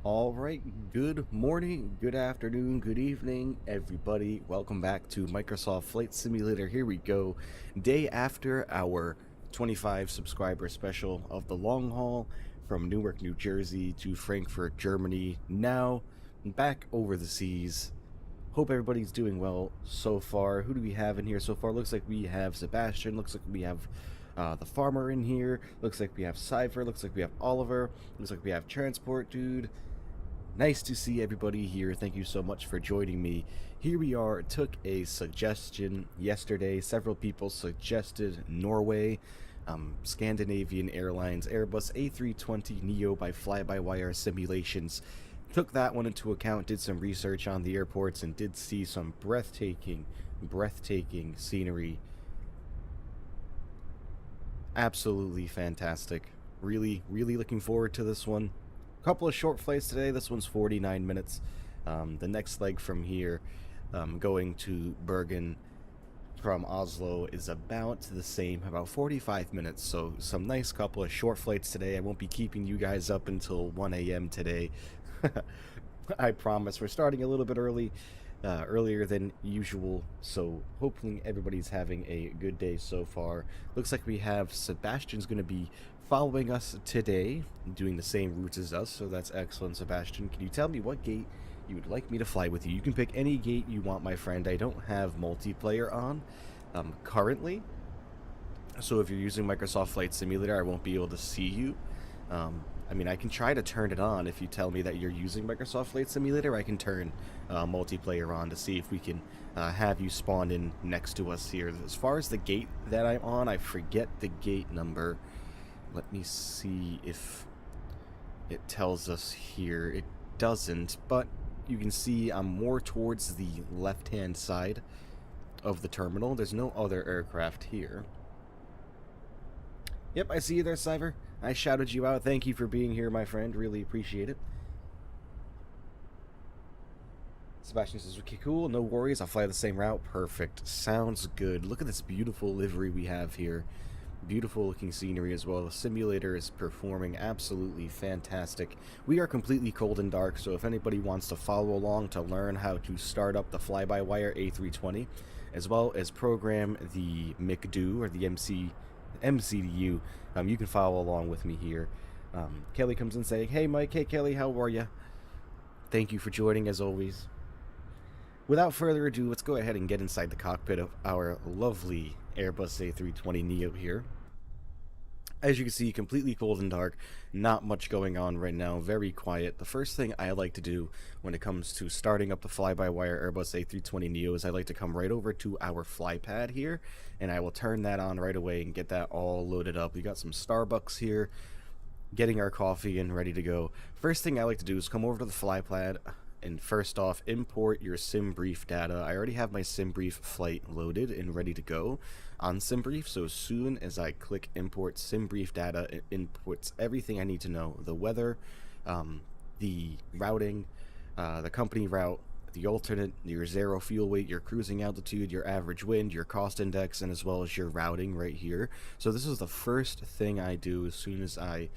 All right, good morning, good afternoon, good evening, everybody. Welcome back to Microsoft Flight Simulator. Here we go, day after our 25 subscriber special of the long haul from Newark, New Jersey to Frankfurt, Germany. Now, back over the seas. Hope everybody's doing well so far. Who do we have in here so far? Looks like we have Sebastian. Looks like we have the farmer in here. Looks like we have Cypher. Looks like we have Oliver. Looks like we have Transport Dude. Nice to see everybody here. Thank you so much for joining me. Here we are. Took a suggestion yesterday. Several people suggested Norway, Scandinavian Airlines, Airbus A320neo by fly-by-wire simulations. Took that one into account, did some research on the airports, and did see some breathtaking scenery. Absolutely fantastic. Really looking forward to this one. Couple of short flights today. This one's 49 minutes. The next leg from here, going to Bergen from Oslo, is about the same, about 45 minutes. So some nice couple of short flights today. I won't be keeping you guys up until 1 a.m. today. I promise. We're starting a little bit earlier than usual, so hopefully everybody's having a good day so far. Looks like we have Sebastian's going to be following us today, doing the same routes as us, so that's excellent. Sebastian, can you tell me what gate you would like me to fly with you? You can pick any gate you want, my friend. I don't have multiplayer on currently, so if you're using Microsoft Flight Simulator, I won't be able to see you. I mean, I can try to turn it on. If you tell me that you're using Microsoft Flight Simulator, I can turn multiplayer on to see if we can have you spawn in next to us here. As far as the gate that I'm on, I forget the gate number. Let me see if it tells us here. It doesn't, but you can see I'm more towards the left-hand side of the terminal. There's no other aircraft here. Yep, I see you there, Cypher. I shouted you out. Thank you for being here, my friend. Really appreciate it. Sebastian says, okay, cool. No worries. I'll fly the same route. Perfect. Sounds good. Look at this beautiful livery we have here. Beautiful looking scenery as well. The simulator is performing absolutely fantastic. We are completely cold and dark, so if anybody wants to follow along to learn how to start up the fly-by-wire A320, as well as program the MCDU or the MCDU, you can follow along with me here. Kelly comes in saying, hey Mike, hey Kelly, how are ya? Thank you for joining as always. Without further ado, let's go ahead and get inside the cockpit of our lovely Airbus A320neo here. As you can see, completely cold and dark, not much going on right now, very quiet. The first thing I like to do when it comes to starting up the fly-by-wire Airbus A320neo is I like to come right over to our fly pad here, and I will turn that on right away and get that all loaded up. We got some Starbucks here, getting our coffee and ready to go. First thing I like to do is come over to the fly pad, and first off, import your SimBrief data. I already have my SimBrief flight loaded and ready to go on SimBrief, so as soon as I click import SimBrief data, it inputs everything I need to know. The weather, the routing, the company route, the alternate, your zero fuel weight, your cruising altitude, your average wind, your cost index, and as well as your routing right here. So this is the first thing I do as soon as I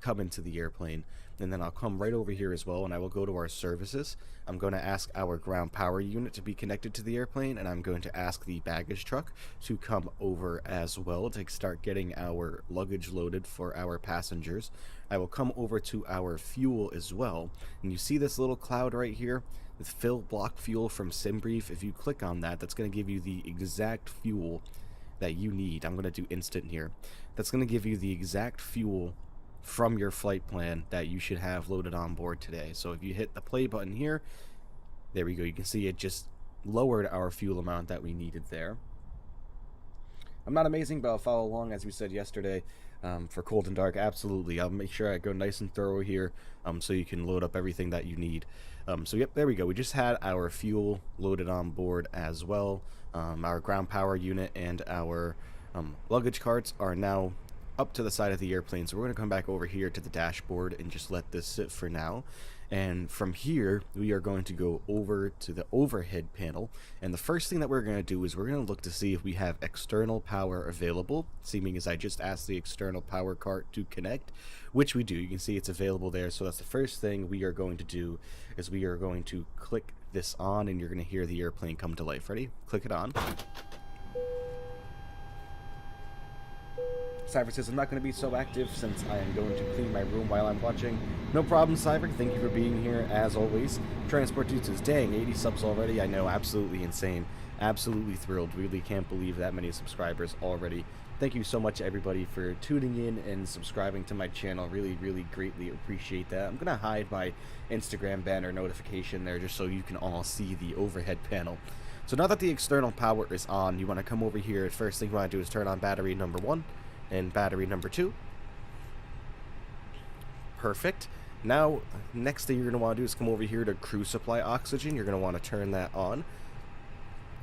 come into the airplane. And then I'll come right over here as well, and I will go to our services. I'm going to ask our ground power unit to be connected to the airplane, and I'm going to ask the baggage truck to come over as well to start getting our luggage loaded for our passengers. I will come over to our fuel as well, and you see this little cloud right here with fill block fuel from SimBrief. If you click on that, that's going to give you the exact fuel that you need. I'm going to do instant here. That's going to give you the exact fuel from your flight plan that you should have loaded on board today. So if you hit the play button here, there we go. You can see it just lowered our fuel amount that we needed there. I'm not amazing, but I'll follow along as we said yesterday. For cold and dark, absolutely. I'll make sure I go nice and thorough here, so you can load up everything that you need. So yep, there we go. We just had our fuel loaded on board as well. Our ground power unit and our luggage carts are now up to the side of the airplane. So we're going to come back over here to the dashboard and just let this sit for now. And from here, we are going to go over to the overhead panel. And the first thing that we're going to do is we're going to look to see if we have external power available, seeming as I just asked the external power cart to connect, which we do. You can see it's available there. So that's the first thing we are going to do, is we are going to click this on, and you're going to hear the airplane come to life. Ready? Click it on. Cyber says, I'm not going to be so active since I am going to clean my room while I'm watching. No problem, Cyber. Thank you for being here, as always. Transport Dude says, dang, 80 subs already. I know, absolutely insane. Absolutely thrilled. Really can't believe that many subscribers already. Thank you so much, everybody, for tuning in and subscribing to my channel. Really, really greatly appreciate that. I'm going to hide my Instagram banner notification there just so you can all see the overhead panel. So now that the external power is on, you want to come over here. First thing you want to do is turn on battery number 1. And battery number 2. Perfect. Now, next thing you're going to want to do is come over here to crew supply oxygen. You're going to want to turn that on.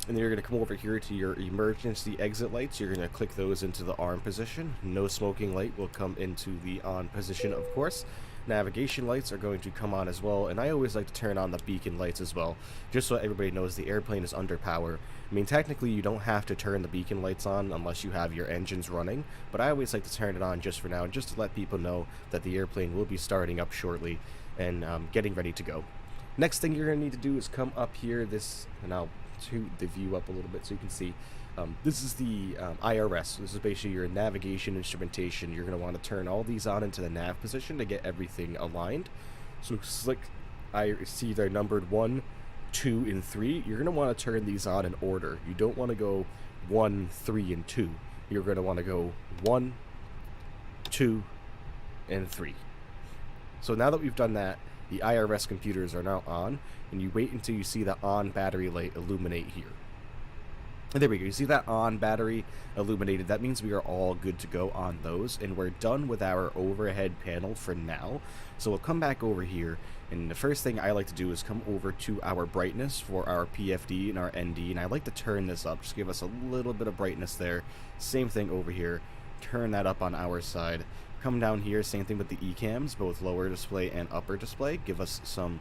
And then you're going to come over here to your emergency exit lights. You're going to click those into the arm position. No smoking light will come into the on position, of course. Navigation lights are going to come on as well, and I always like to turn on the beacon lights as well, just so everybody knows the airplane is under power. I mean, technically you don't have to turn the beacon lights on unless you have your engines running, but I always like to turn it on just for now, just to let people know that the airplane will be starting up shortly and getting ready to go. Next thing you're going to need to do is come up here, and I'll toot the view up a little bit so you can see. This is the IRS. This is basically your navigation instrumentation. You're going to want to turn all these on into the nav position to get everything aligned. So select, I see they're numbered 1, 2, and 3. You're going to want to turn these on in order. You don't want to go 1, 3, and 2. You're going to want to go 1, 2, and 3. So now that we've done that, the IRS computers are now on, and you wait until you see the on battery light illuminate here. And there we go. You see that on battery illuminated? That means we are all good to go on those, and we're done with our overhead panel for now. So we'll come back over here, and the first thing I like to do is come over to our brightness for our PFD and our ND, and I like to turn this up, just give us a little bit of brightness there. Same thing over here. Turn that up on our side. Come down here, same thing with the ECAMs, both lower display and upper display. Give us some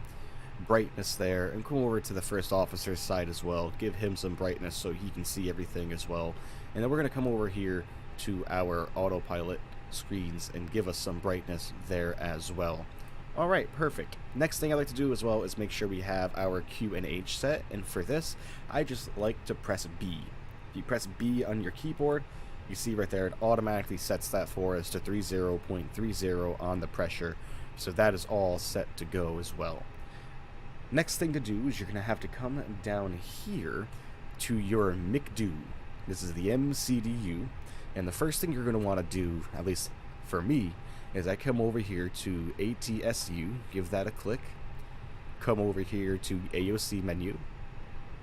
brightness there, and come over to the first officer's side as well. Give him some brightness so he can see everything as well. And then we're going to come over here to our autopilot screens and give us some brightness there as well. Alright, perfect. Next thing I like to do as well is make sure we have our Q and H set, and for this I just like to press B. If you press B on your keyboard, you see right there it automatically sets that for us to 30.30 on the pressure, so that is all set to go as well. Next thing to do is you're going to have to come down here to your MCDU. This is the MCDU, and the first thing you're going to want to do, at least for me, is I come over here to ATSU, give that a click, come over here to AOC menu,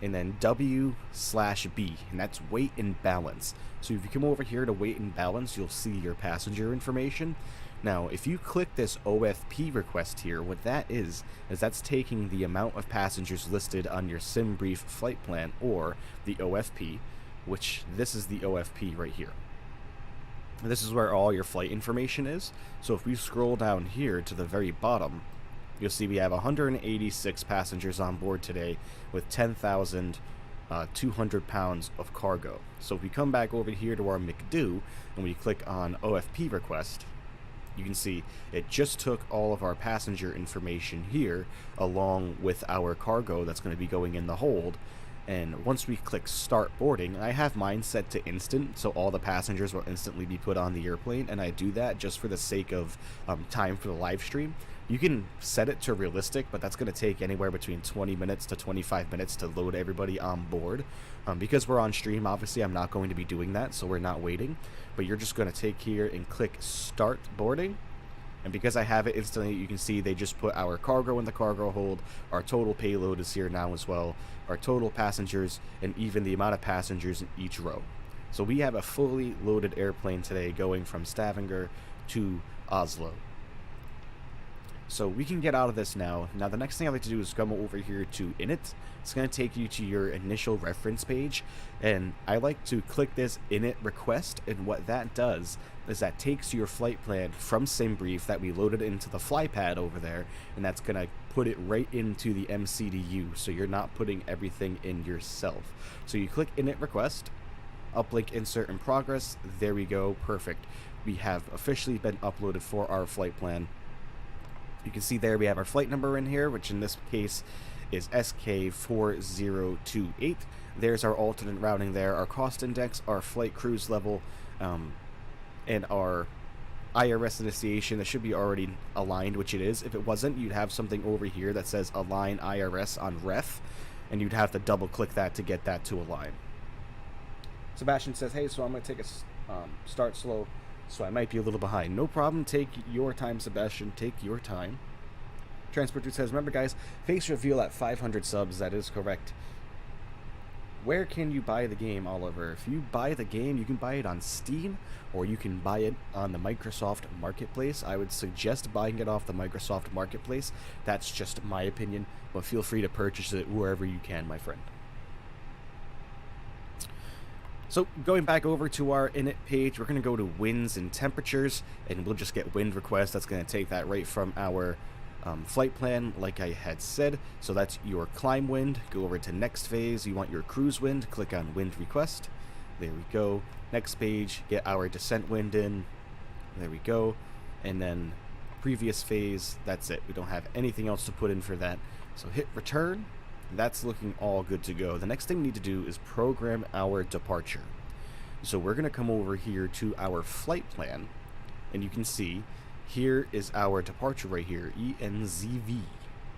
and then W/B, and that's weight and balance. So if you come over here to weight and balance, you'll see your passenger information. Now, if you click this OFP request here, what that is that's taking the amount of passengers listed on your SimBrief flight plan, or the OFP, which this is the OFP right here. This is where all your flight information is. So if we scroll down here to the very bottom, you'll see we have 186 passengers on board today with 10,200 pounds of cargo. So if we come back over here to our MCDU and we click on OFP request, you can see it just took all of our passenger information here along with our cargo that's going to be going in the hold. And once we click start boarding, I have mine set to instant, so all the passengers will instantly be put on the airplane, and I do that just for the sake of time for the live stream. You can set it to realistic, but that's going to take anywhere between 20 minutes to 25 minutes to load everybody on board. Because we're on stream, obviously I'm not going to be doing that, so we're not waiting. But you're just going to take here and click start boarding. And because I have it instantly, you can see they just put our cargo in the cargo hold. Our total payload is here now as well. Our total passengers, and even the amount of passengers in each row. So we have a fully loaded airplane today going from Stavanger to Oslo. So we can get out of this now. Now the next thing I like to do is come over here to init. It's going to take you to your initial reference page, and I like to click this init request, and what that does is that takes your flight plan from SimBrief that we loaded into the flypad over there, and that's going to put it right into the MCDU, so you're not putting everything in yourself. So you click init request, uplink insert in progress, there we go, perfect. We have officially been uploaded for our flight plan. You can see there we have our flight number in here, which in this case is SK4028. There's our alternate routing there, our cost index, our flight cruise level, and our IRS initiation. That should be already aligned, which it is. If it wasn't, you'd have something over here that says align IRS on ref, and you'd have to double click that to get that to align. Sebastian says, hey, so I'm going to take a start slow, so I might be a little behind. No problem. Take your time, Sebastian. Take your time. Transport Dude says, remember, guys, face reveal at 500 subs. That is correct. Where can you buy the game, Oliver? If you buy the game, you can buy it on Steam, or you can buy it on the Microsoft Marketplace. I would suggest buying it off the Microsoft Marketplace. That's just my opinion, but feel free to purchase it wherever you can, my friend. So going back over to our init page, we're going to go to winds and temperatures, and we'll just get wind requests. That's going to take that right from our flight plan, like I had said. So that's your climb wind. Go over to next phase. You want your cruise wind. Click on wind request. There we go. Next page, get our descent wind in. There we go. And then previous phase, that's it. We don't have anything else to put in for that. So hit return. That's looking all good to go. The next thing we need to do is program our departure. So we're going to come over here to our flight plan, and you can see here is our departure right here, ENZV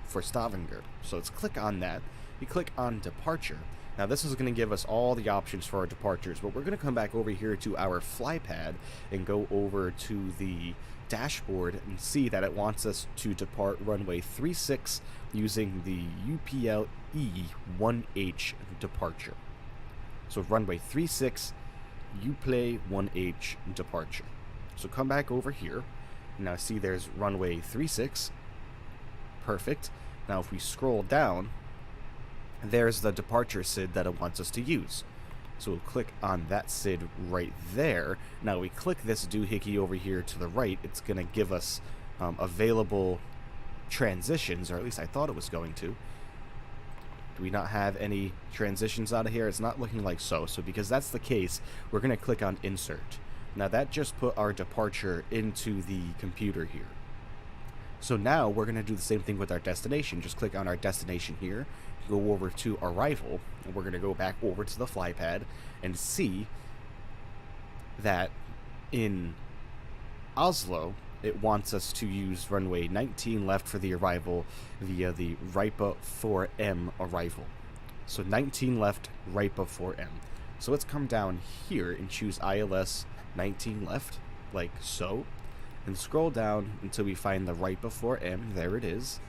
for Stavanger. So let's click on that. You click on departure. Now this is going to give us all the options for our departures, but we're going to come back over here to our flypad and go over to the dashboard and see that it wants us to depart runway 36 using the UPL E1H departure. So runway 36, UPL 1H departure. So come back over here. Now see there's runway 36. Perfect. Now if we scroll down, there's the departure SID that it wants us to use. So we'll click on that SID right there. Now we click this doohickey over here to the right, it's going to give us available transitions, or at least I thought it was going to. Do we not have any transitions out of here? It's not looking like so. So because that's the case, we're going to click on insert. Now that just put our departure into the computer here. So now we're going to do the same thing with our destination. Just click on our destination here, go over to arrival, and we're going to go back over to the flypad and see that in Oslo, it wants us to use runway 19 left for the arrival via the RIPA 4M arrival. So 19 left, RIPA 4M. So let's come down here and choose ILS 19 left, like so, and scroll down until we find the RIPA 4M. There it is.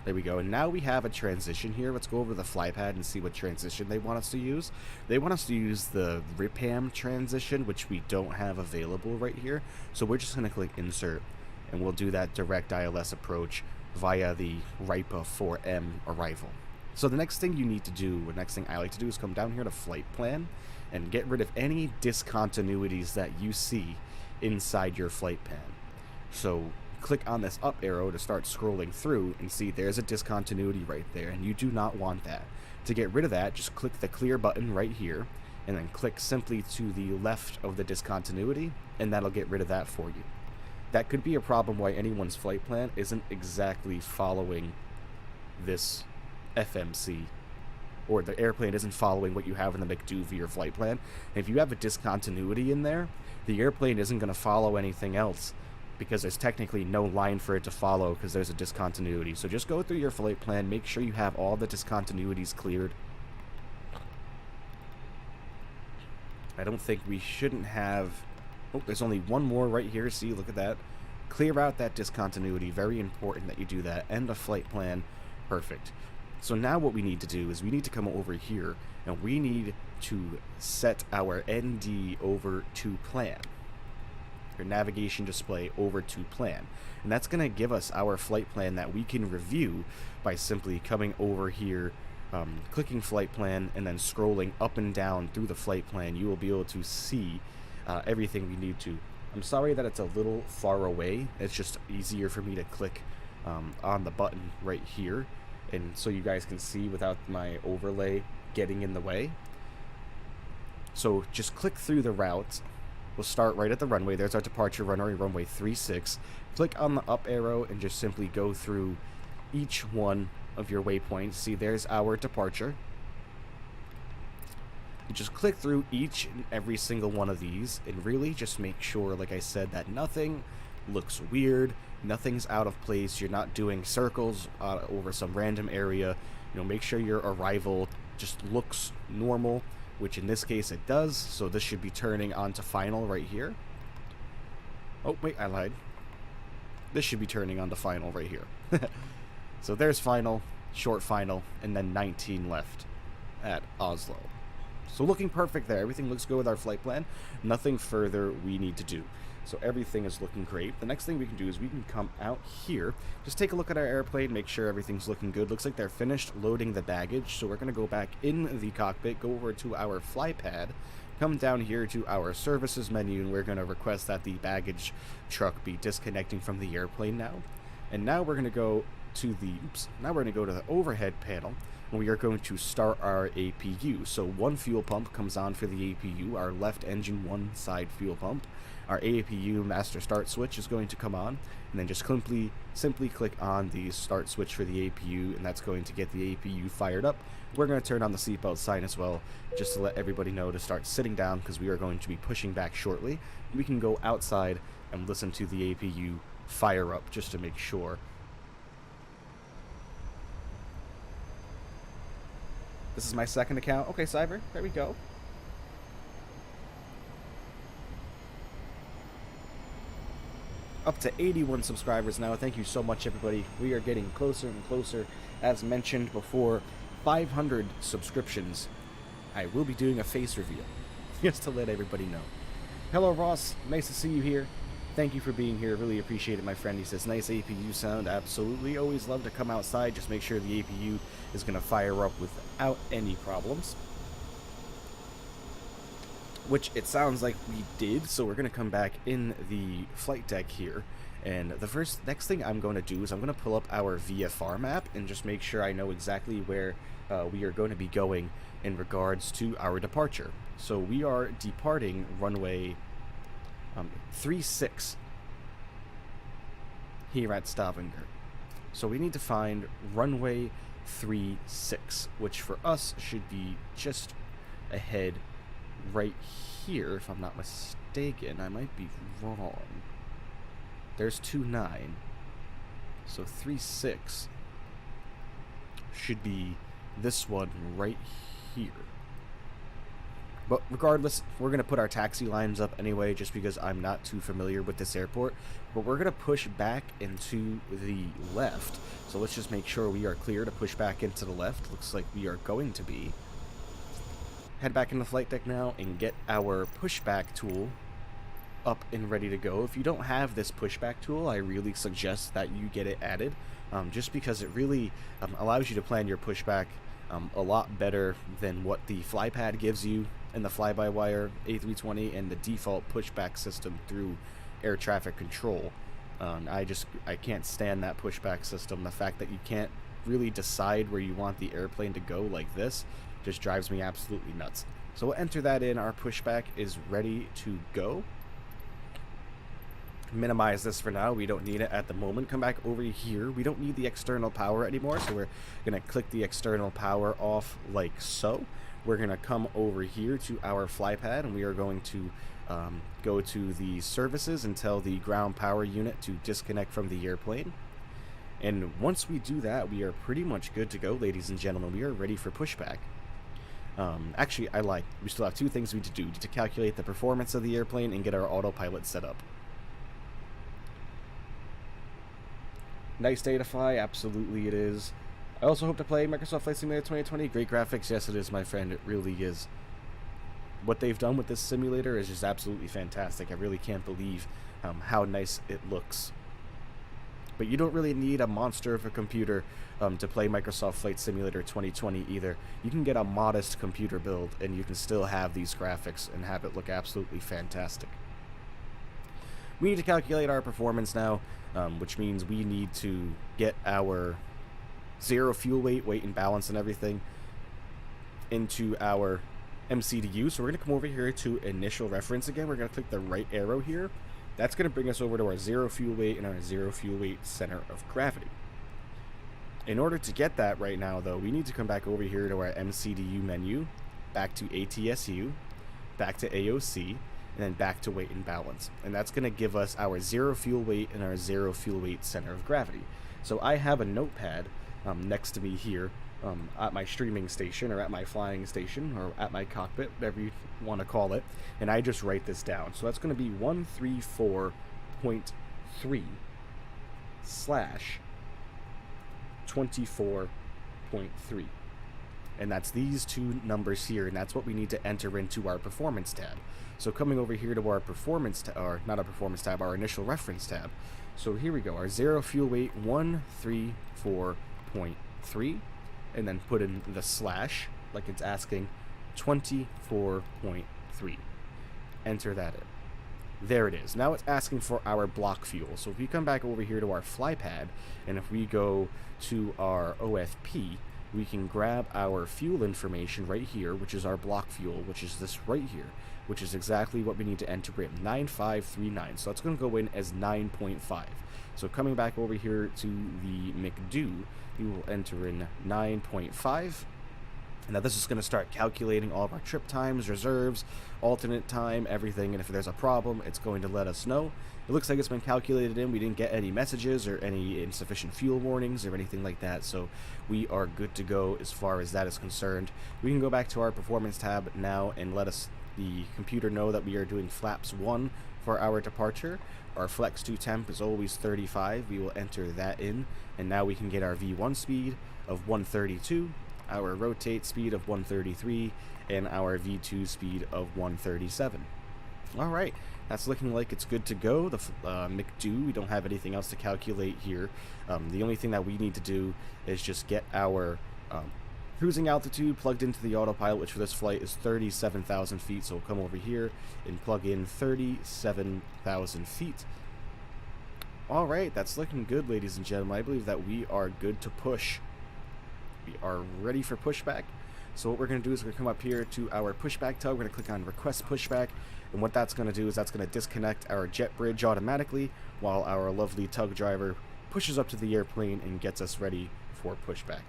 There we go. And now we have a transition here. Let's go over to the flypad and see what transition they want us to use. They want us to use the RIPAM transition, which we don't have available right here. So we're just going to click insert, and we'll do that direct ILS approach via the RIPA 4M arrival. So the next thing you need to do, the next thing I like to do, is come down here to flight plan and get rid of any discontinuities that you see inside your flight plan. So click on this up arrow to start scrolling through and see there's a discontinuity right there, and you do not want that. To get rid of that, just click the clear button right here and then click simply to the left of the discontinuity, and that'll get rid of that for you. That could be a problem why anyone's flight plan isn't exactly following this FMC, or the airplane isn't following what you have in the MCDU for your flight plan. And if you have a discontinuity in there, the airplane isn't going to follow anything else, because there's technically no line for it to follow because there's a discontinuity. So just go through your flight plan, make sure you have all the discontinuities cleared. I don't think we shouldn't have... Oh, there's only one more right here. See, look at that. Clear out that discontinuity. Very important that you do that. End of flight plan. Perfect. So now what we need to do is we need to come over here and we need to set our ND over to plan. your navigation display over to plan. And that's going to give us our flight plan that we can review by simply coming over here, clicking flight plan, and then scrolling up and down through the flight plan. You will be able to see everything we need to. I'm sorry that it's a little far away. It's just easier for me to click on the button right here, and so you guys can see without my overlay getting in the way. So just click through the route. We'll start right at the runway. There's our departure runway, runway 36. Click on the up arrow and just simply go through each one of your waypoints. See, there's our departure. You just click through each and every single one of these and really just make sure, like I said, that nothing looks weird, nothing's out of place, you're not doing circles over some random area. You know, make sure your arrival just looks normal, which in this case it does. So this should be turning on to final right here. Oh wait, I lied. This should be turning on to final right here. So there's final, short final, and then 19 left at Oslo. So looking perfect there. Everything looks good with our flight plan. Nothing further we need to do. So everything is looking great. The next thing we can do is we can come out here, just take a look at our airplane, make sure everything's looking good. Looks like they're finished loading the baggage, so we're going to go back in the cockpit, go over to our fly pad, come down here to our services menu, and we're going to request that the baggage truck be disconnecting from the airplane now. And now we're going to go to the overhead panel, and we are going to start our APU. So one fuel pump comes on for the APU, our left engine one side fuel pump. Our APU master start switch is going to come on, and then just simply click on the start switch for the APU, and that's going to get the APU fired up. We're going to turn on the seatbelt sign as well, just to let everybody know to start sitting down, because we are going to be pushing back shortly. We can go outside and listen to the APU fire up just to make sure. This is my second account. Okay, Cyber, there we go. Up to 81 subscribers now. Thank you so much, everybody. We are getting closer and closer. As mentioned before, 500 subscriptions. I will be doing a face reveal, just to let everybody know. Hello, Ross. Nice to see you here. Thank you for being here. Really appreciate it, my friend. He says, nice APU sound. Absolutely. Always love to come outside. Just make sure the APU is going to fire up without any problems. Which it sounds like we did, so we're going to come back in the flight deck here. And the next thing I'm going to do is I'm going to pull up our VFR map and just make sure I know exactly where we are going to be going in regards to our departure. So we are departing runway 36 here at Stavanger. So we need to find runway 36, which for us should be just ahead right here, if I'm not mistaken. I might be wrong. There's 29, so 36 should be this one right here. But regardless, we're going to put our taxi lines up anyway, just because I'm not too familiar with this airport. But we're going to push back into the left, so let's just make sure we are clear to push back into the left. Looks like we are going to be. Head back in the flight deck now and get our pushback tool up and ready to go. If you don't have this pushback tool, I really suggest that you get it added, just because it really allows you to plan your pushback a lot better than what the flypad gives you in the fly-by-wire A320 and the default pushback system through air traffic control. I can't stand that pushback system. The fact that you can't really decide where you want the airplane to go like this just drives me absolutely nuts. So we'll enter that in. Our pushback is ready to go. Minimize this for now. We don't need it at the moment. Come back over here. We don't need the external power anymore, so we're going to click the external power off like so. We're going to come over here to our flypad, and we are going to go to the services and tell the ground power unit to disconnect from the airplane. And once we do that, we are pretty much good to go, ladies and gentlemen. We are ready for pushback. Actually, I lied. We still have two things we need to do. We need to calculate the performance of the airplane and get our autopilot set up. Nice day to fly. Absolutely it is. I also hope to play Microsoft Flight Simulator 2020. Great graphics. Yes, it is, my friend. It really is. What they've done with this simulator is just absolutely fantastic. I really can't believe how nice it looks. But you don't really need a monster of a computer to play Microsoft Flight Simulator 2020 either. You can get a modest computer build and you can still have these graphics and have it look absolutely fantastic. We need to calculate our performance now, which means we need to get our zero fuel weight, weight and balance and everything into our MCDU. So we're going to come over here to initial reference again. We're going to click the right arrow here. That's going to bring us over to our zero fuel weight and our zero fuel weight center of gravity. In order to get that right now, though, we need to come back over here to our MCDU menu, back to ATSU, back to AOC, and then back to weight and balance. And that's going to give us our zero fuel weight and our zero fuel weight center of gravity. So I have a notepad next to me here at my streaming station, or at my flying station, or at my cockpit, whatever you want to call it, and I just write this down. So that's going to be 134.3 / 24.3. And that's these two numbers here, and that's what we need to enter into our performance tab. So coming over here to our performance tab, or not our performance tab, our initial reference tab. So here we go, our zero fuel weight 134.3, and then put in the slash, like it's asking, 24.3. Enter that in. There it is. Now it's asking for our block fuel. So if we come back over here to our fly pad, and if we go to our OFP, we can grab our fuel information right here, which is our block fuel, which is this right here, which is exactly what we need to enter in, 9539. So that's going to go in as 9.5. So coming back over here to the MCDU, we will enter in 9.5. Now this is going to start calculating all of our trip times, reserves, alternate time, everything, and if there's a problem, it's going to let us know. It looks like it's been calculated in. We didn't get any messages or any insufficient fuel warnings or anything like that, so we are good to go as far as that is concerned. We can go back to our performance tab now and let the computer know that we are doing flaps 1 for our departure. Our flex to temp is always 35. We will enter that in, and now we can get our V1 speed of 132, our rotate speed of 133, and our V2 speed of 137. Alright, that's looking like it's good to go. The MCDU, we don't have anything else to calculate here. The only thing that we need to do is just get our cruising altitude plugged into the autopilot, which for this flight is 37,000 feet. So we'll come over here and plug in 37,000 feet. Alright, that's looking good, ladies and gentlemen. I believe that we are good to push. We are ready for pushback. So what we're going to do is we're going to come up here to our pushback tug. We're going to click on request pushback, and what that's going to do is that's going to disconnect our jet bridge automatically while our lovely tug driver pushes up to the airplane and gets us ready for pushback.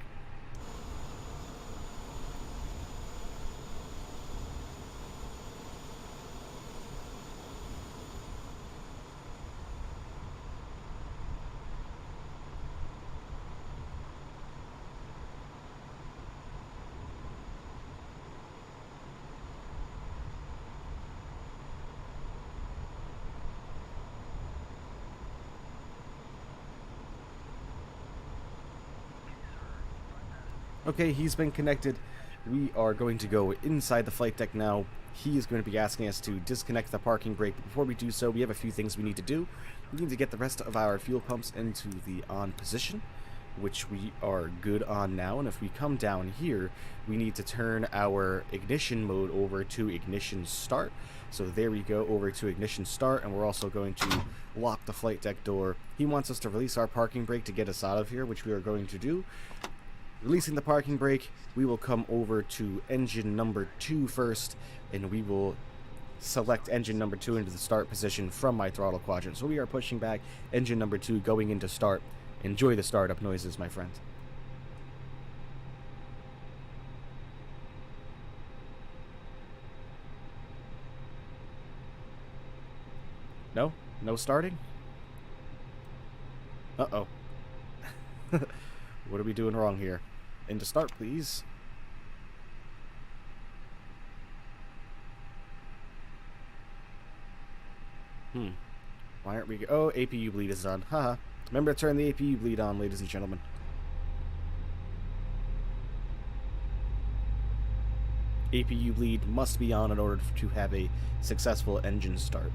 Okay, he's been connected. We are going to go inside the flight deck now. He is going to be asking us to disconnect the parking brake. But before we do so, we have a few things we need to do. We need to get the rest of our fuel pumps into the on position, which we are good on now. And if we come down here, we need to turn our ignition mode over to ignition start. So there we go, over to ignition start, and we're also going to lock the flight deck door. He wants us to release our parking brake to get us out of here, which we are going to do. Releasing the parking brake, we will come over to engine number 2 first, and we will select engine number 2 into the start position from my throttle quadrant. So we are pushing back engine number 2 going into start. Enjoy the startup noises, my friend. No? No starting? Uh-oh. What are we doing wrong here? Into start, please. Why aren't we... Oh, APU bleed is on. Haha. Remember to turn the APU bleed on, ladies and gentlemen. APU bleed must be on in order to have a successful engine start.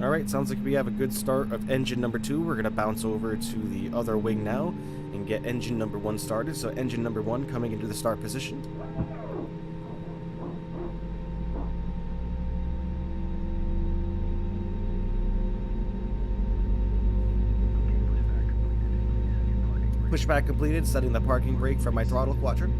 Alright, sounds like we have a good start of engine number 2. We're going to bounce over to the other wing now and get engine number 1 started. So engine number 1 coming into the start position. Pushback completed, setting the parking brake for my throttle quadrant.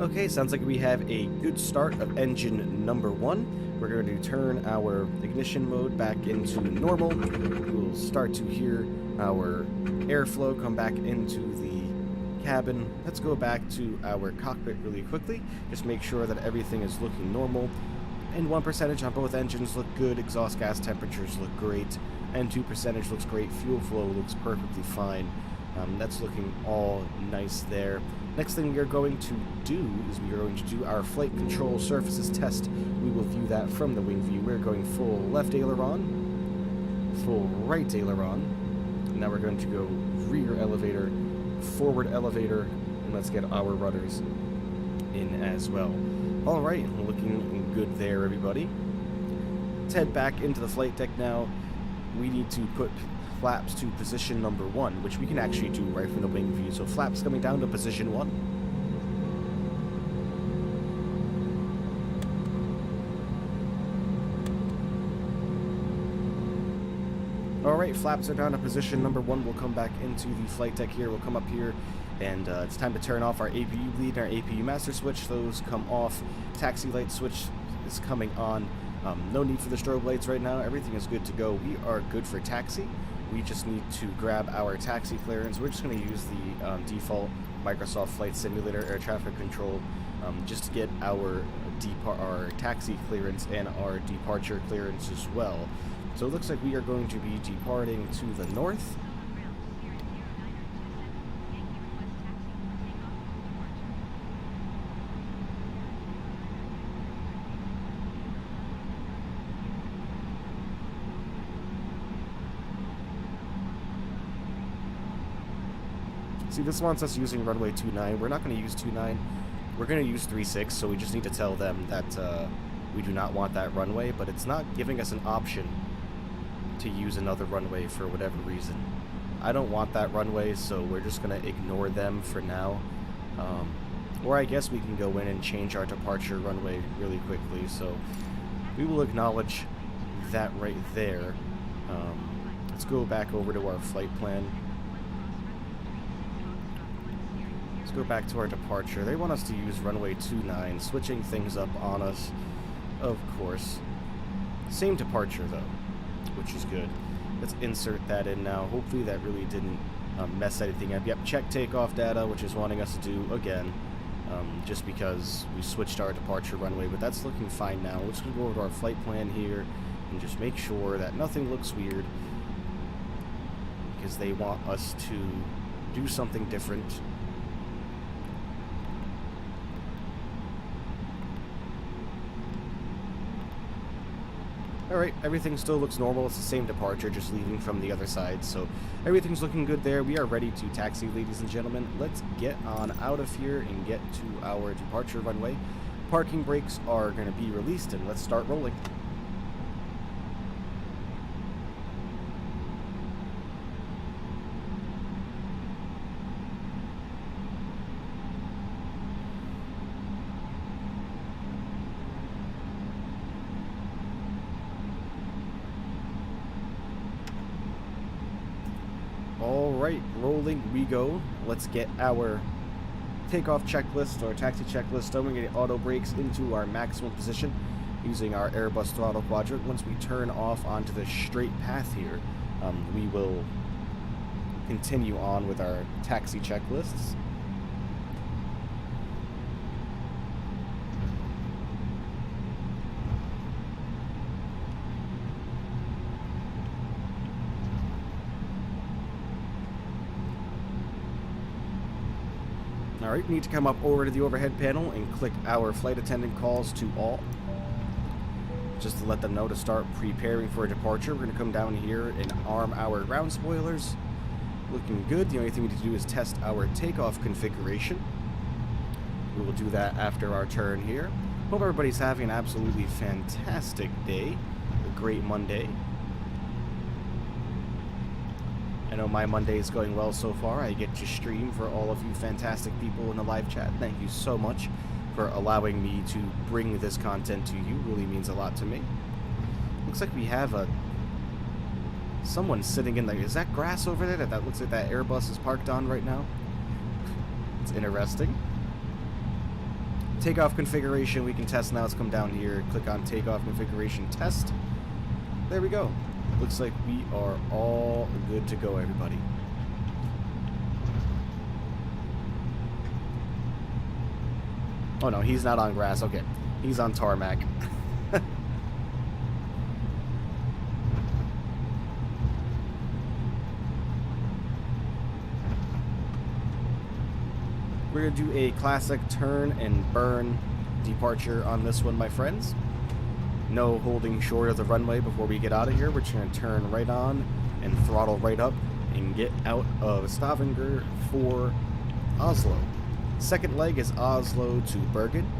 Okay, sounds like we have a good start of engine number 1. We're going to turn our ignition mode back into normal. We'll start to hear our airflow come back into the cabin. Let's go back to our cockpit really quickly. Just make sure that everything is looking normal. And 1% on both engines look good. Exhaust gas temperatures look great. And 2% looks great. Fuel flow looks perfectly fine. That's looking all nice there. Next thing we are going to do is we are going to do our flight control surfaces test. We will view that from the wing view. We're going full left aileron, full right aileron. Now we're going to go rear elevator, forward elevator, and let's get our rudders in as well. Alright, looking good there, everybody. Let's head back into the flight deck now. We need to put flaps to position number 1, which we can actually do right from the wing view. So flaps coming down to position 1. Alright, flaps are down to position number 1. We'll come back into the flight deck here. We'll come up here, and it's time to turn off our APU lead and our APU master switch. Those come off. Taxi light switch is coming on. No need for the strobe lights right now. Everything is good to go. We are good for taxi. We just need to grab our taxi clearance. We're just going to use the default Microsoft Flight Simulator air traffic control just to get our taxi clearance and our departure clearance as well. So it looks like we are going to be departing to the north. See, this wants us using runway 29. We're not going to use 29. We're going to use 36, so we just need to tell them that we do not want that runway, but it's not giving us an option to use another runway for whatever reason. I don't want that runway, so we're just going to ignore them for now. Or I guess we can go in and change our departure runway really quickly, so we will acknowledge that right there. Let's go back over to our flight plan. Go back to our departure. They want us to use runway 29, switching things up on us, of course. Same departure though, which is good. Let's insert that in now. Hopefully that really didn't mess anything up. Yep, check takeoff data, which is wanting us to do again, just because we switched our departure runway, but that's looking fine now. Let's go over to our flight plan here and just make sure that nothing looks weird, because they want us to do something different. Alright, everything still looks normal. It's the same departure, just leaving from the other side. So everything's looking good there. We are ready to taxi, ladies and gentlemen. Let's get on out of here and get to our departure runway. Parking brakes are going to be released, and let's start rolling. Alright, rolling we go. Let's get our takeoff checklist or taxi checklist. I'm going to get auto brakes into our maximum position using our Airbus throttle quadrant. Once we turn off onto the straight path here, We will continue on with our taxi checklists. Alright, we need to come up over to the overhead panel and click our flight attendant calls to all, just to let them know to start preparing for a departure. We're going to come down here and arm our ground spoilers. Looking good. The only thing we need to do is test our takeoff configuration. We will do that after our turn here. Hope everybody's having an absolutely fantastic day. A great Monday. I know my Monday is going well so far. I get to stream for all of you fantastic people in the live chat. Thank you so much for allowing me to bring this content to you. Really means a lot to me. Looks like we have someone sitting in there. Is that grass over there? That looks like that Airbus is parked on right now. It's interesting. Takeoff configuration we can test now. Let's come down here, click on takeoff configuration test. There we go. Looks like we are all good to go, everybody. Oh no, he's not on grass. Okay, he's on tarmac. We're going to do a classic turn and burn departure on this one, my friends. No holding short of the runway before we get out of here. We're just going to turn right on and throttle right up and get out of Stavanger for Oslo. Second leg is Oslo to Bergen.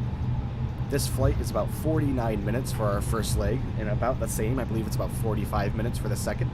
This flight is about 49 minutes for our first leg and about the same. I believe it's about 45 minutes for the second.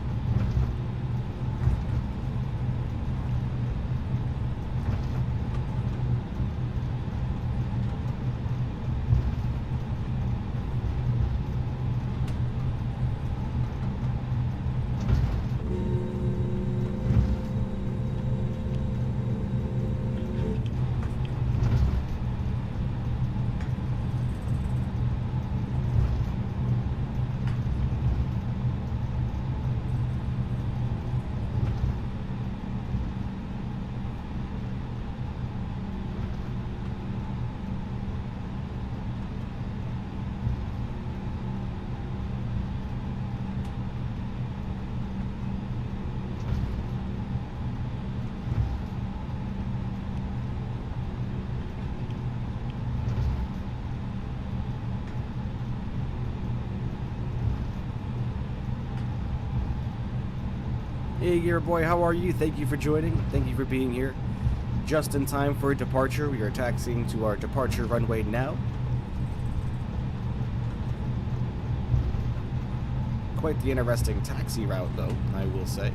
Hey, Gear Boy, how are you? Thank you for joining. Thank you for being here. Just in time for departure. We are taxiing to our departure runway now. Quite the interesting taxi route, though, I will say.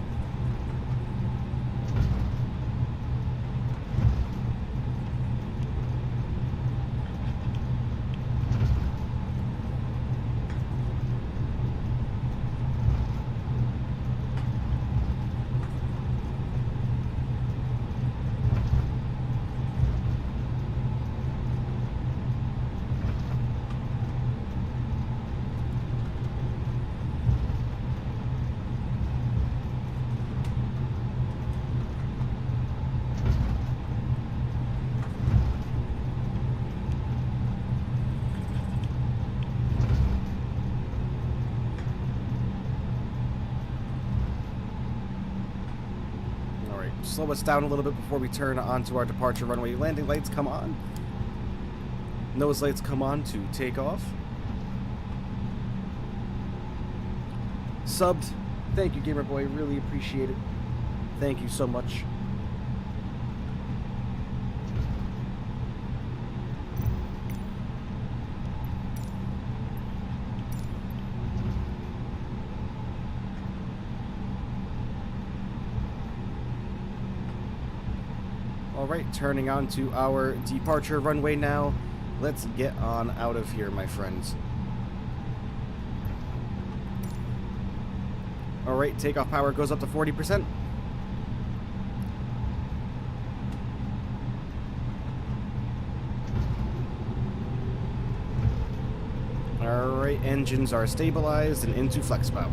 Slow us down a little bit before we turn onto our departure runway. Landing lights come on. Nose lights come on to take off. Subbed. Thank you, Gamer Boy. Really appreciate it. Thank you so much. Alright, turning on to our departure runway now. Let's get on out of here, my friends. Alright, takeoff power goes up to 40%. Alright, engines are stabilized and into flex power.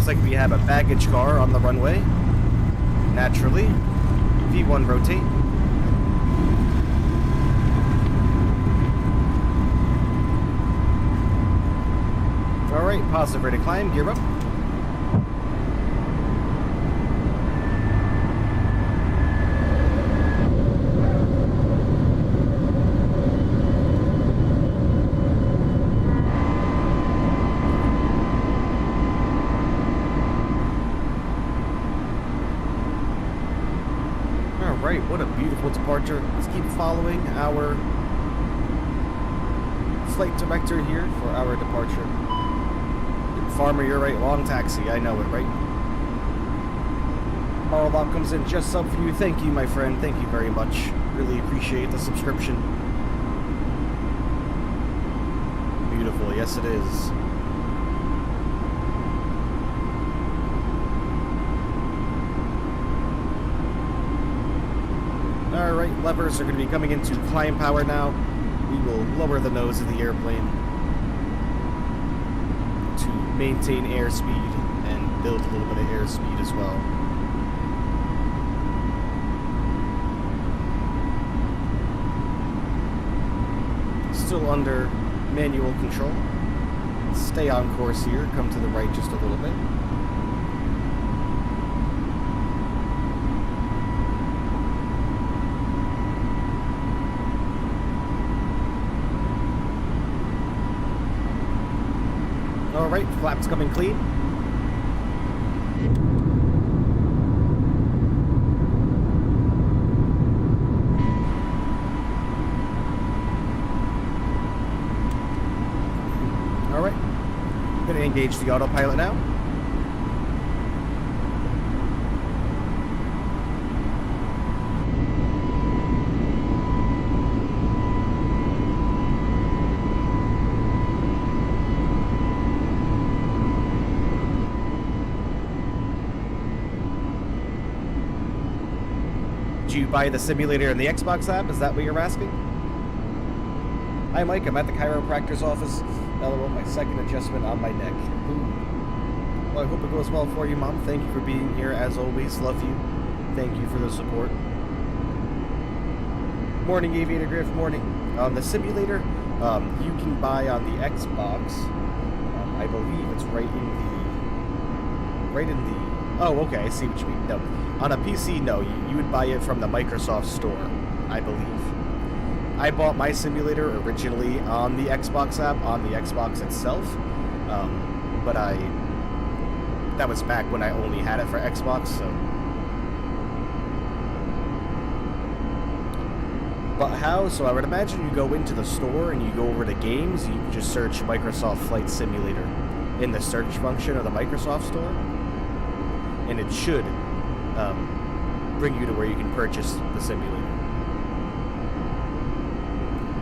looks like we have a baggage car on the runway. Naturally. V1 rotate. Alright, positive rate of climb, gear up. Alright, what a beautiful departure. Let's keep following our flight director here for our departure. Farmer, you're right. Long taxi. I know it, right? Marlock comes in just sub for you. Thank you, my friend. Thank you very much. Really appreciate the subscription. Beautiful. Yes, it is. Alright, levers are going to be coming into climb power now. We will lower the nose of the airplane to maintain airspeed and build a little bit of airspeed as well. Still under manual control. Stay on course here, come to the right just a little bit. Alright, flaps coming clean. Alright, gonna engage the autopilot now. You buy the simulator in the Xbox app? Is that what you're asking? Hi Mike, I'm at the chiropractor's office. LOL, my second adjustment on my neck. Ooh. Well, I hope it goes well for you, Mom. Thank you for being here as always. Love you. Thank you for the support. Morning, Aviator Griff. Morning. The simulator, you can buy on the Xbox. I believe it's right in the. Oh, okay. I see what you mean. No. On a PC, no, you would buy it from the Microsoft Store, I believe. I bought my simulator originally on the Xbox app, on the Xbox itself, but that was back when I only had it for Xbox, so. But how? So I would imagine you go into the store and you go over to games, you can just search Microsoft Flight Simulator in the search function of the Microsoft Store, and it should bring you to where you can purchase the simulator.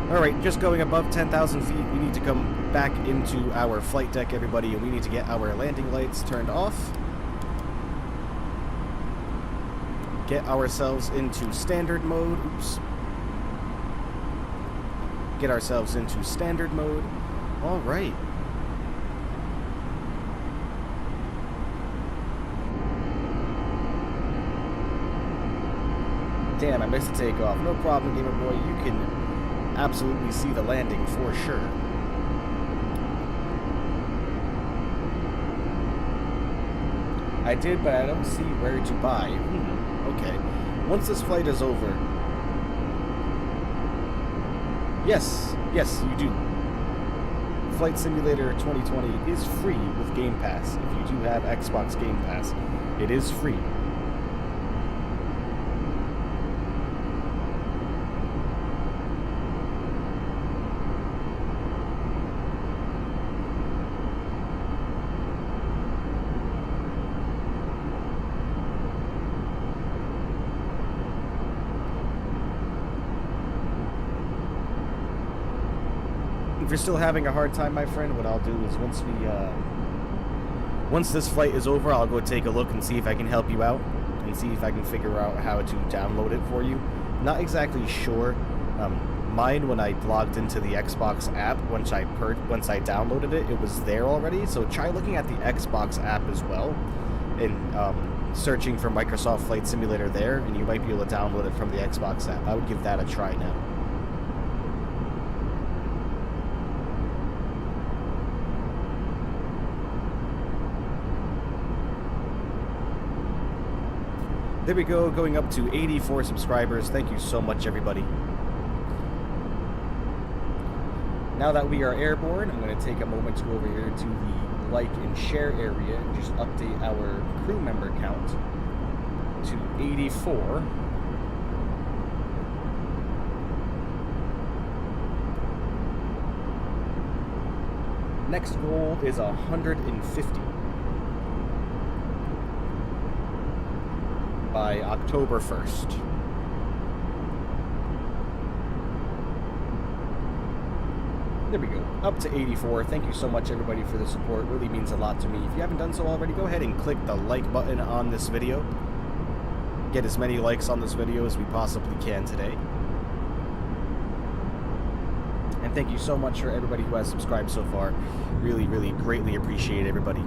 Alright, just going above 10,000 feet, we need to come back into our flight deck, everybody, and we need to get our landing lights turned off. Get ourselves into standard mode. Oops. Get ourselves into standard mode. Alright. Damn, I missed the takeoff. No problem, Gamer Boy. You can absolutely see the landing for sure. I did, but I don't see where to buy. Okay. Once this flight is over... Yes, you do. Flight Simulator 2020 is free with Game Pass. If you do have Xbox Game Pass, it is free. If you're still having a hard time, my friend, what I'll do is once this flight is over, I'll go take a look and see if I can help you out and see if I can figure out how to download it for you. Not exactly sure. Mine, when I logged into the Xbox app, once I downloaded it, it was there already. So try looking at the Xbox app as well, and searching for Microsoft Flight Simulator there, and you might be able to download it from the Xbox app. I would give that a try now. There we go, going up to 84 subscribers. Thank you so much, everybody. Now that we are airborne, I'm going to take a moment to go over here to the like and share area and just update our crew member count to 84. Next goal is 150 by October 1st. There we go, up to 84. Thank you so much, everybody, for the support. It really means a lot to me. If you haven't done so already, go ahead and click the like button on this video. Get as many likes on this video as we possibly can today. And thank you so much for everybody who has subscribed so far. Really, really greatly appreciate everybody.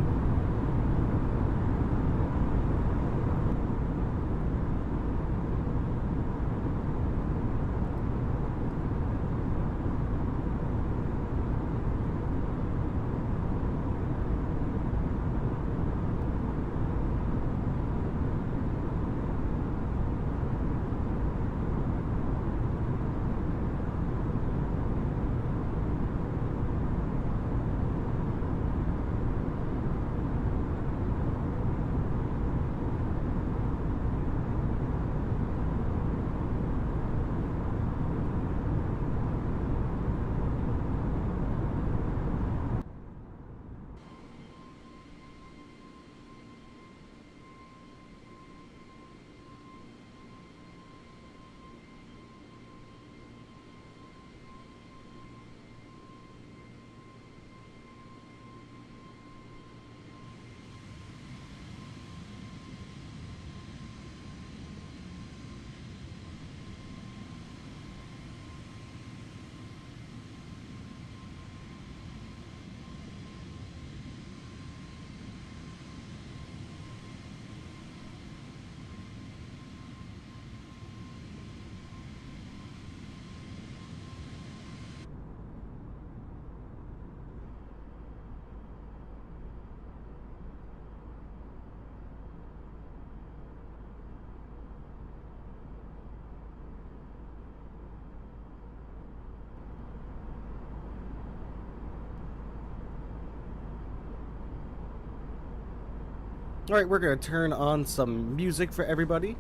Alright, we're going to turn on some music for everybody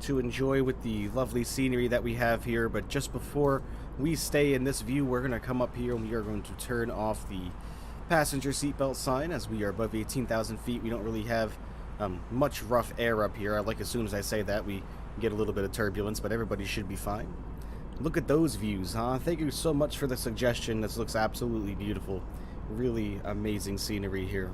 to enjoy with the lovely scenery that we have here. But just before we stay in this view, we're going to come up here and we are going to turn off the passenger seatbelt sign. As we are above 18,000 feet, we don't really have much rough air up here. Like, as soon as I say that, we get a little bit of turbulence, but everybody should be fine. Look at those views, huh? Thank you so much for the suggestion. This looks absolutely beautiful. Really amazing scenery here.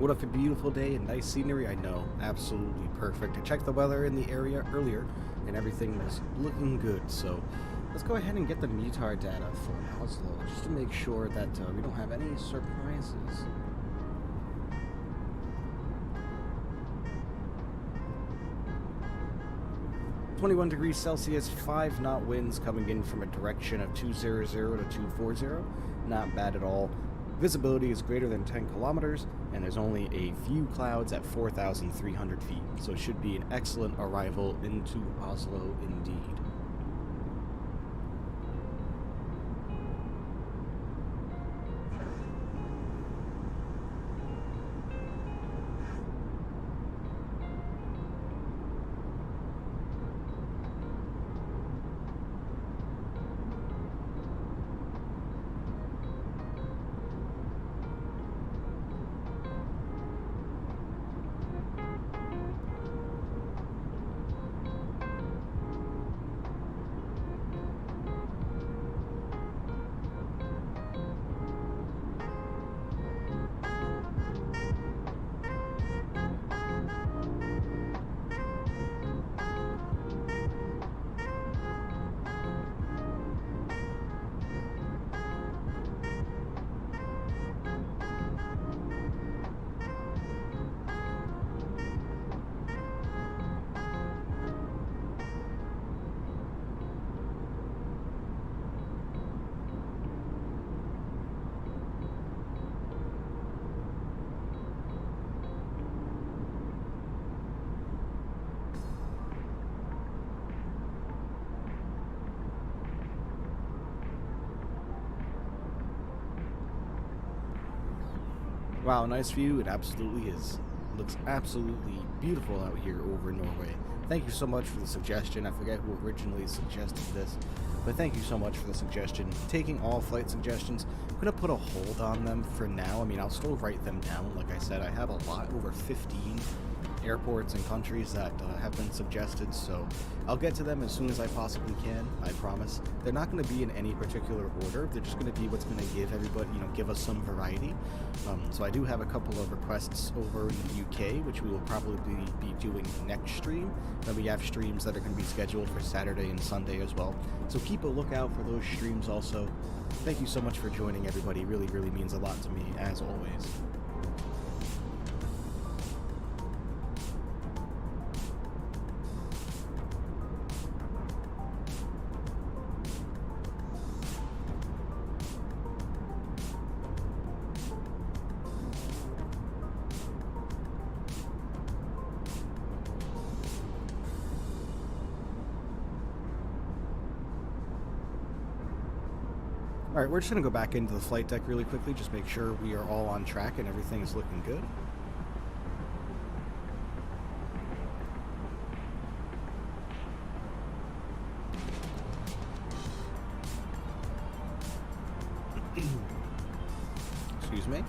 What a beautiful day and nice scenery. I know, absolutely perfect. I checked the weather in the area earlier and everything was looking good, so let's go ahead and get the METAR data for Oslo just to make sure that we don't have any surprises. -21°C, 5-knot winds coming in from a direction of 200 to 240. Not bad at all. Visibility is greater than 10 kilometers, and there's only a few clouds at 4,300 feet, so it should be an excellent arrival into Oslo indeed. Wow, nice view. It absolutely is. Looks absolutely beautiful out here over in Norway. Thank you so much for the suggestion. I forget who originally suggested this, but thank you so much for the suggestion. Taking all flight suggestions, I'm going to put a hold on them for now. I mean, I'll still write them down. Like I said, I have a lot, over 15 airports and countries that have been suggested, so I'll get to them as soon as I possibly can, I promise. They're not going to be in any particular order. They're just going to be what's going to give everybody, give us some variety. So I do have a couple of requests over in the UK, which we will probably be doing next stream. Then we have streams that are going to be scheduled for Saturday and Sunday as well. So keep a lookout for those streams also. Thank you so much for joining, everybody. It really, really means a lot to me, as always. Alright, we're just going to go back into the flight deck really quickly, just make sure we are all on track and everything is looking good. Excuse me.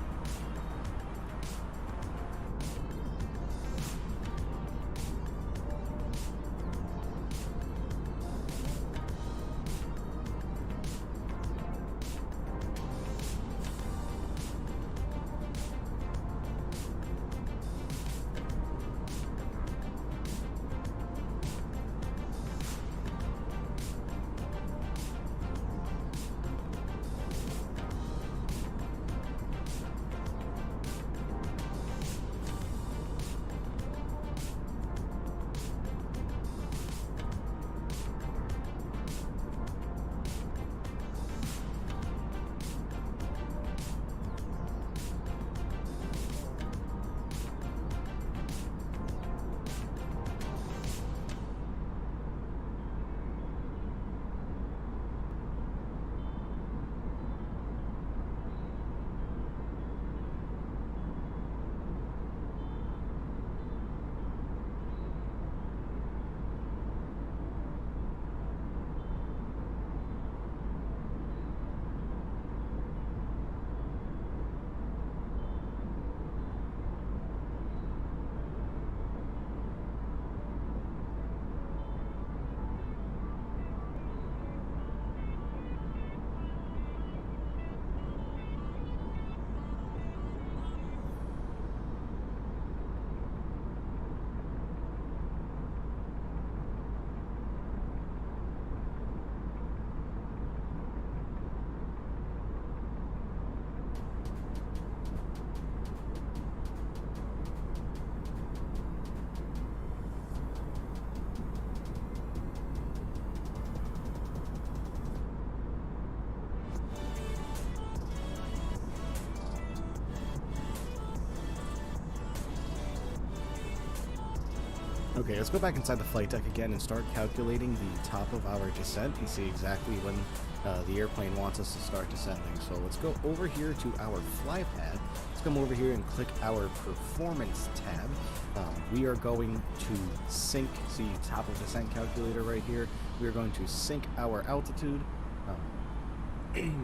Okay, let's go back inside the flight deck again and start calculating the top of our descent and see exactly when the airplane wants us to start descending. So let's go over here to our fly pad. Let's come over here and click our performance tab. We are going to sync, see top of descent calculator right here. We are going to sync our altitude.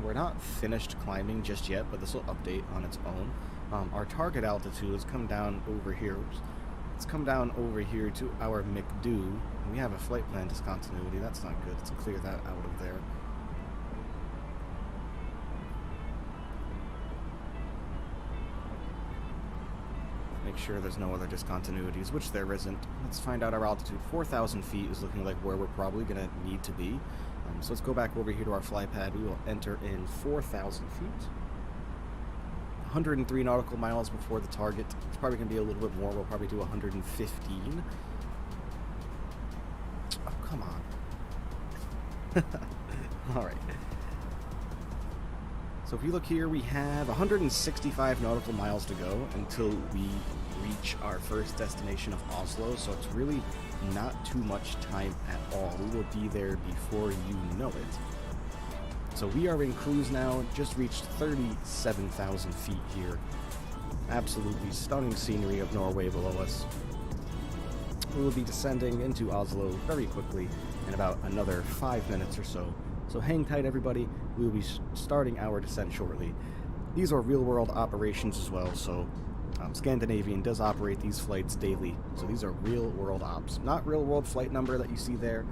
We're not finished climbing just yet, but this will update on its own. Our target altitude has come down over here. Let's come down over here to our MCDU. We have a flight plan discontinuity. That's not good. Let's clear that out of there. Make sure there's no other discontinuities, which there isn't. Let's find out our altitude. 4,000 feet is looking like where we're probably going to need to be. So let's go back over here to our fly pad. We will enter in 4,000 feet. 103 nautical miles before the target. It's probably going to be a little bit more. We'll probably do 115. Oh, come on. Alright. So if you look here, we have 165 nautical miles to go until we reach our first destination of Oslo, so it's really not too much time at all. We will be there before you know it. So we are in cruise now, just reached 37,000 feet here. Absolutely stunning scenery of Norway below us. We will be descending into Oslo very quickly in about another 5 minutes or so. So hang tight, everybody. We will be starting our descent shortly. These are real-world operations as well, so Scandinavian does operate these flights daily. So these are real-world ops. Not real-world flight number that you see there.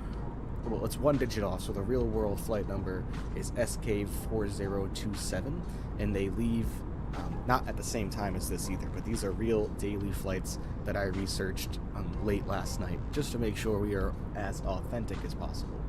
Well, it's one digit off, so the real-world flight number is SK4027, and they leave not at the same time as this either, but these are real daily flights that I researched late last night, just to make sure we are as authentic as possible.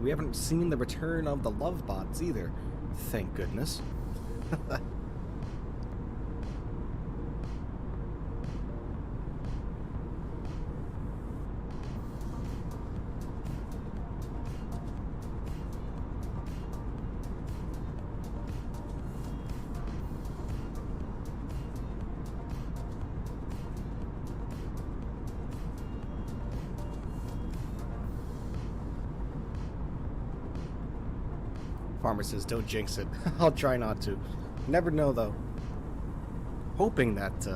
We haven't seen the return of the love bots either. Thank goodness. Farmer says, don't jinx it. I'll try not to. Never know, though. Hoping that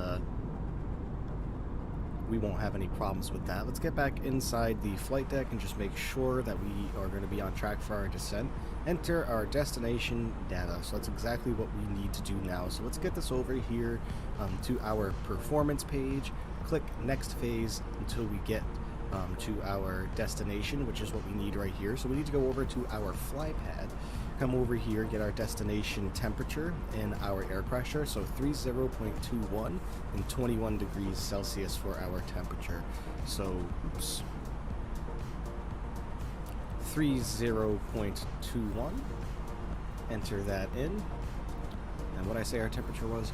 we won't have any problems with that. Let's get back inside the flight deck and just make sure that we are going to be on track for our descent. Enter our destination data. So that's exactly what we need to do now. So let's get this over here to our performance page. Click next phase until we get to our destination, which is what we need right here. So we need to go over to our fly pad. Come over here, get our destination temperature and our air pressure. So 30.21 and 21 degrees Celsius for our temperature. So, oops, 30.21. Enter that in. And what I say our temperature was?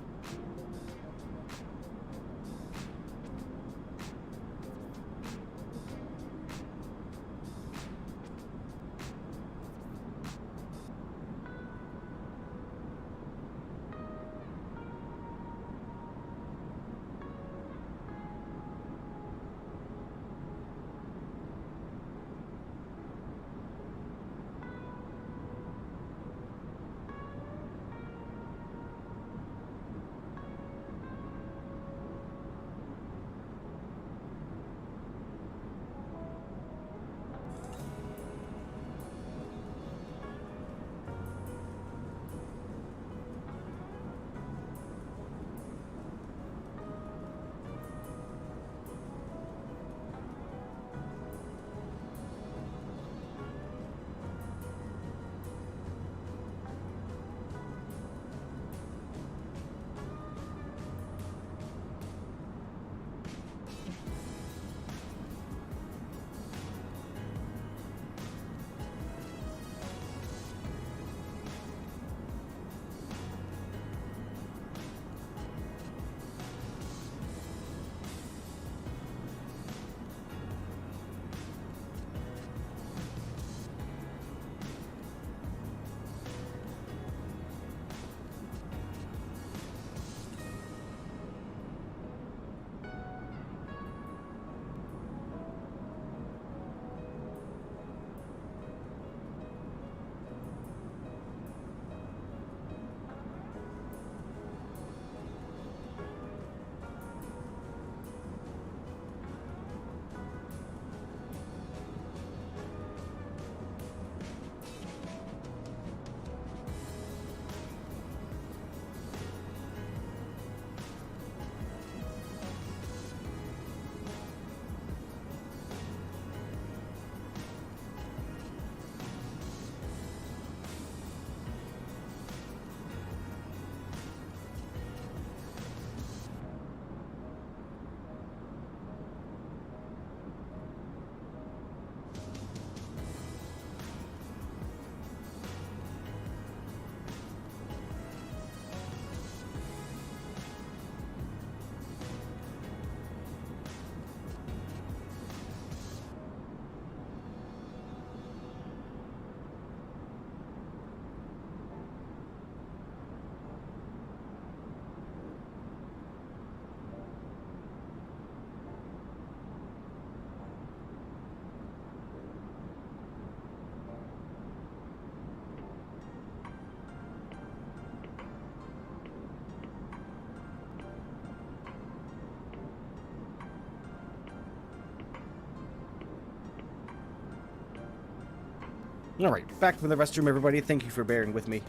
Alright, back from the restroom, everybody. Thank you for bearing with me.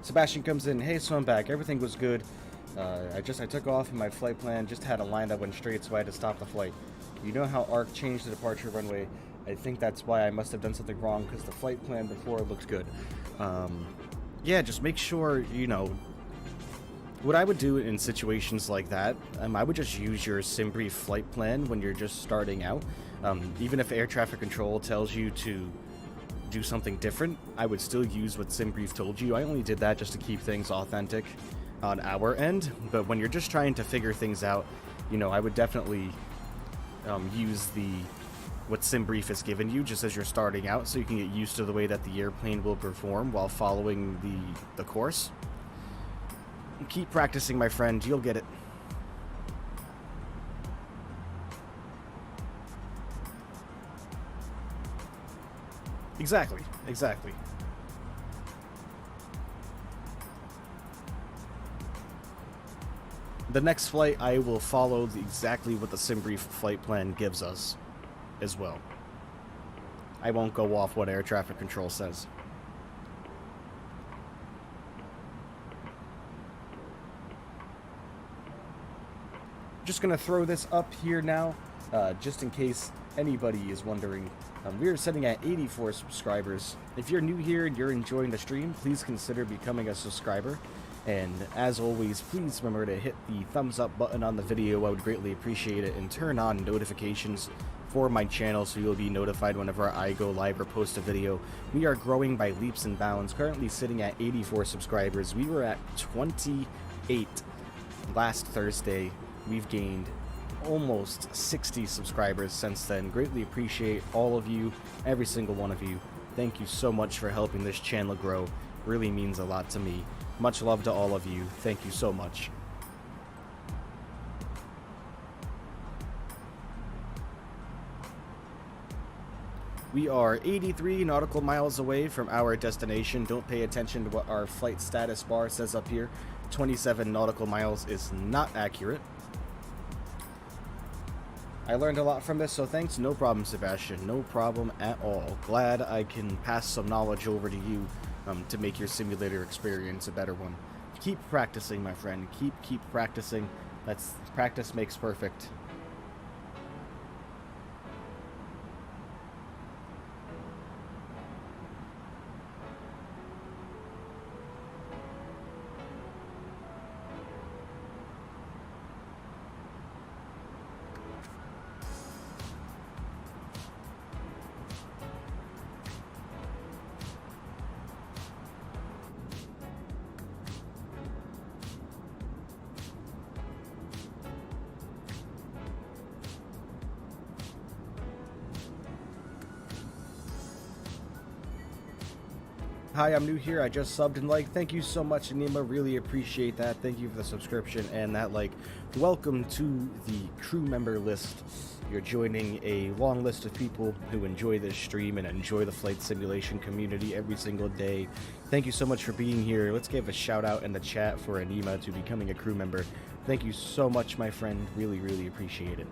Sebastian comes in. Hey, so I'm back. Everything was good. I took off and my flight plan just had a line that went straight, so I had to stop the flight. You know how ARC changed the departure runway? I think that's why I must have done something wrong, because the flight plan before looked good. Yeah, just make sure, you know, what I would do in situations like that, I would just use your SimBrief flight plan when you're just starting out. Even if air traffic control tells you to do something different, I would still use what SimBrief told you. I only did that just to keep things authentic on our end, but when you're just trying to figure things out, you know, I would definitely use what SimBrief has given you just as you're starting out, so you can get used to the way that the airplane will perform while following the course. Keep practicing, my friend. You'll get it. Exactly. Exactly. The next flight, I will follow exactly what the SimBrief flight plan gives us as well. I won't go off what air traffic control says. Just gonna throw this up here now, just in case anybody is wondering. We are sitting at 84 subscribers. If you're new here and you're enjoying the stream, please consider becoming a subscriber. And as always, please remember to hit the thumbs up button on the video. I would greatly appreciate it. And turn on notifications for my channel so you'll be notified whenever I go live or post a video. We are growing by leaps and bounds, currently sitting at 84 subscribers. We were at 28 last Thursday. We've gained almost 60 subscribers since then. Greatly appreciate all of you, every single one of you. Thank you so much for helping this channel grow. Really means a lot to me. Much love to all of you. Thank you so much. We are 83 nautical miles away from our destination. Don't pay attention to what our flight status bar says up here. 27 nautical miles is not accurate. I learned a lot from this, so thanks. No problem, Sebastian. No problem at all. Glad I can pass some knowledge over to you to make your simulator experience a better one. Keep practicing, my friend. Keep practicing. Practice makes perfect. Hi, I'm new here. I just subbed and liked. Thank you so much, Anima. Really appreciate that. Thank you for the subscription and that like. Welcome to the crew member list. You're joining a long list of people who enjoy this stream and enjoy the flight simulation community every single day. Thank you so much for being here. Let's give a shout out in the chat for Anima to becoming a crew member. Thank you so much, my friend. Really, really appreciate it.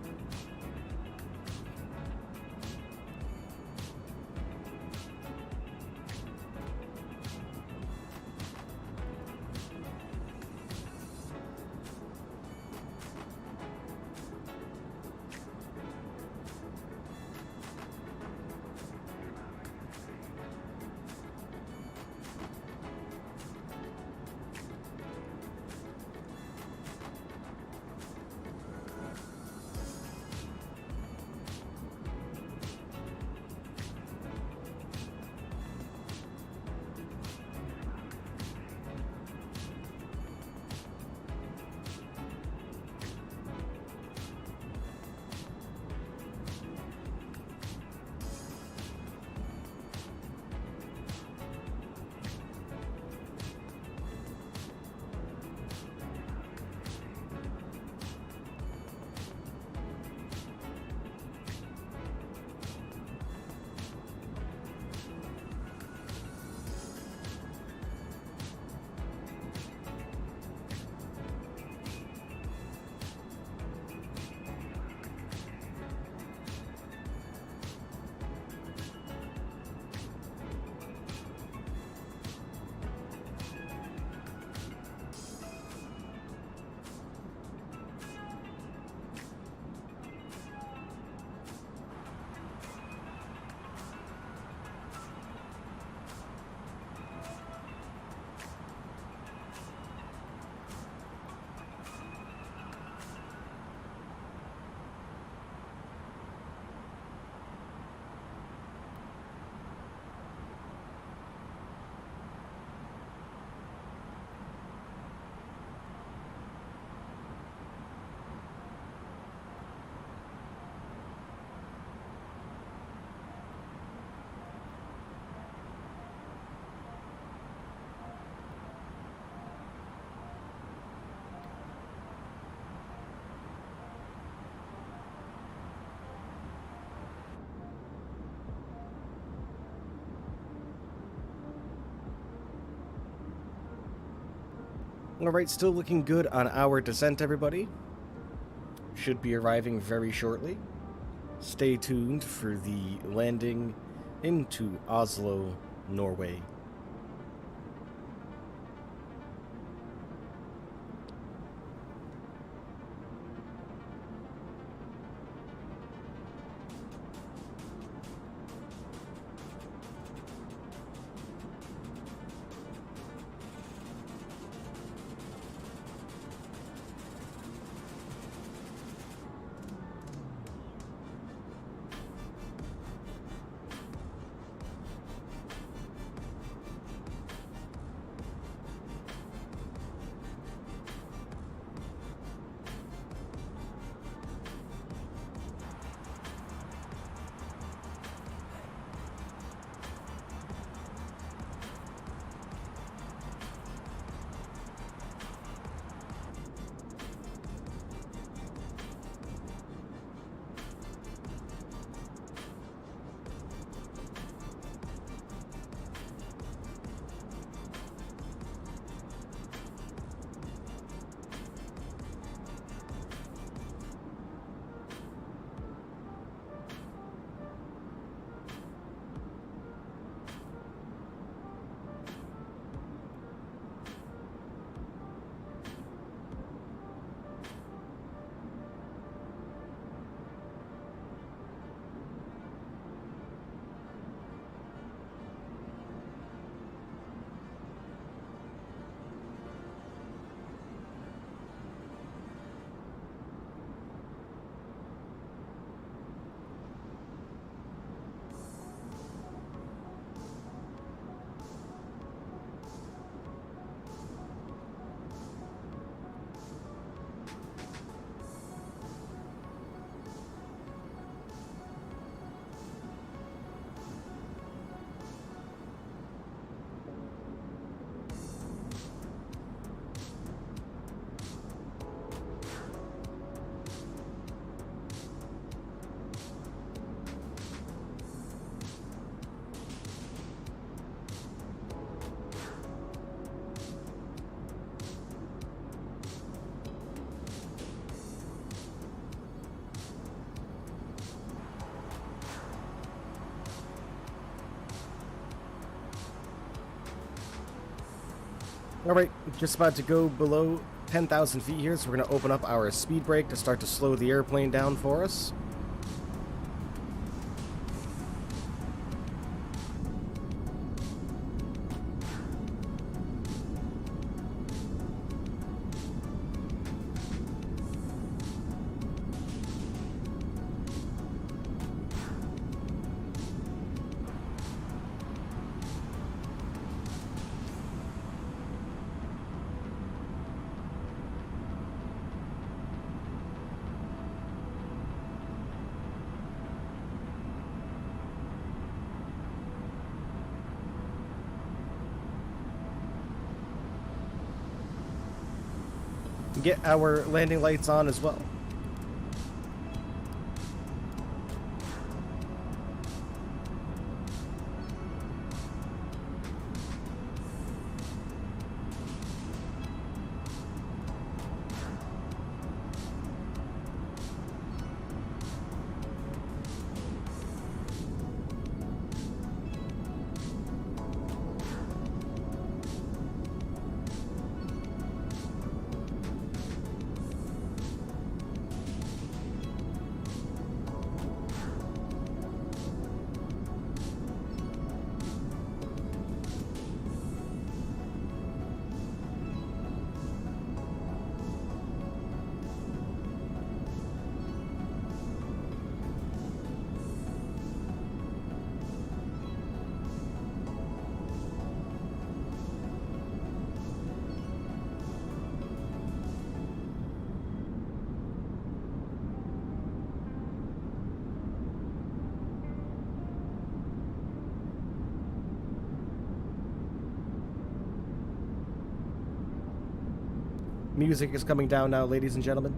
Alright, still looking good on our descent, everybody. Should be arriving very shortly. Stay tuned for the landing into Oslo, Norway. Alright, just about to go below 10,000 feet here, so we're going to open up our speed brake to start to slow the airplane down for us. Get our landing lights on as well. Music is coming down now, ladies and gentlemen.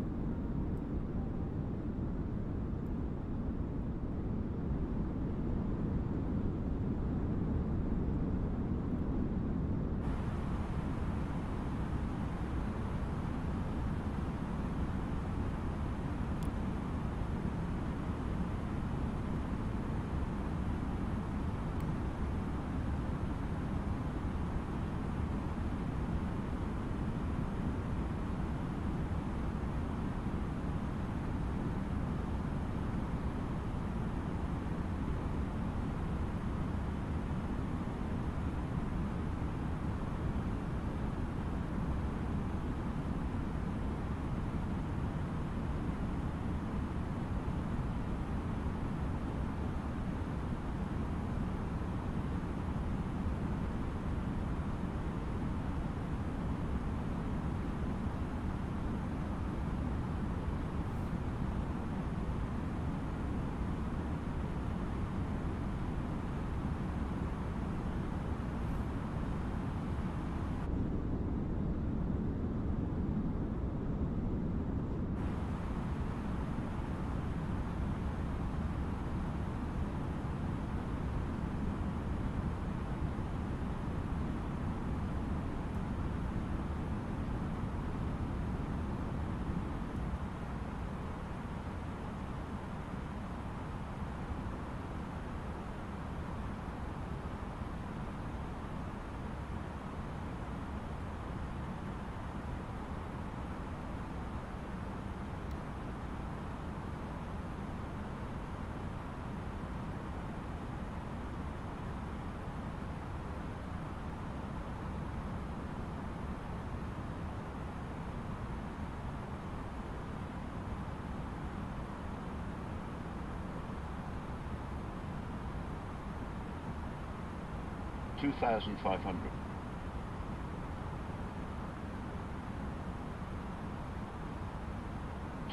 2,500.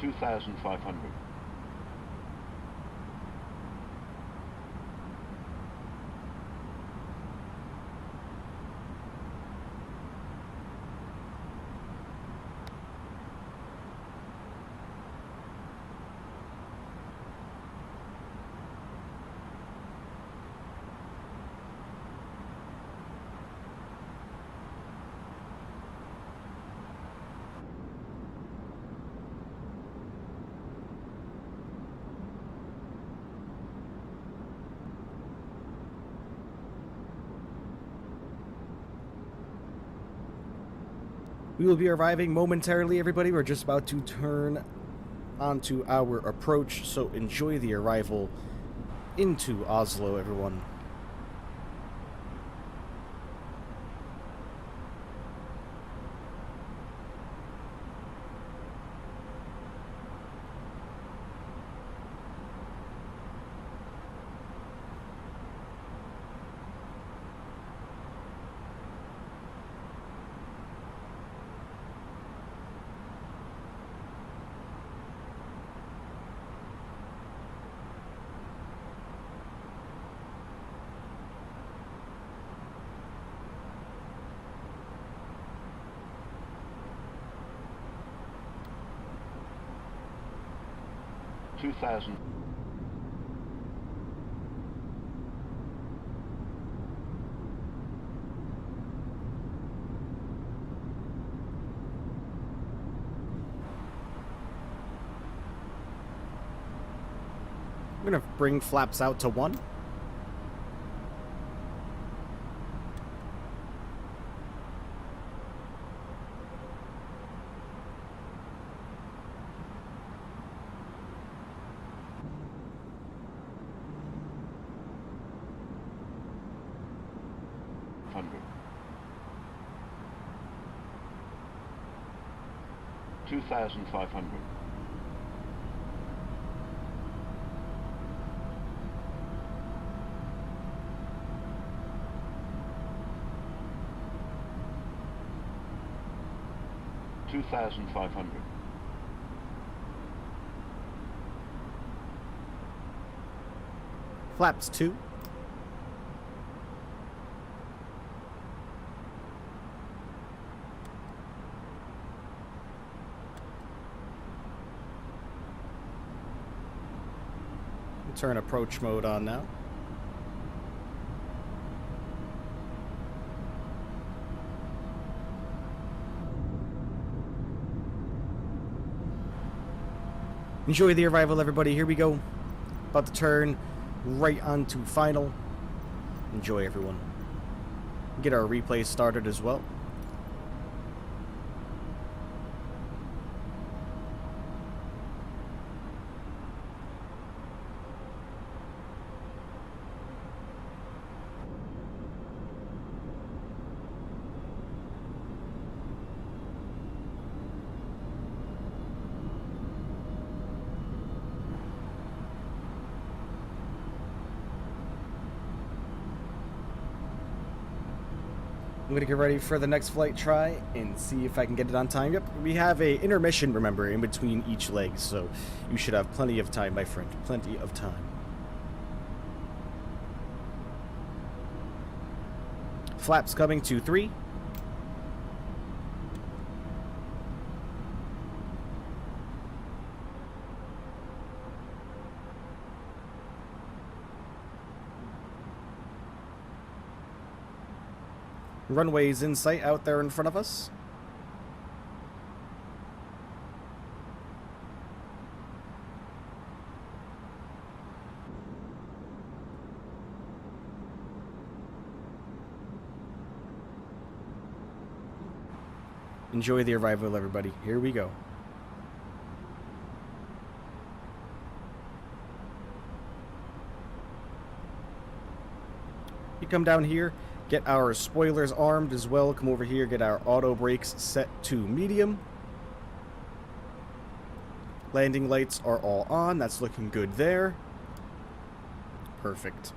2,500. We will be arriving momentarily, everybody. We're just about to turn onto our approach, so enjoy the arrival into Oslo, everyone. $2,000. I'm gonna bring flaps out to 1. $2,500. 2,500. Flaps 2. Turn approach mode on now. Enjoy the arrival, everybody. Here we go. About to turn right onto final. Enjoy, everyone. Get our replay started as well. I'm gonna get ready for the next flight try and see if I can get it on time. Yep, we have a intermission, remember, in between each leg, so you should have plenty of time, my friend. Plenty of time. Flaps coming to 3. Runway's in sight out there in front of us. Enjoy the arrival, everybody. Here we go. You come down here. Get our spoilers armed as well. Come over here, get our auto brakes set to medium. Landing lights are all on. That's looking good there. Perfect.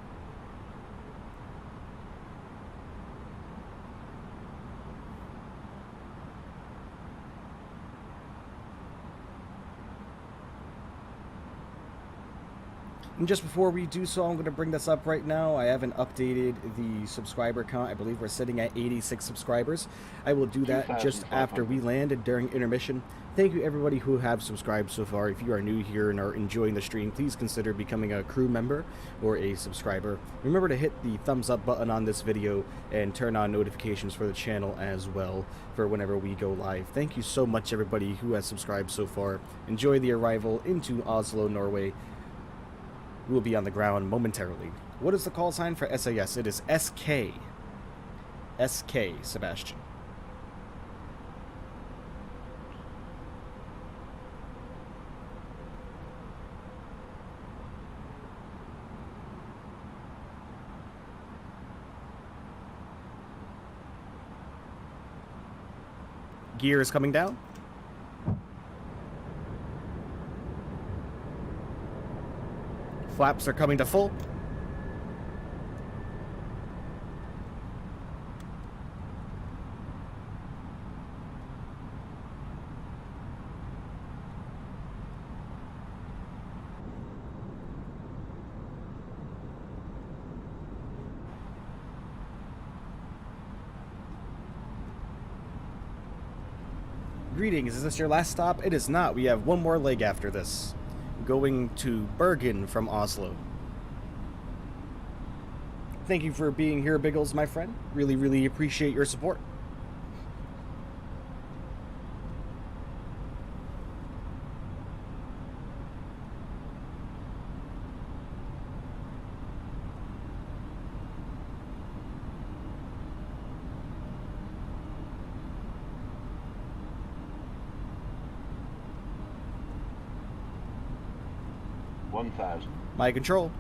And just before we do so, I'm going to bring this up right now. I haven't updated the subscriber count. I believe we're sitting at 86 subscribers. I will do that just after we landed during intermission. Thank you everybody who have subscribed so far. If you are new here and are enjoying the stream, please consider becoming a crew member or a subscriber. Remember to hit the thumbs up button on this video and turn on notifications for the channel as well for whenever we go live. Thank you so much everybody who has subscribed so far. Enjoy the arrival into Oslo, Norway. We will be on the ground momentarily. What is the call sign for SAS? It is SK. SK, Sebastian. Gear is coming down. Flaps are coming to full. Greetings, is this your last stop? It is not. We have one more leg after this. Going to Bergen from Oslo. Thank you for being here, Biggles, my friend. Really appreciate your support. My control.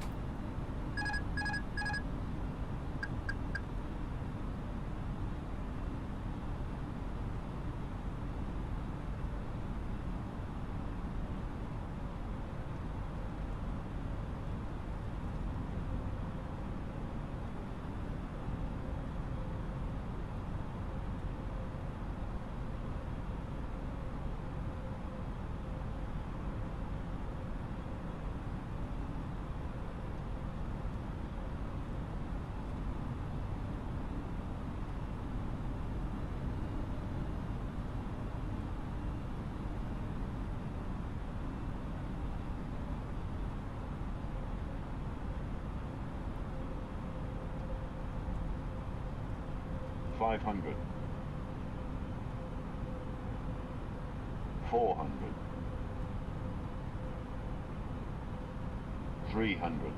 Five hundred. 400. 300.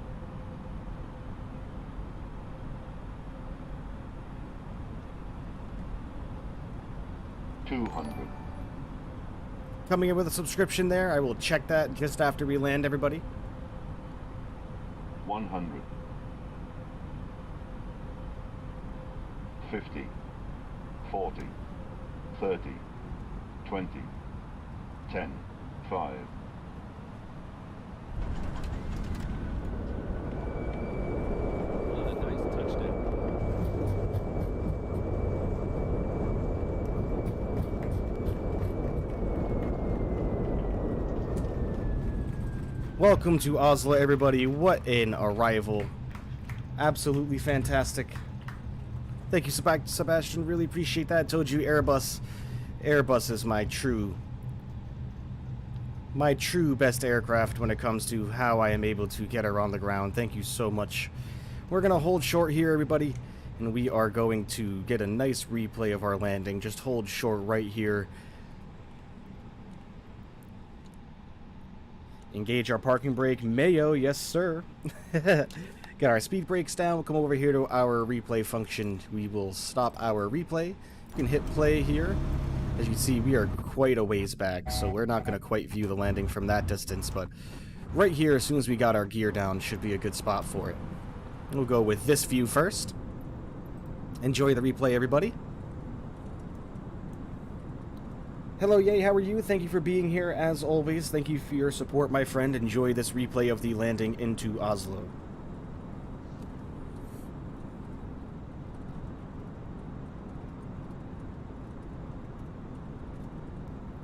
200. Coming in with a subscription there. I will check that just after we land, everybody. 100. 50. 40. 30. 20. 10. 5. Welcome to Oslo, everybody. What an arrival. Absolutely fantastic. Thank you, Sebastian. Really appreciate that. I told you Airbus is my true best aircraft when it comes to how I am able to get her on the ground. Thank you so much. We're going to hold short here, everybody, and we are going to get a nice replay of our landing. Just hold short right here. Engage our parking brake. Mayo, yes sir. Got our speed brakes down. We'll come over here to our replay function. We will stop our replay. You can hit play here. As you can see, we are quite a ways back, so we're not going to quite view the landing from that distance, but right here, as soon as we got our gear down, should be a good spot for it. We'll go with this view first. Enjoy the replay, everybody. Hello, Yay, how are you? Thank you for being here, as always. Thank you for your support, my friend. Enjoy this replay of the landing into Oslo.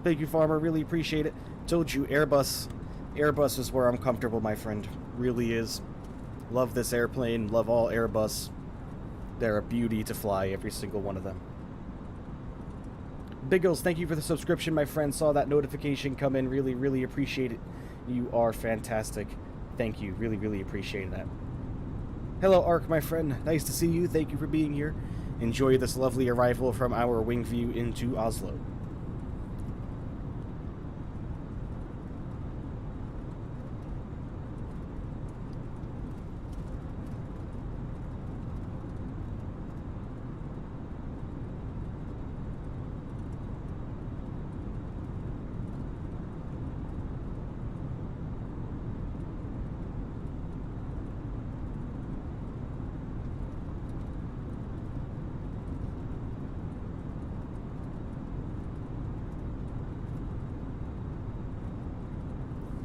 Thank you, Farmer. Really appreciate it. Told you, Airbus is where I'm comfortable, my friend. Really is. Love this airplane. Love all Airbus. They're a beauty to fly, every single one of them. Biggles, thank you for the subscription, my friend. Saw that notification come in. Really, really appreciate it. You are fantastic. Thank you. Really, really appreciate that. Hello, Ark, my friend. Nice to see you. Thank you for being here. Enjoy this lovely arrival from our wing view into Oslo.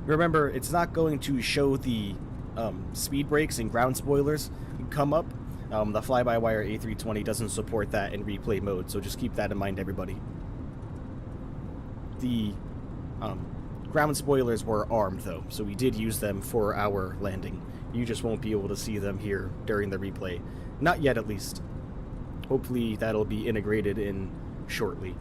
Remember, it's not going to show the speed brakes and ground spoilers come up. The fly-by-wire A320 doesn't support that in replay mode, so just keep that in mind, everybody. The ground spoilers were armed, though, so we did use them for our landing. You just won't be able to see them here during the replay. Not yet, at least. Hopefully that'll be integrated in shortly.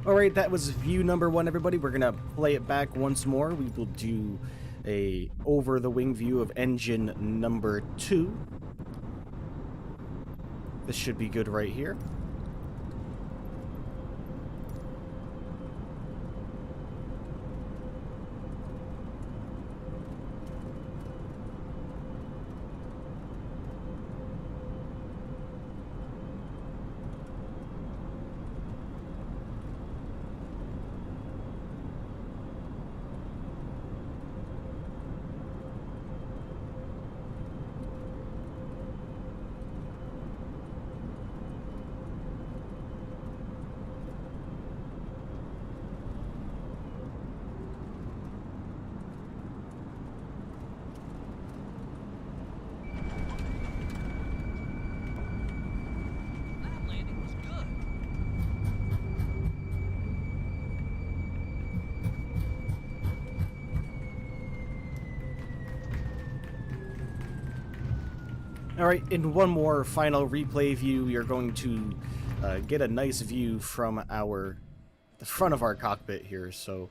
Alright, that was view number 1, everybody. We're going to play it back once more. We will do a over-the-wing view of engine number 2. This should be good right here. Alright, in one more final replay view, we are going to get a nice view from the front of our cockpit here. So,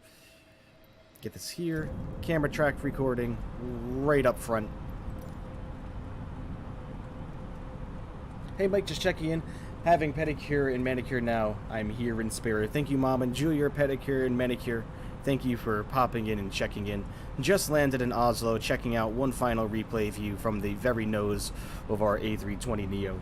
get this here. Camera track recording right up front. Hey Mike, just checking in. Having pedicure and manicure now. I'm here in spirit. Thank you, Mom. Enjoy your pedicure and manicure. Thank you for popping in and checking in. Just landed in Oslo, checking out one final replay view from the very nose of our A320neo.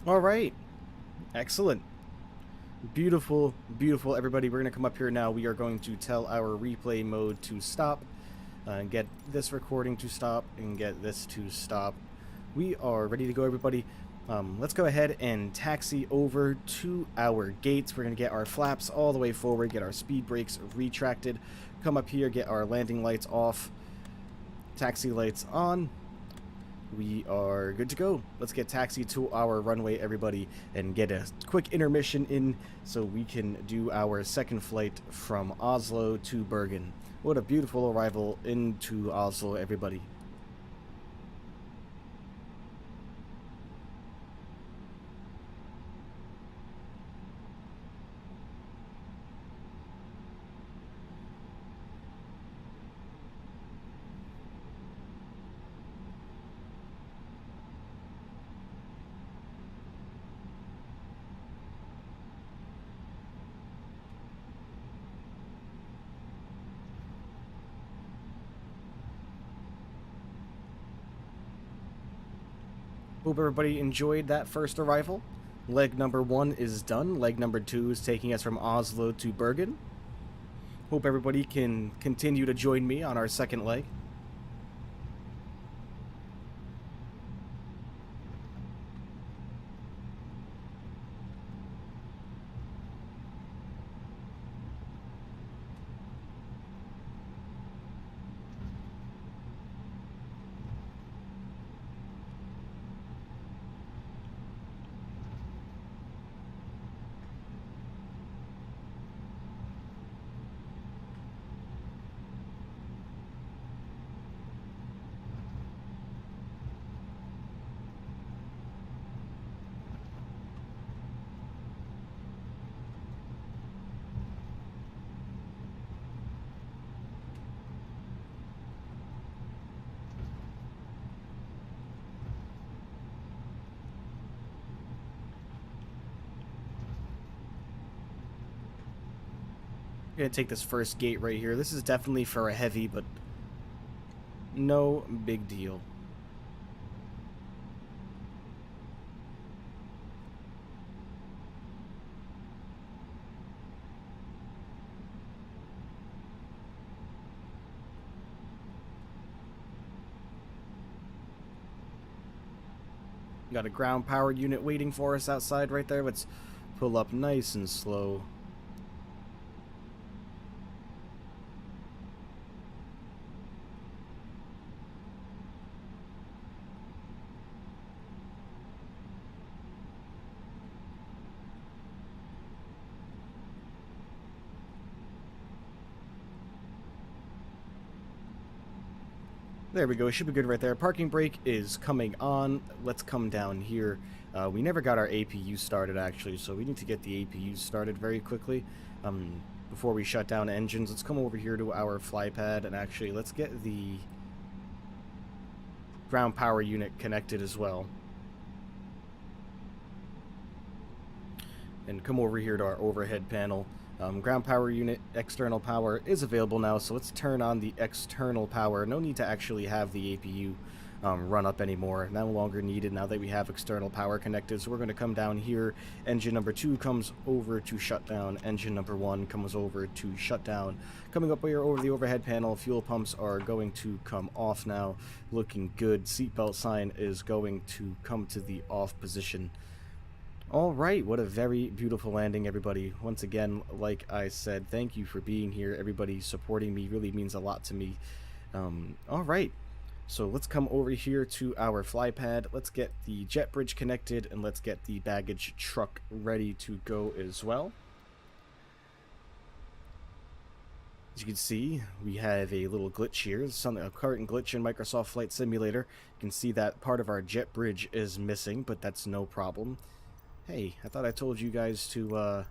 All right. Excellent. Beautiful, beautiful, everybody. We're going to come up here now. We are going to tell our replay mode to stop, and get this recording to stop, and get this to stop. We are ready to go, everybody. Let's go ahead and taxi over to our gates. We're going to get our flaps all the way forward, get our speed brakes retracted, come up here, get our landing lights off, taxi lights on. We are good to go. Let's get taxi to our runway, everybody, and get a quick intermission in so we can do our second flight from Oslo to Bergen. What a beautiful arrival into Oslo, everybody. Hope everybody enjoyed that first arrival. Leg number 1 is done. Leg number 2 is taking us from Oslo to Bergen. Hope everybody can continue to join me on our second leg. Gonna take this first gate right here. This is definitely for a heavy, but no big deal. Got a ground powered unit waiting for us outside right there. Let's pull up nice and slow. There we go. It should be good right there. Parking brake is coming on. Let's come down here. We never got our APU started, actually, so we need to get the APU started very quickly. Before we shut down engines, let's come over here to our fly pad, and actually, let's get the ground power unit connected as well. And come over here to our overhead panel. Ground power unit external power is available now, so let's turn on the external power. No need to actually have the APU run up anymore. No longer needed now that we have external power connected. So we're going to come down here. Engine number 2 comes over to shut down. Engine number 1 comes over to shut down. Coming up here over the overhead panel, fuel pumps are going to come off now. Looking good. Seatbelt sign is going to come to the off position. Alright, what a very beautiful landing, everybody. Once again, like I said, thank you for being here. Everybody supporting me really means a lot to me. Alright, so let's come over here to our fly pad. Let's get the jet bridge connected, and let's get the baggage truck ready to go as well. As you can see, we have a little glitch here. A current glitch in Microsoft Flight Simulator. You can see that part of our jet bridge is missing, but that's no problem. Hey, I thought I told you guys to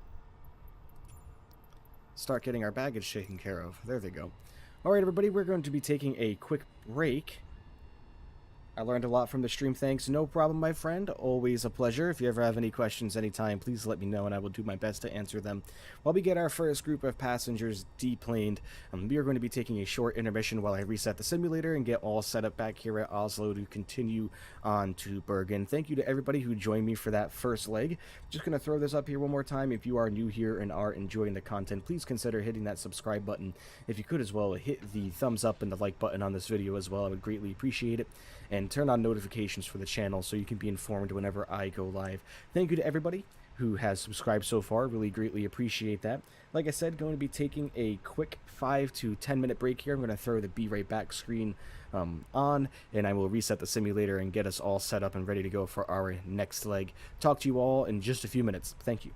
start getting our baggage taken care of. There they go. Alright, everybody, we're going to be taking a quick break. I learned a lot from the stream. Thanks. No problem, my friend. Always a pleasure. If you ever have any questions anytime, please let me know, and I will do my best to answer them. While we get our first group of passengers deplaned, we are going to be taking a short intermission while I reset the simulator and get all set up back here at Oslo to continue on to Bergen. Thank you to everybody who joined me for that first leg. Just going to throw this up here one more time. If you are new here and are enjoying the content, please consider hitting that subscribe button. If you could as well, hit the thumbs up and the like button on this video as well. I would greatly appreciate it. And turn on notifications for the channel so you can be informed whenever I go live. Thank you to everybody who has subscribed so far. Really greatly appreciate that. Like I said, going to be taking a quick 5 to 10 minute break here. I'm going to throw the Be Right Back screen on, and I will reset the simulator and get us all set up and ready to go for our next leg. Talk to you all in just a few minutes. Thank you.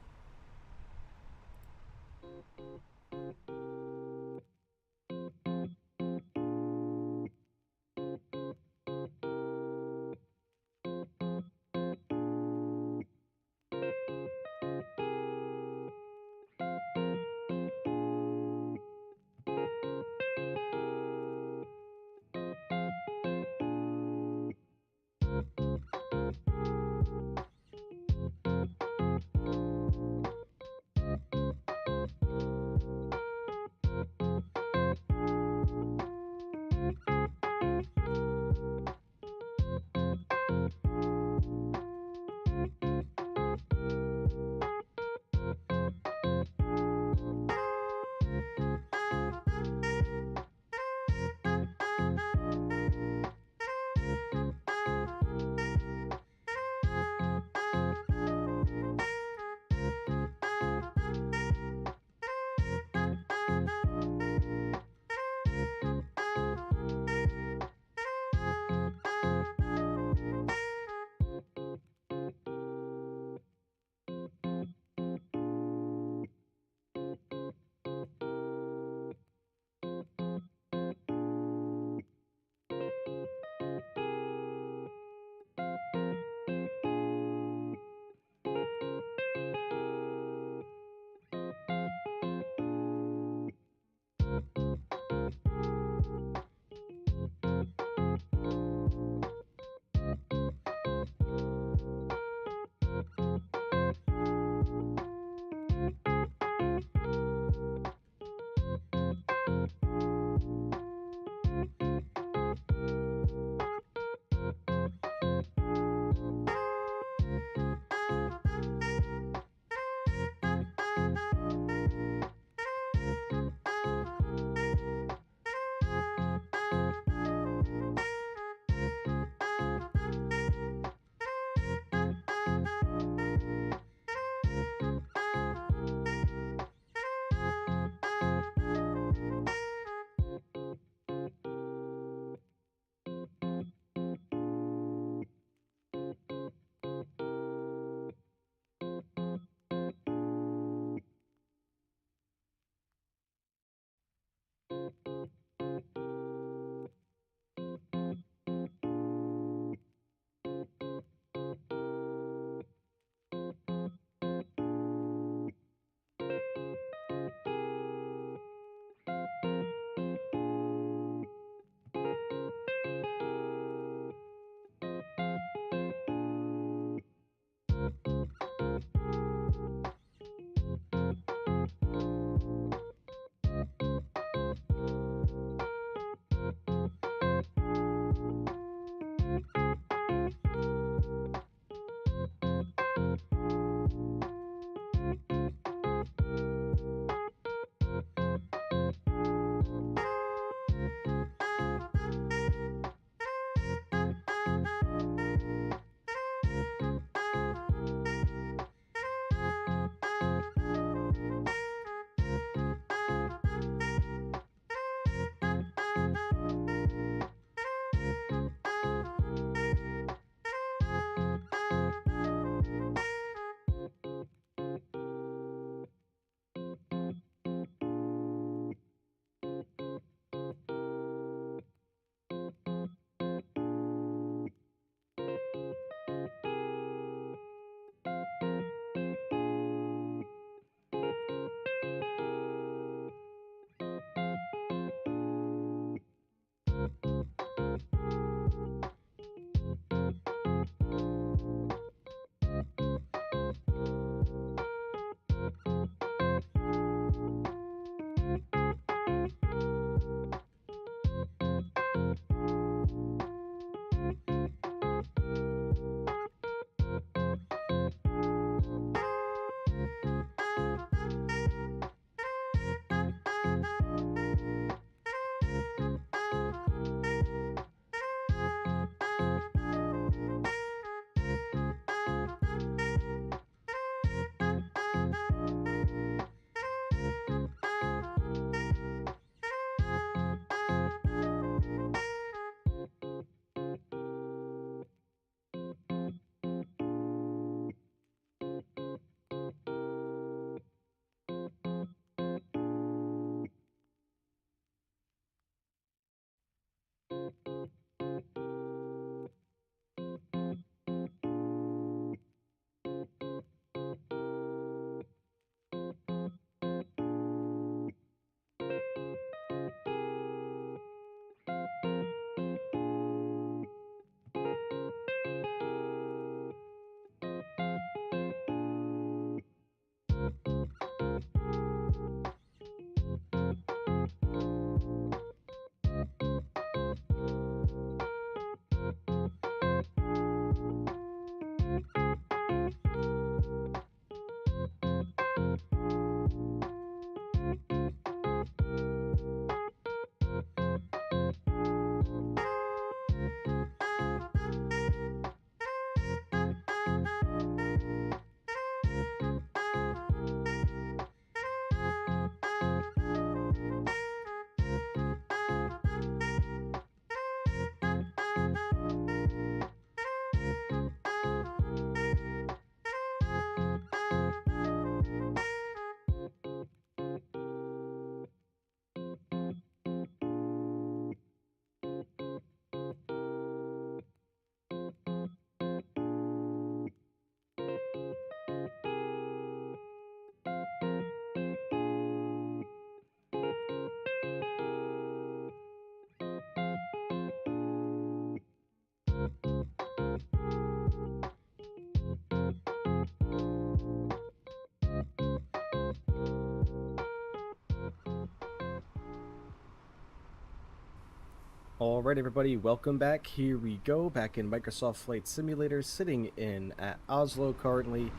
Alright everybody, welcome back. Here we go, back in Microsoft Flight Simulator, sitting in at Oslo currently,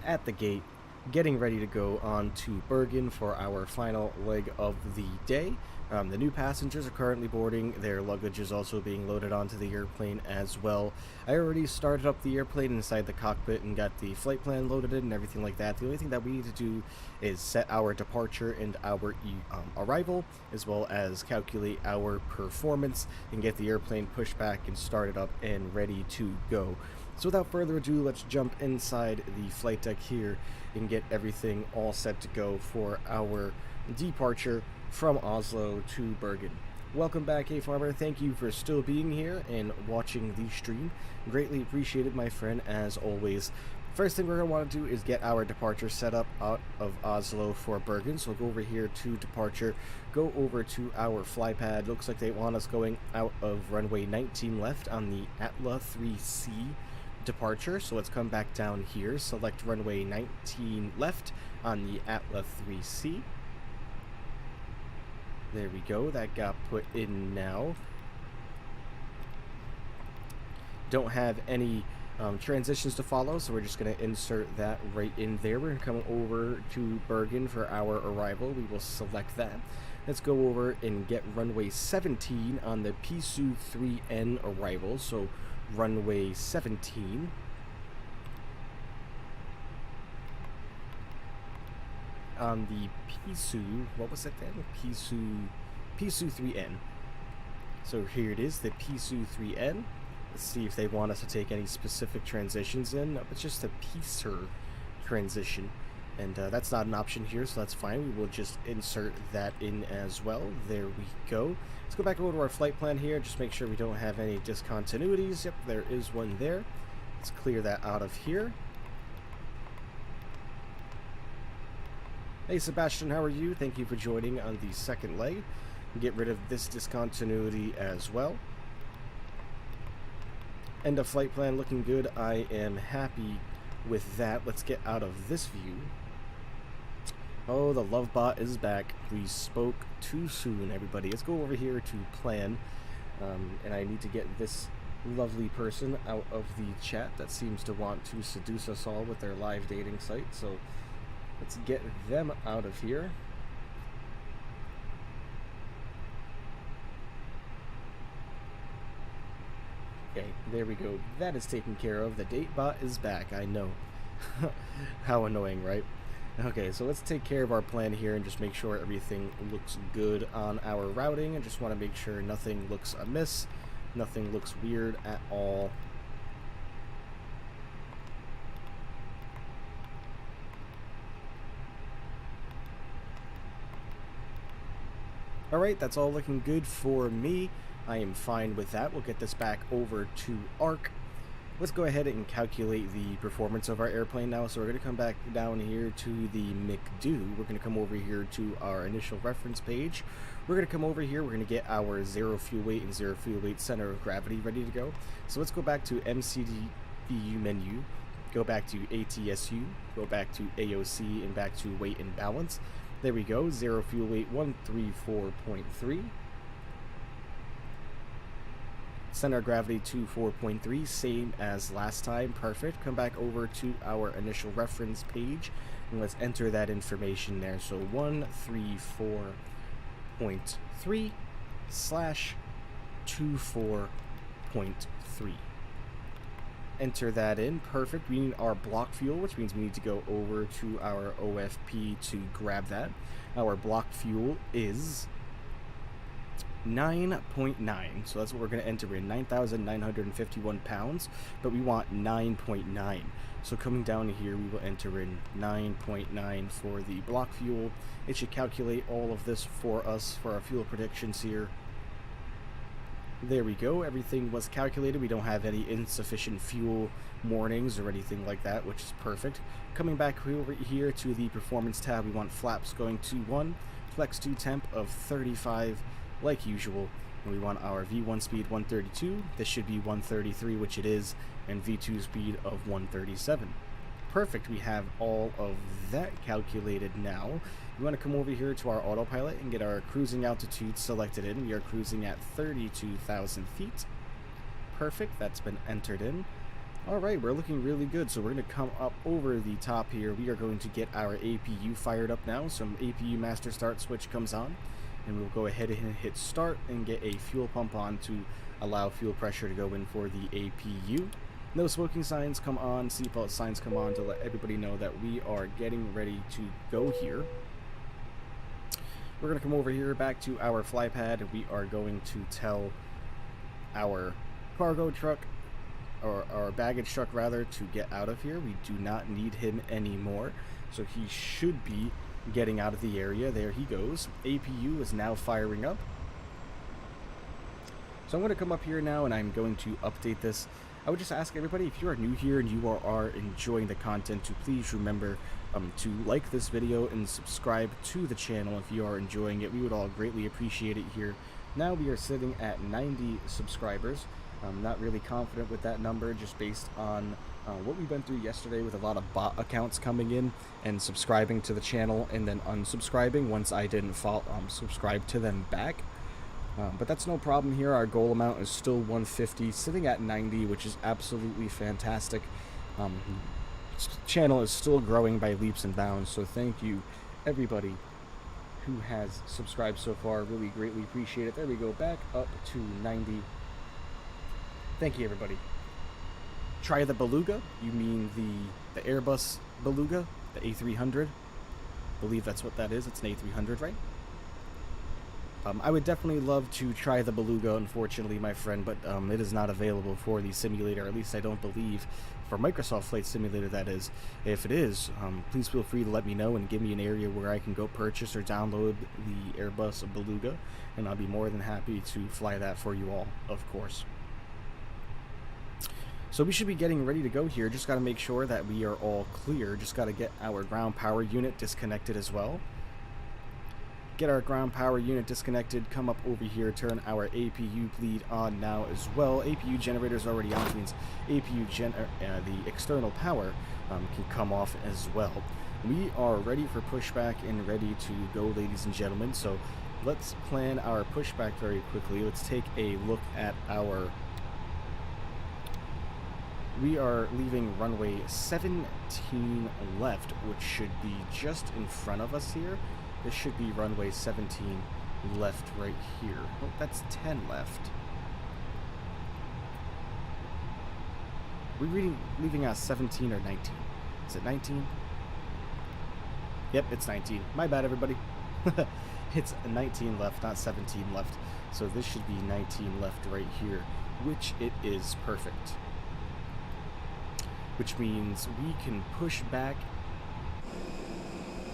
at the gate, getting ready to go on to Bergen for our final leg of the day. The new passengers are currently boarding, their luggage is also being loaded onto the airplane as well. I already started up the airplane inside the cockpit and got the flight plan loaded in and everything like that. The only thing that we need to do is set our departure and our arrival, as well as calculate our performance and get the airplane pushed back and started up and ready to go. So without further ado, let's jump inside the flight deck here and get everything all set to go for our departure from Oslo to Bergen. Welcome back, A-Farmer. Thank you for still being here and watching the stream. Greatly appreciated, my friend, as always. First thing we're going to want to do is get our departure set up out of Oslo for Bergen. So we'll go over here to departure, go over to our fly pad. Looks like they want us going out of runway 19 left on the ATA3C departure. So let's come back down here, select runway 19 left on the ATA3C. There we go, that got put in now. Don't have any transitions to follow, so we're just going to insert that right in there. We're going to come over to Bergen for our arrival. We will select that. Let's go over and get runway 17 on the PSU3N arrival. So runway 17. On the PSU, what was it then? PSU3N. So here it is, the PSU3N. Let's see if they want us to take any specific transitions in. No, it's just a PSUR transition. And that's not an option here, so that's fine. We will just insert that in as well. There we go. Let's go back over to our flight plan here. Just make sure we don't have any discontinuities. Yep, there is one there. Let's clear that out of here. Hey Sebastian, how are you? Thank you for joining on the second leg. Get rid of this discontinuity as well. End of flight plan looking good. I am happy with that. Let's get out of this view. Oh, the love bot is back. We spoke too soon, everybody. Let's go over here to plan. And I need to get this lovely person out of the chat that seems to want to seduce us all with their live dating site. So let's get them out of here. Okay, there we go. That is taken care of. The date bot is back. I know. How annoying, right? Okay, so let's take care of our plan here and just make sure everything looks good on our routing. I just want to make sure nothing looks amiss, nothing looks weird at all. Alright, that's all looking good for me. I am fine with that. We'll get this back over to ARC. Let's go ahead and calculate the performance of our airplane now. So we're going to come back down here to the MCDU. We're going to come over here to our initial reference page. We're going to come over here. We're going to get our zero fuel weight and zero fuel weight center of gravity ready to go. So let's go back to MCDU menu. Go back to ATSU. Go back to AOC and back to weight and balance. There we go, zero fuel weight 134.3. Center of gravity 24.3, same as last time, perfect. Come back over to our initial reference page and let's enter that information there. So 134.3 / 24.3. Enter that in, perfect. We need our block fuel, which means we need to go over to our OFP to grab that. Our block fuel is 9.9, so that's what we're going to enter in, 9,951 pounds, but we want 9.9. So coming down here, we will enter in 9.9 for the block fuel. It should calculate all of this for us for our fuel predictions here. There we go, everything was calculated. We don't have any insufficient fuel warnings or anything like that, which is perfect. Coming back over here to the performance tab, we want flaps going to 1, flex to temp of 35 like usual, and we want our V1 speed 132. This should be 133, which it is, and V2 speed of 137. Perfect, we have all of that calculated now, We want to come over here to our autopilot and get our cruising altitude selected in. We are cruising at 32,000 feet. Perfect, that's been entered in. Alright, we're looking really good, so we're going to come up over the top here. We are going to get our APU fired up now. Some APU master start switch comes on, and we'll go ahead and hit start and get a fuel pump on to allow fuel pressure to go in for the APU. No smoking signs come on, seatbelt signs come on to let everybody know that we are getting ready to go here. We're going to come over here back to our fly pad. We are going to tell our cargo truck, or our baggage truck rather, to get out of here. We do not need him anymore, so he should be getting out of the area. There he goes. APU is now firing up. So I'm going to come up here now and I'm going to update this. I would just ask everybody, if you are new here and you are enjoying the content, to please remember to like this video and subscribe to the channel if you are enjoying it. We would all greatly appreciate it here. Now we are sitting at 90 subscribers. I'm not really confident with that number, just based on what we went through yesterday with a lot of bot accounts coming in and subscribing to the channel and then unsubscribing once I didn't subscribe to them back. But that's no problem here. Our goal amount is still 150, sitting at 90, which is absolutely fantastic. Channel is still growing by leaps and bounds, so thank you everybody who has subscribed so far. Really greatly appreciate it. There we go, back up to 90. Thank you, everybody. Try the Beluga. You mean the Airbus Beluga, the A300? I believe that's what that is. It's an A300, right? I would definitely love to try the Beluga, unfortunately, my friend, but it is not available for the simulator. At least I don't believe, for Microsoft Flight Simulator, that is. If it is, please feel free to let me know and give me an area where I can go purchase or download the Airbus Beluga, and I'll be more than happy to fly that for you all, of course. So we should be getting ready to go here. Just got to make sure that we are all clear. Just got to get our ground power unit disconnected as well. Get our ground power unit disconnected, come up over here, turn our APU bleed on now as well. APU generator is already on, which means APU the external power can come off as well. We are ready for pushback and ready to go, ladies and gentlemen. So let's plan our pushback very quickly. Let's take a look at our... We are leaving runway 17 left, which should be just in front of us here. This should be runway 17 left right here. Oh, that's 10 left. We're leaving out 17 or 19? Is it 19? Yep, it's 19. My bad, everybody. It's 19 left, not 17 left. So this should be 19 left right here, which it is perfect. Which means we can push back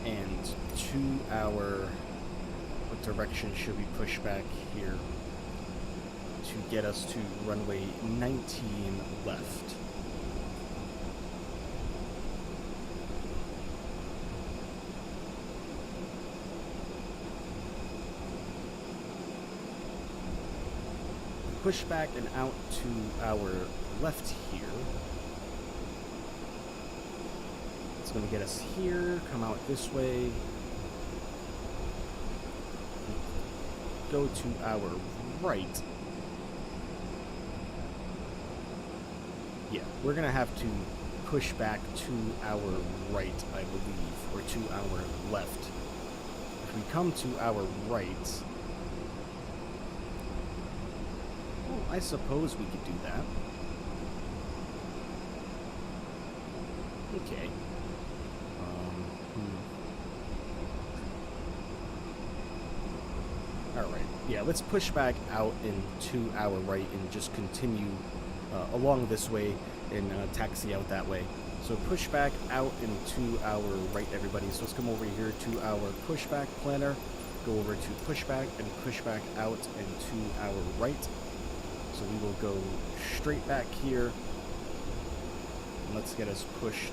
and to our... What direction should we push back here to get us to runway 19 left? Push back and out to our left here. It's going to get us here, come out this way, go to our right. Yeah, we're going to have to push back to our right, I believe, or to our left. If we come to our right, well, I suppose we could do that. Okay. Alright, yeah, let's push back out into our right and just continue along this way and taxi out that way. So push back out into our right, everybody. So let's come over here to our pushback planner, go over to pushback and push back out and to our right. So we will go straight back here. And let's get us pushed.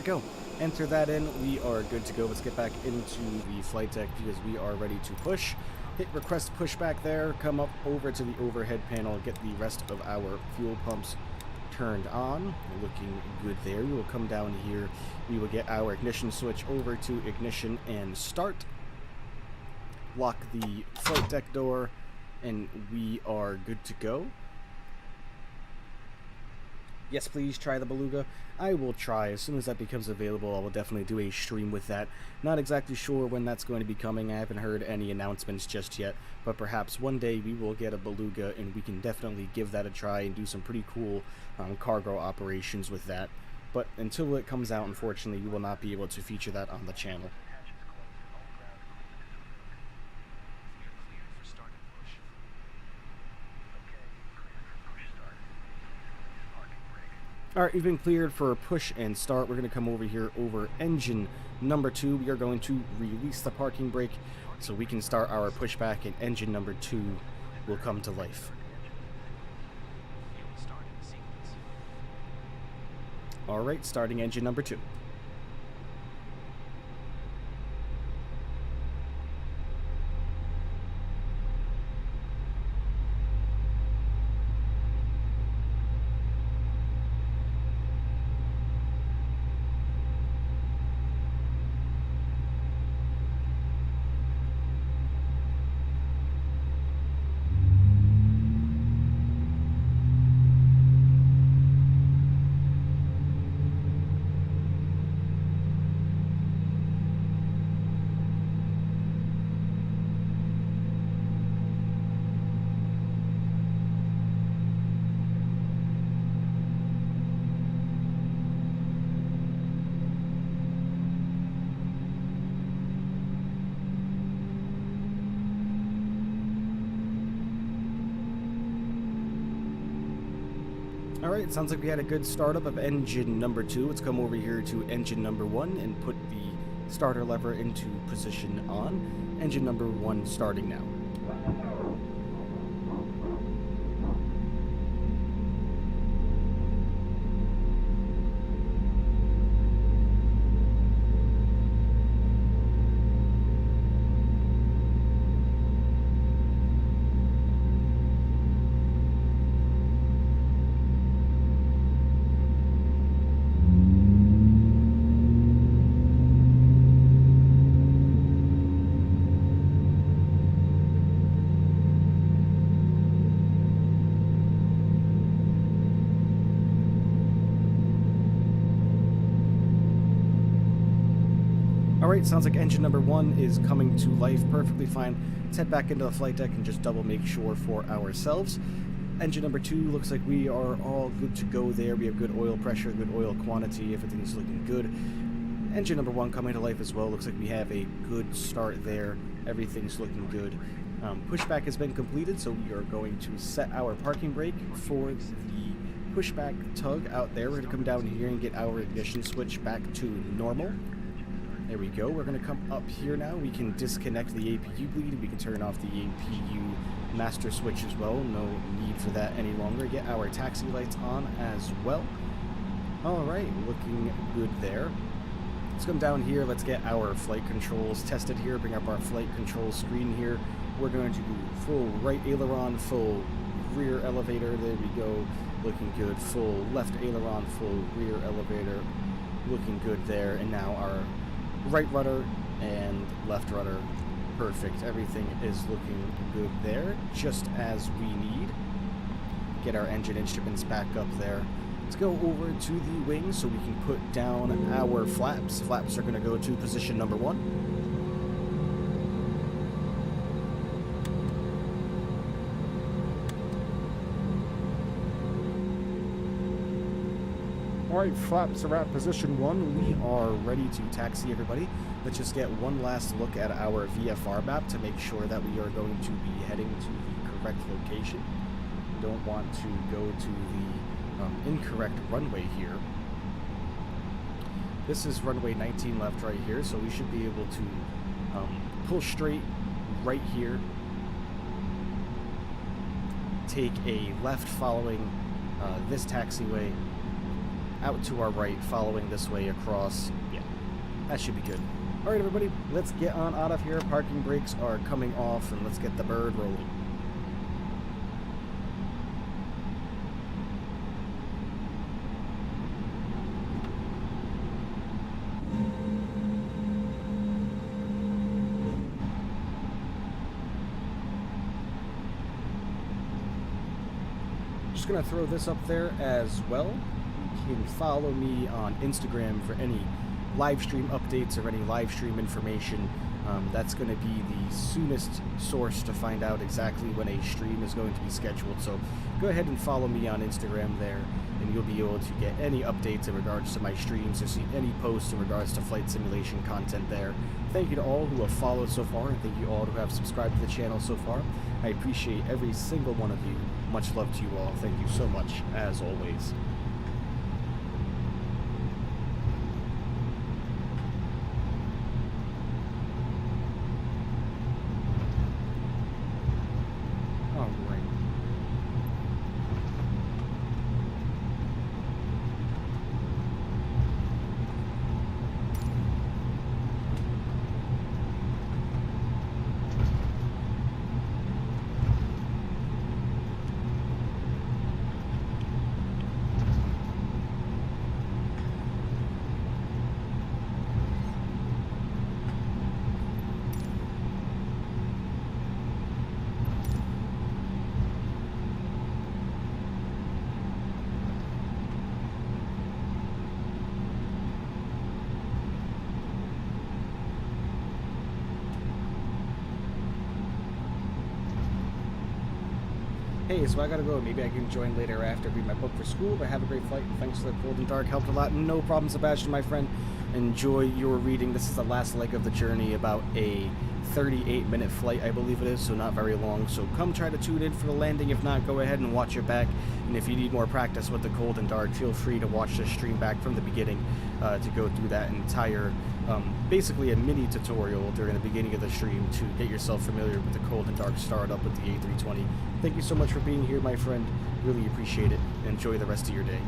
Go. Enter that in. We are good to go. Let's get back into the flight deck because we are ready to push. Hit request pushback there, come up over to the overhead panel, get the rest of our fuel pumps turned on. Looking good there. We will come down here. We will get our ignition switch over to ignition and start. Lock the flight deck door, and we are good to go. Yes, please try the Beluga. I will try. As soon as that becomes available, I will definitely do a stream with that. Not exactly sure when that's going to be coming. I haven't heard any announcements just yet, but perhaps one day we will get a Beluga, and we can definitely give that a try and do some pretty cool cargo operations with that. But until it comes out, unfortunately, we will not be able to feature that on the channel. Alright, we've been cleared for push and start. We're going to come over here over engine number 2. We are going to release the parking brake so we can start our pushback, and engine number 2 will come to life. Alright, starting engine number 2. Alright, it sounds like we had a good startup of engine number 2. Let's come over here to engine number 1 and put the starter lever into position on. Engine number 1 starting now. Alright, sounds like engine number 1 is coming to life perfectly fine. Let's head back into the flight deck and just double make sure for ourselves. Engine number 2 looks like we are all good to go there. We have good oil pressure, good oil quantity, everything's looking good. Engine number 1 coming to life as well. Looks like we have a good start there. Everything's looking good. Pushback has been completed, so we are going to set our parking brake for the pushback tug out there. We're going to come down here and get our ignition switch back to normal. There we go. We're going to come up here now. We can disconnect the APU bleed. We can turn off the APU master switch as well. No need for that any longer. Get our taxi lights on as well. Alright, looking good there. Let's come down here. Let's get our flight controls tested here. Bring up our flight control screen here. We're going to do full right aileron, full rear elevator. There we go. Looking good. Full left aileron, full rear elevator. Looking good there. And now our right rudder and left rudder. Perfect. Everything is looking good there, just as we need. Get our engine instruments back up there. Let's go over to the wings so we can put down our flaps. Flaps are going to go to position number 1. Alright, flaps are at position 1. We are ready to taxi, everybody. Let's just get one last look at our VFR map to make sure that we are going to be heading to the correct location. Don't want to go to the incorrect runway here. This is runway 19 left right here, so we should be able to pull straight right here. Take a left following this taxiway. Out to our right, following this way across. Yeah, that should be good. Alright everybody, let's get on out of here. Parking brakes are coming off and let's get the bird rolling. Just gonna throw this up there as well. You can follow me on Instagram for any live stream updates or any live stream information. That's going to be the soonest source to find out exactly when a stream is going to be scheduled. So go ahead and follow me on Instagram there, and you'll be able to get any updates in regards to my streams or see any posts in regards to flight simulation content there. Thank you to all who have followed so far, and thank you all who have subscribed to the channel so far. I appreciate every single one of you. Much love to you all. Thank you so much, as always. Hey, so I gotta go. Maybe I can join later after read my book for school, but have a great flight. Thanks to the cold and dark, helped a lot. No problem, Sebastian, my friend. Enjoy your reading. This is the last leg of the journey, about a 38-minute flight, I believe it is, so not very long. So come try to tune in for the landing. If not, go ahead and watch your back. And if you need more practice with the cold and dark, feel free to watch the stream back from the beginning to go through that entire, basically a mini tutorial during the beginning of the stream to get yourself familiar with the cold and dark startup with the A320. Thank you so much for being here, my friend. Really appreciate it. Enjoy the rest of your day.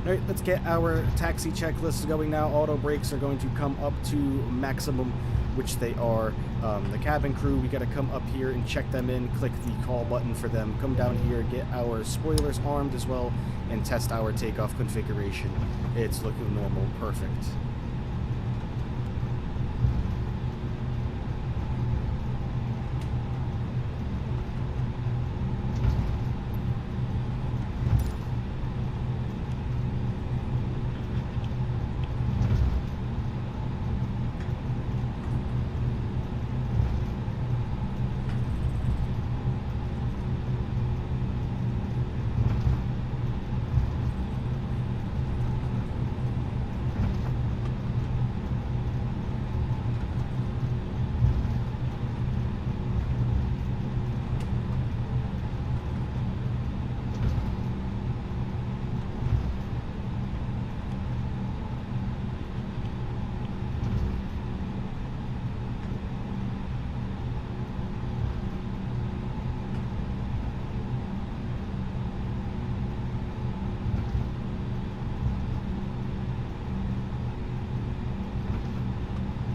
Alright, let's get our taxi checklist going now. Auto brakes are going to come up to maximum, which they are. The cabin crew, we got to come up here and check them in, click the call button for them, come down here, get our spoilers armed as well, and test our takeoff configuration. It's looking normal, perfect.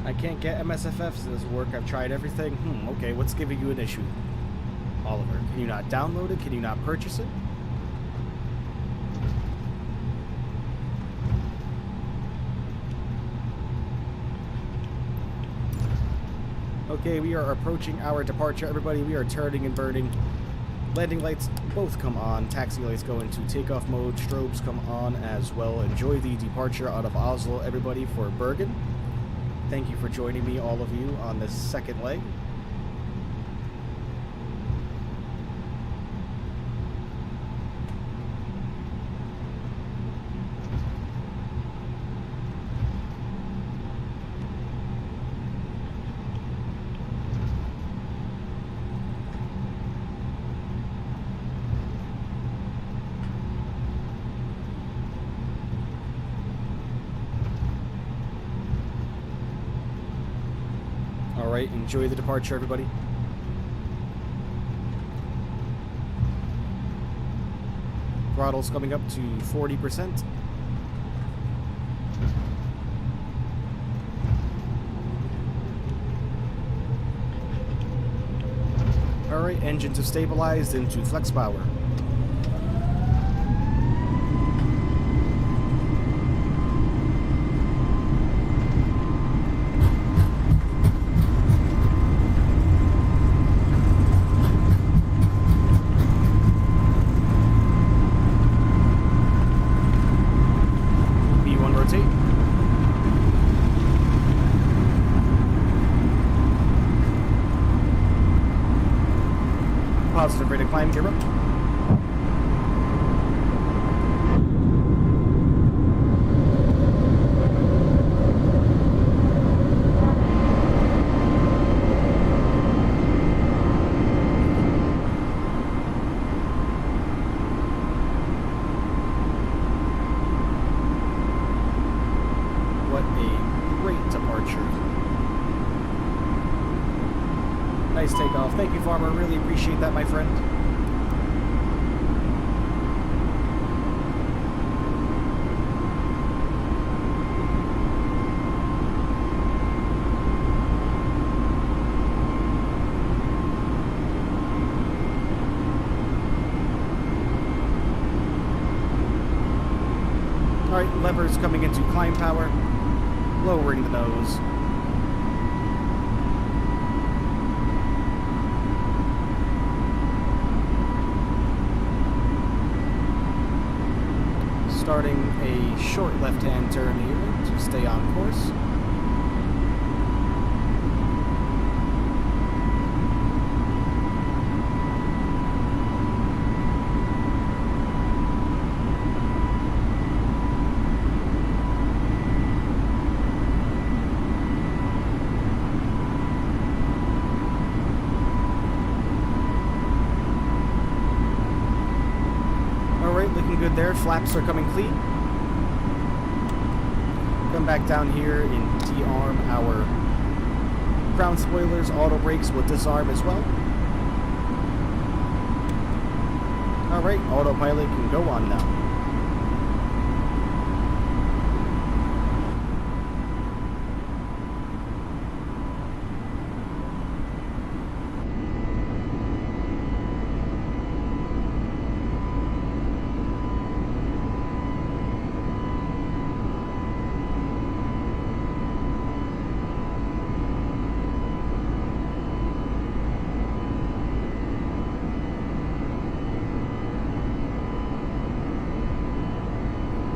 I can't get MSFS, it doesn't work, I've tried everything. Okay, what's giving you an issue? Oliver, can you not download it? Can you not purchase it? Okay, we are approaching our departure, everybody. We are turning and burning. Landing lights both come on. Taxi lights go into takeoff mode. Strobes come on as well. Enjoy the departure out of Oslo, everybody, for Bergen. Thank you for joining me, all of you, on this second leg. Alright, enjoy the departure, everybody. Throttle's coming up to 40%. Alright, engines have stabilized into flex power. B1 rotate. Positive rate of climb, gear up. What a great departure. Nice takeoff. Thank you, Farmer. Really appreciate that, my friend. Alright, levers coming into climb power. Lowering the nose. Starting a short left-hand turn here to stay on course. Alright, looking good there. Flaps are coming clean. Come back down here and de-arm our crown spoilers. Auto brakes will disarm as well. Alright, autopilot can go on now.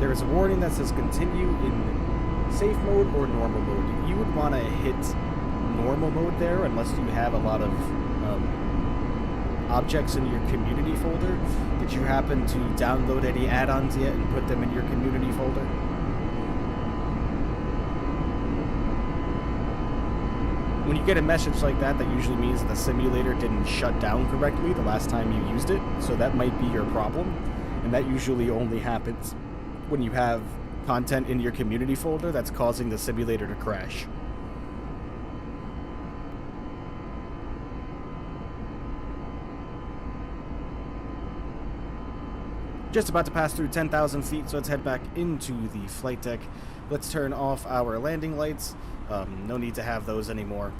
There is a warning that says continue in safe mode or normal mode. You would want to hit normal mode there unless you have a lot of objects in your community folder. Did you happen to download any add-ons yet and put them in your community folder? When you get a message like that, that usually means that the simulator didn't shut down correctly the last time you used it, so that might be your problem. And that usually only happens when you have content in your community folder that's causing the simulator to crash. Just about to pass through 10,000 feet, so let's head back into the flight deck. Let's turn off our landing lights. No need to have those anymore.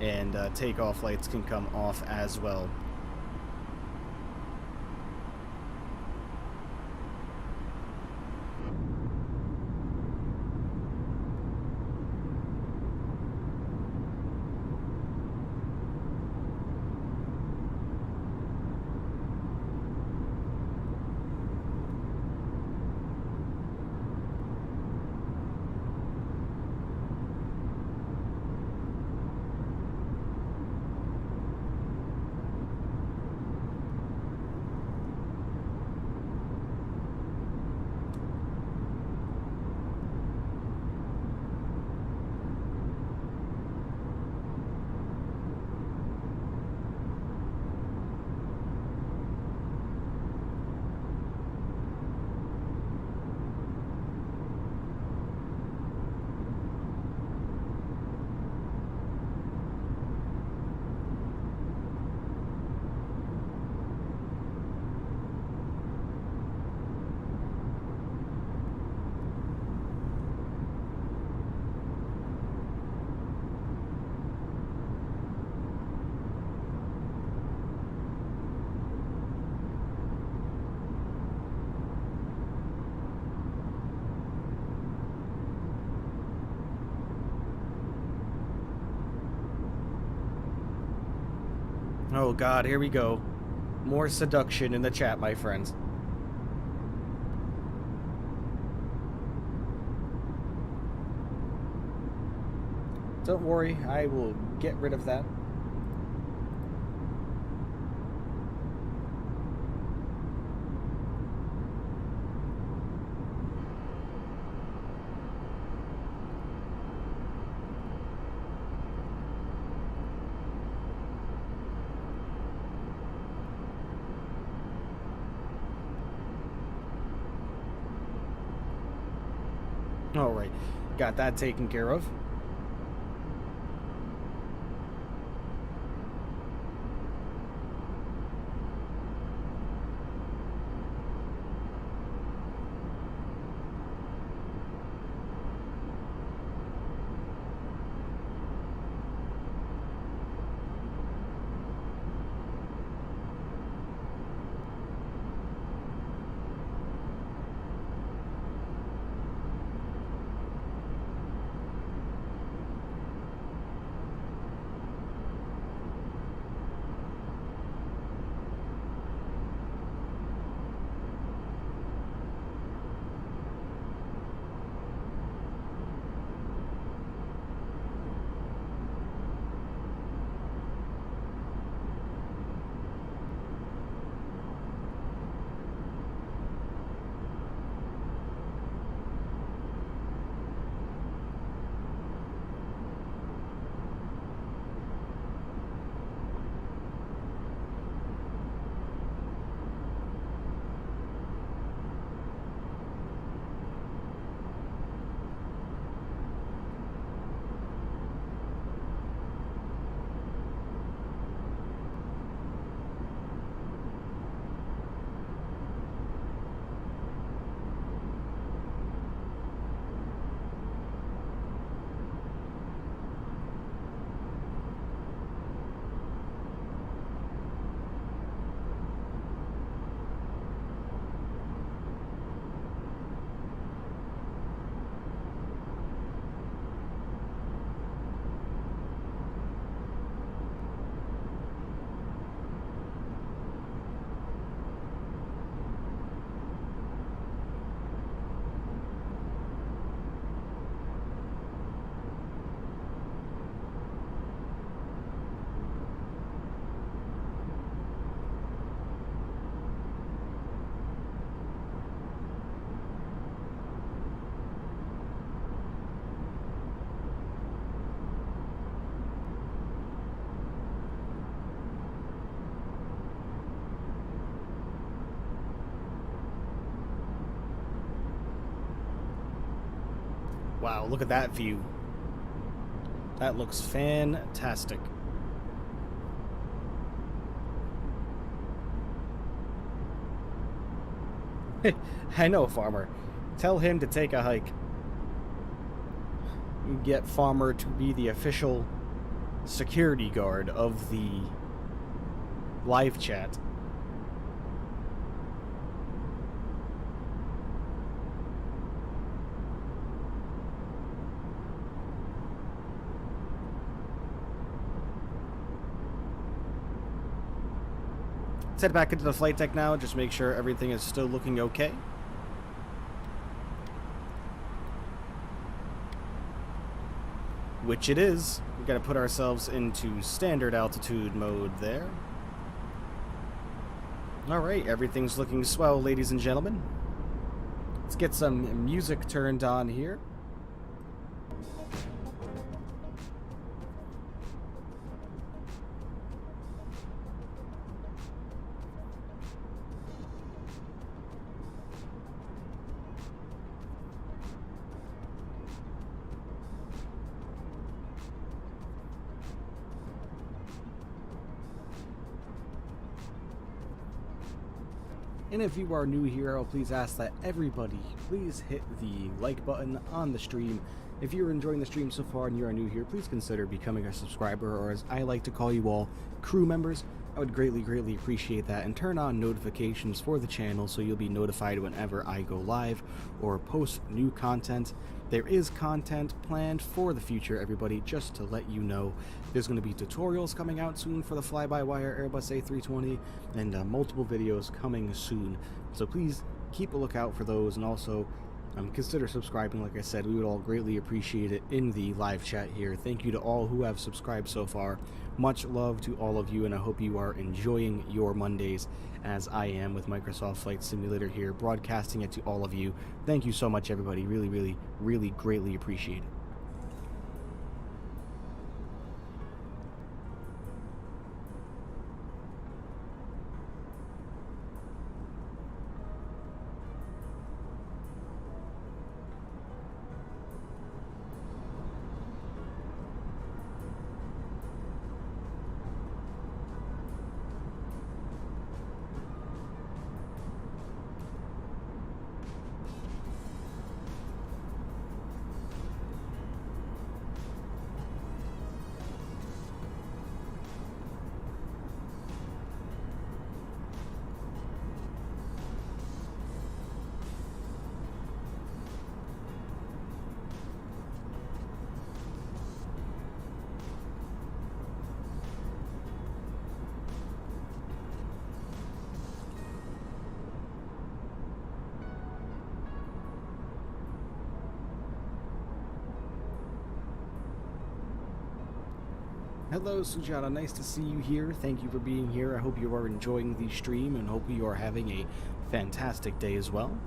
And takeoff lights can come off as well. Oh god, here we go. More seduction in the chat, my friends. Don't worry, I will get rid of that. Alright, got that taken care of. Wow, look at that view. That looks fantastic. I know, Farmer. Tell him to take a hike. Get Farmer to be the official security guard of the live chat. Let's head back into the flight deck now, just make sure everything is still looking okay. Which it is. We gotta put ourselves into standard altitude mode there. Alright, everything's looking swell, ladies and gentlemen. Let's get some music turned on here. And if you are new here, I'll please ask that everybody please hit the like button on the stream. If you're enjoying the stream so far and you are new here, please consider becoming a subscriber, or as I like to call you all, crew members. I would greatly appreciate that, and turn on notifications for the channel so you'll be notified whenever I go live or post new content. There is content planned for the future, everybody, just to let you know. There's going to be tutorials coming out soon for the fly-by-wire Airbus A320, and multiple videos coming soon. So please keep a lookout for those, and also consider subscribing. Like I said, we would all greatly appreciate it in the live chat here. Thank you to all who have subscribed so far. Much love to all of you, and I hope you are enjoying your Mondays as I am with Microsoft Flight Simulator here, broadcasting it to all of you. Thank you so much, everybody. Really greatly appreciate it. Hello, Sujata. Nice to see you here. Thank you for being here. I hope you are enjoying the stream, and hope you are having a fantastic day as well.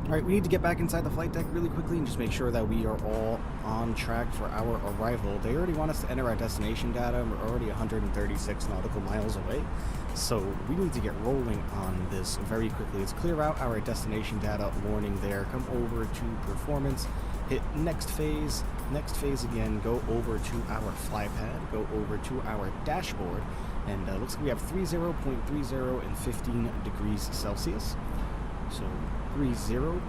Alright, we need to get back inside the flight deck really quickly and just make sure that we are all on track for our arrival. They already want us to enter our destination data, and we're already 136 nautical miles away. So we need to get rolling on this very quickly. Let's clear out our destination data warning there, come over to performance, hit next phase again, go over to our fly pad, go over to our dashboard, and looks like we have 30.30 and 15 degrees Celsius. So 30.30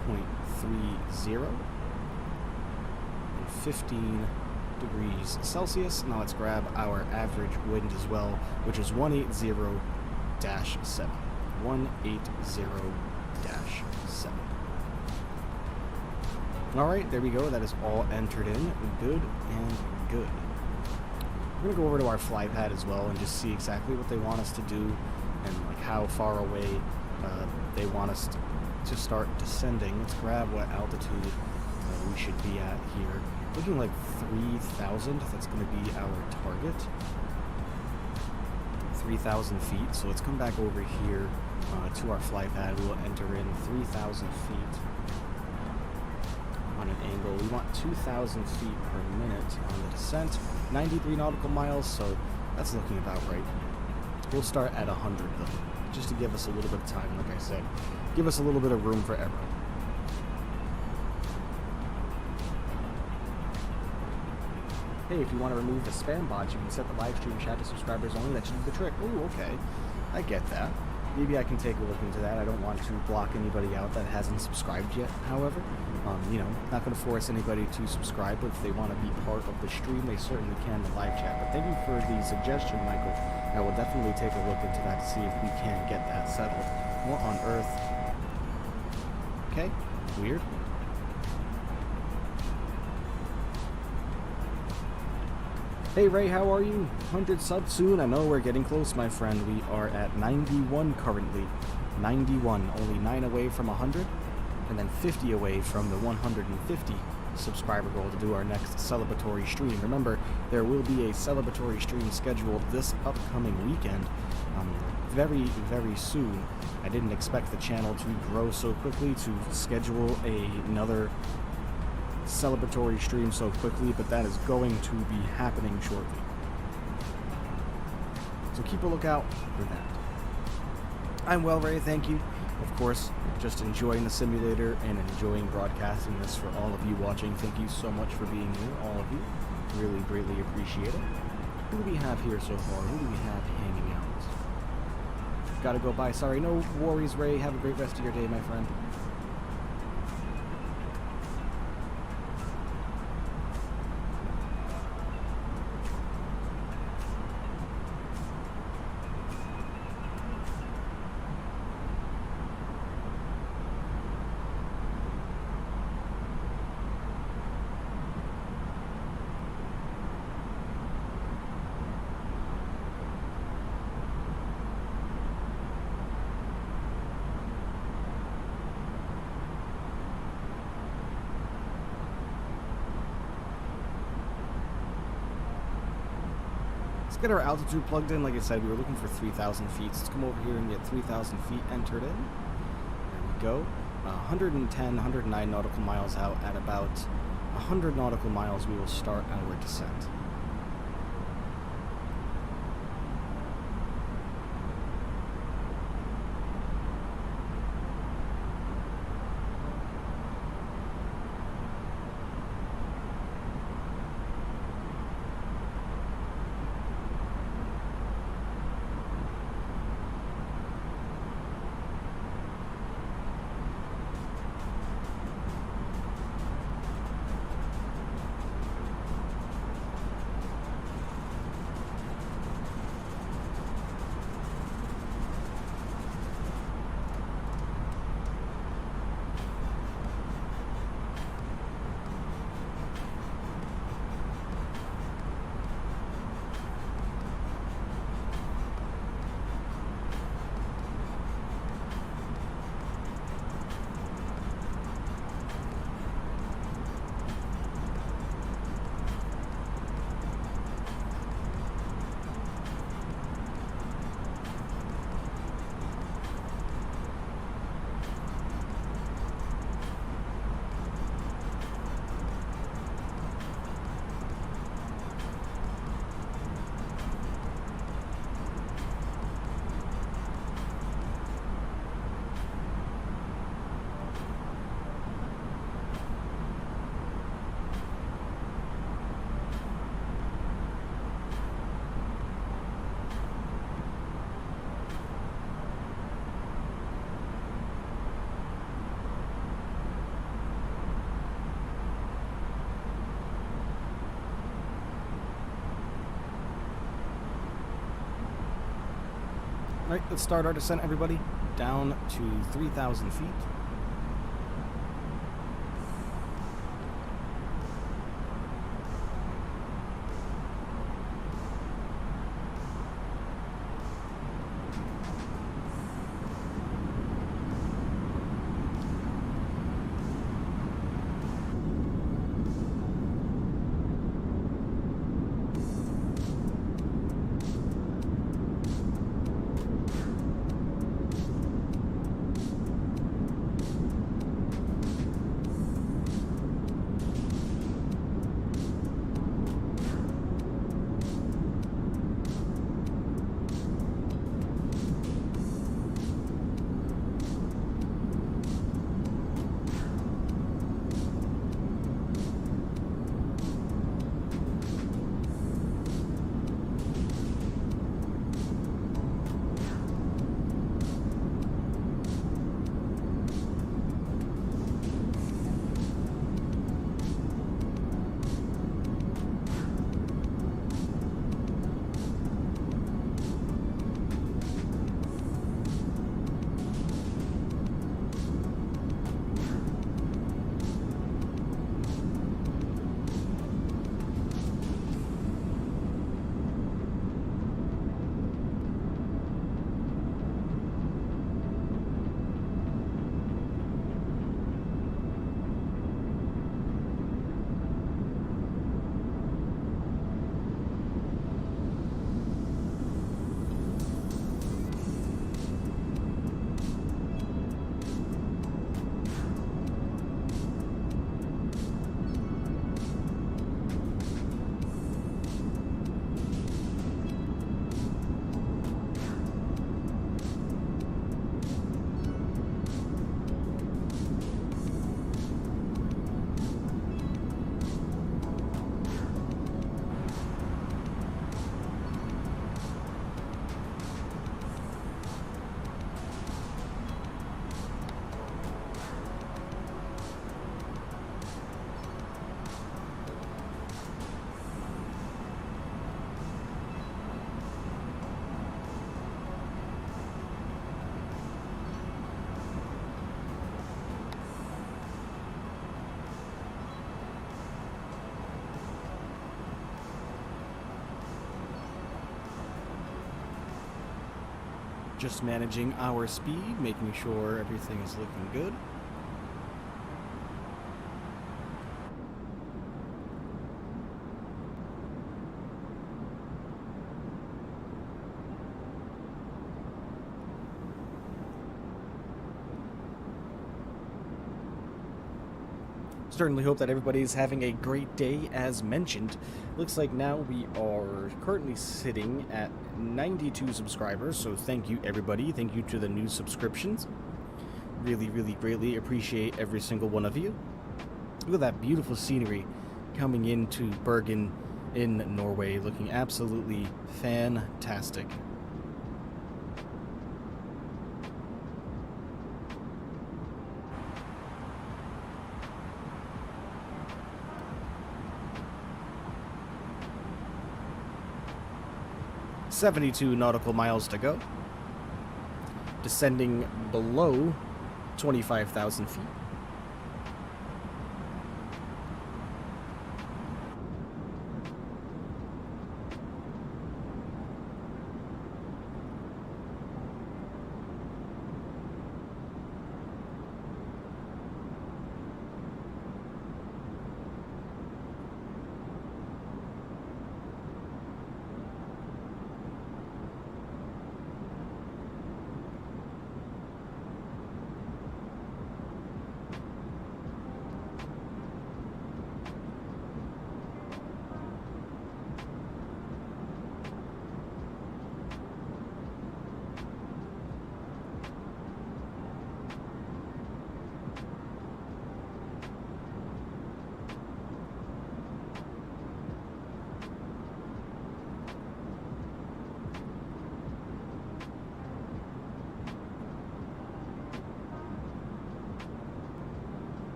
and 15 degrees Celsius. Now let's grab our average wind as well, which is 180-7. 180-7. Alright, there we go. That is all entered in. Good and good. We're going to go over to our fly pad as well and just see exactly what they want us to do and like how far away they want us to start descending. Let's grab what altitude we should be at here. Looking like 3,000. That's going to be our target. 3,000 feet. So let's come back over here to our fly pad. We will enter in 3,000 feet on an angle. We want 2,000 feet per minute on the descent. 93 nautical miles, so that's looking about right. We'll start at 100 though, just to give us a little bit of time, like I said. Give us a little bit of room for error. Hey, if you want to remove the spam bots, you can set the live stream chat to subscribers only. That should do the trick. Ooh, okay. I get that. Maybe I can take a look into that. I don't want to block anybody out that hasn't subscribed yet, however. You know, not going to force anybody to subscribe, but if they want to be part of the stream, they certainly can in the live chat. But thank you for the suggestion, Michael. I will definitely take a look into that to see if we can get that settled. What on earth? Okay, weird. Hey Ray, how are you? 100 subs soon. I know we're getting close, my friend. We are at 91 currently. 91, only 9 away from 100, and then 50 away from the 150 subscriber goal to do our next celebratory stream. Remember, there will be a celebratory stream scheduled this upcoming weekend, very, very soon. I didn't expect the channel to grow so quickly to schedule another celebratory stream so quickly, but that is going to be happening shortly. So keep a lookout for that. I'm well, Ray, thank you. Of course, just enjoying the simulator and enjoying broadcasting this for all of you watching. Thank you so much for being here, all of you. Really greatly appreciate it. Who do we have here so far? Who do we have hanging out? Gotta go by. Sorry, no worries, Ray. Have a great rest of your day, my friend. Get our altitude plugged in. Like I said, we were looking for 3,000 feet. So let's come over here and get 3,000 feet entered in. There we go. 110, 109 nautical miles out. At about 100 nautical miles, we will start our descent. Right, let's start our descent, everybody. Down to 3,000 feet. Just managing our speed, making sure everything is looking good. Certainly hope that everybody's having a great day. As mentioned, looks like now we are currently sitting at 92 subscribers, so thank you everybody. Thank you to the new subscriptions. Really, really greatly appreciate every single one of you. Look at that beautiful scenery coming into Bergen in Norway, looking absolutely fantastic. .72 nautical miles to go. Descending below 25,000 feet.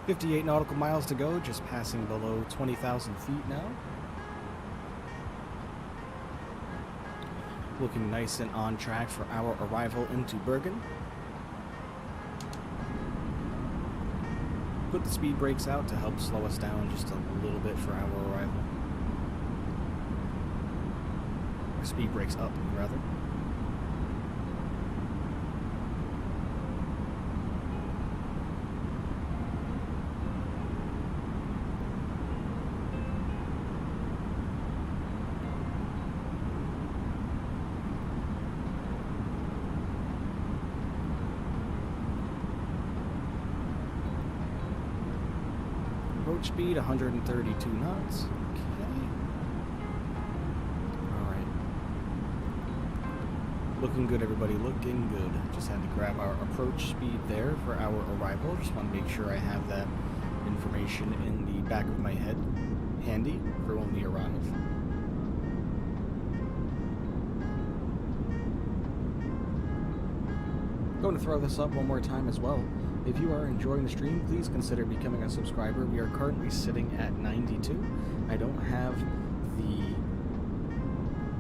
58 nautical miles to go, just passing below 20,000 feet now. Looking nice and on track for our arrival into Bergen. Put the speed brakes out to help slow us down just a little bit for our arrival. Or speed brakes up, rather. Approach speed 132 knots. Okay. Alright. Looking good, everybody. Looking good. Just had to grab our approach speed there for our arrival. Just want to make sure I have that information in the back of my head handy for when we arrive. Going to throw this up one more time as well. If you are enjoying the stream, please consider becoming a subscriber. We are currently sitting at 92. I don't have the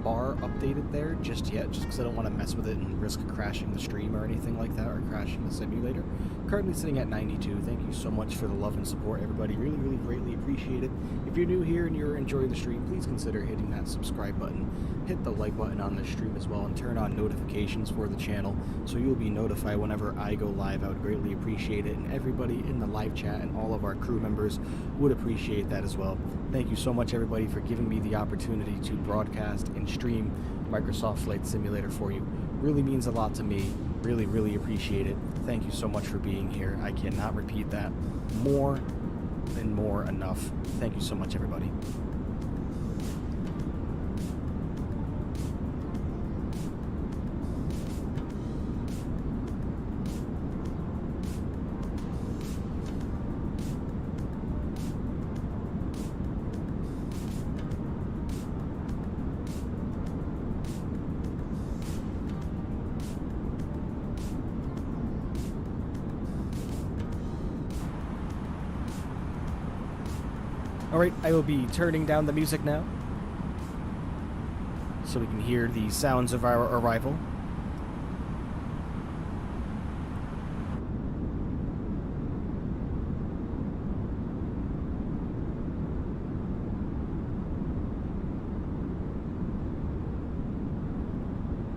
bar updated there just yet, just because I don't want to mess with it and risk crashing the stream or anything like that, or crashing the simulator. Currently sitting at 92. Thank you so much for the love and support, everybody. Really, really greatly appreciate it. If you're new here and you're enjoying the stream, please consider hitting that subscribe button. Hit the like button on the stream as well, and turn on notifications for the channel so you'll be notified whenever I go live. I would greatly appreciate it, and everybody in the live chat and all of our crew members would appreciate that as well. Thank you so much, everybody, for giving me the opportunity to broadcast and stream Microsoft Flight Simulator for you. Really means a lot to me. Really, really appreciate it. Thank you so much for being here. I cannot repeat that more and more enough. Thank you so much, everybody. Alright, I will be turning down the music now, so we can hear the sounds of our arrival.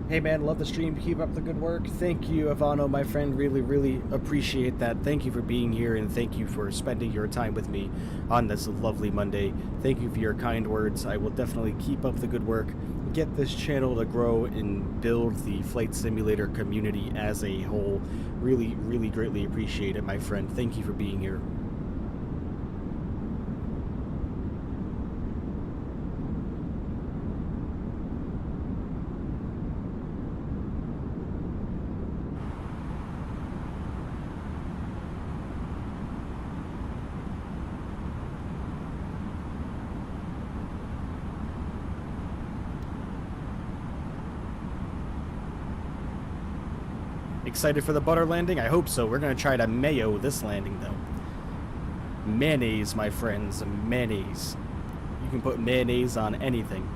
Hey man, love the stream. Keep up the good work. Thank you, Ivano, my friend. Really, really appreciate that. Thank you for being here, and thank you for spending your time with me on this lovely Monday. Thank you for your kind words. I will definitely keep up the good work, get this channel to grow, and build the Flight Simulator community as a whole. Really, really greatly appreciate it, my friend. Thank you for being here. Excited for the butter landing? I hope so. We're going to try to mayo this landing, though. Mayonnaise, my friends. Mayonnaise. You can put mayonnaise on anything.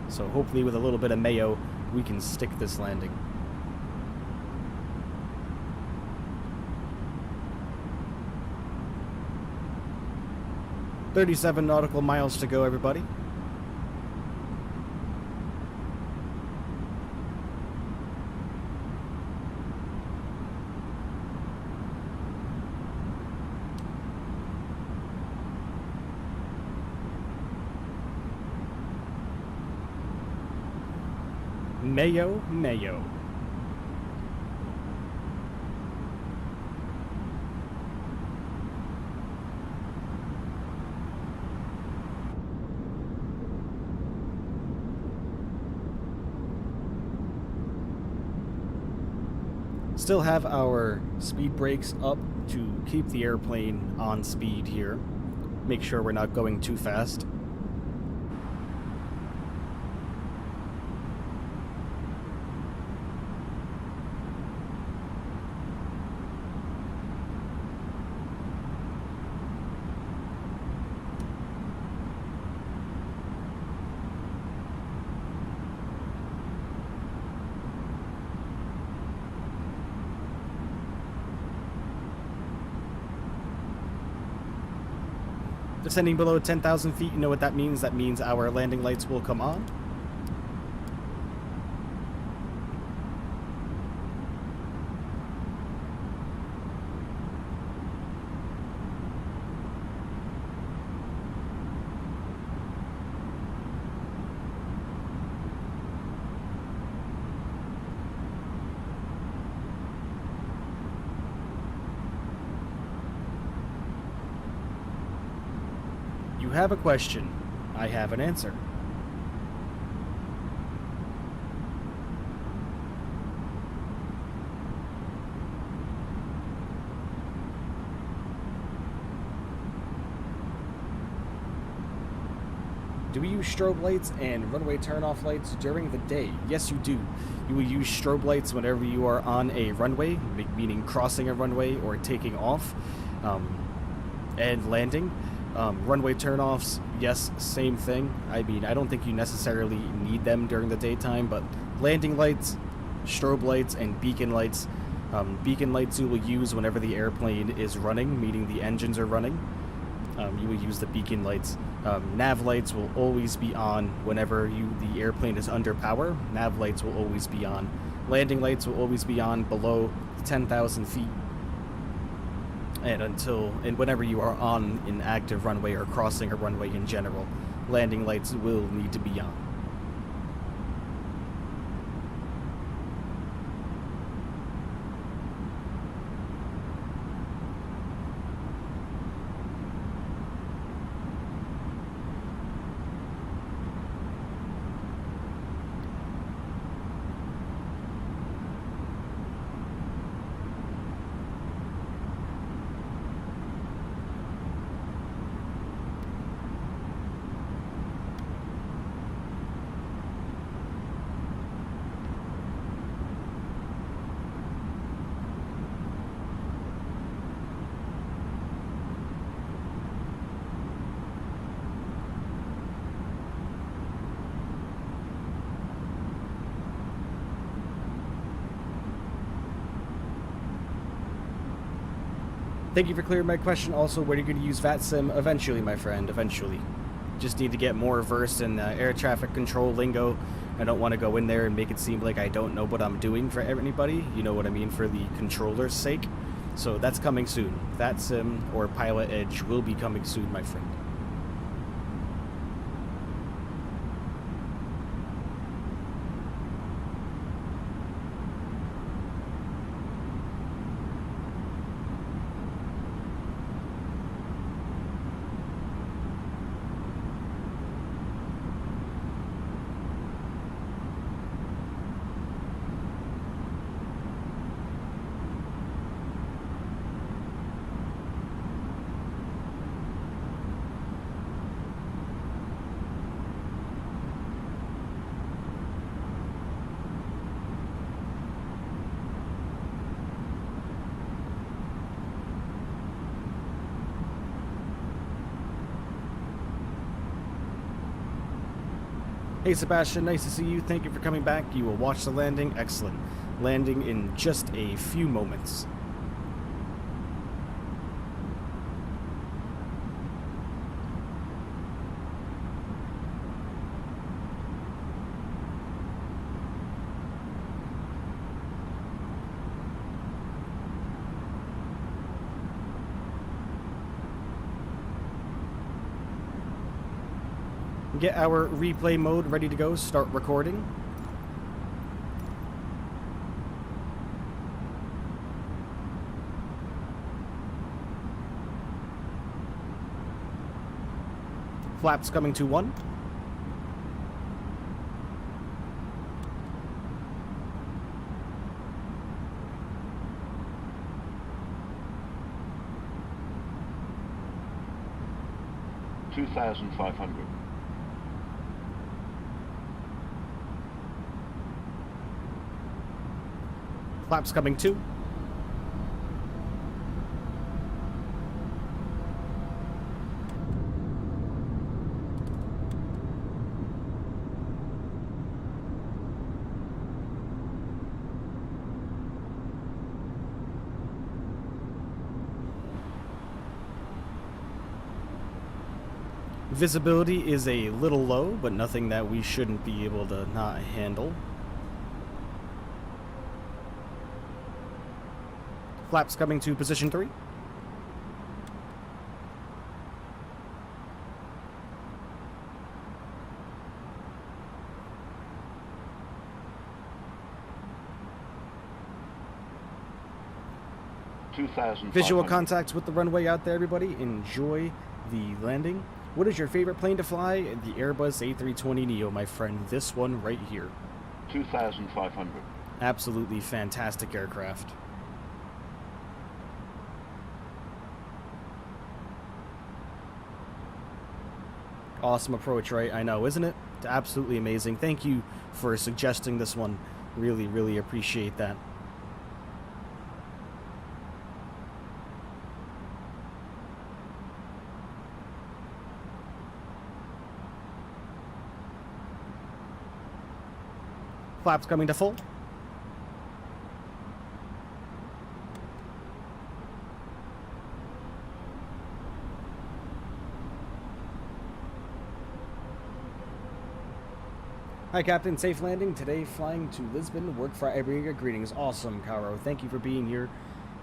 So hopefully with a little bit of mayo, we can stick this landing. "37 nautical miles to go, everybody." Mayo, mayo. Still have our speed brakes up to keep the airplane on speed here. Make sure we're not going too fast. Descending below 10,000 feet, you know what that means? That means our landing lights will come on. You have a question. I have an answer. Do we use strobe lights and runway turn-off lights during the day? Yes, you do. You will use strobe lights whenever you are on a runway, meaning crossing a runway or taking off and landing. Runway turnoffs, yes, same thing. I mean, I don't think you necessarily need them during the daytime, but landing lights, strobe lights, and beacon lights. Beacon lights you will use whenever the airplane is running, meaning the engines are running. You will use the beacon lights. Nav lights will always be on whenever the airplane is under power. Nav lights will always be on. Landing lights will always be on below 10,000 feet. And whenever you are on an active runway or crossing a runway in general, landing lights will need to be on. Thank you for clearing my question. Also, when are you going to use VATSIM? Eventually, my friend, eventually. Just need to get more versed in air traffic control lingo. I don't want to go in there and make it seem like I don't know what I'm doing for anybody. You know what I mean, for the controller's sake. So that's coming soon. VATSIM or Pilot Edge will be coming soon, my friend. Hey Sebastian, nice to see you. Thank you for coming back. You will watch the landing. Excellent. Landing in just a few moments. Get our replay mode ready to go. Start recording. Flaps coming to 1. $2,500. Flaps coming 2. Visibility is a little low, but nothing that we shouldn't be able to not handle. Flaps coming to position 3. Visual contact with the runway out there, everybody. Enjoy the landing. What is your favorite plane to fly? The Airbus A320neo, my friend. This one right here. 2,500. Absolutely fantastic aircraft. Awesome approach, right? I know, isn't it? It's absolutely amazing. Thank you for suggesting this one. Really, really appreciate that. Flaps coming to full. Hi, Captain. Safe landing. Today flying to Lisbon. Work for Iberia. Greetings. Awesome, Caro. Thank you for being here.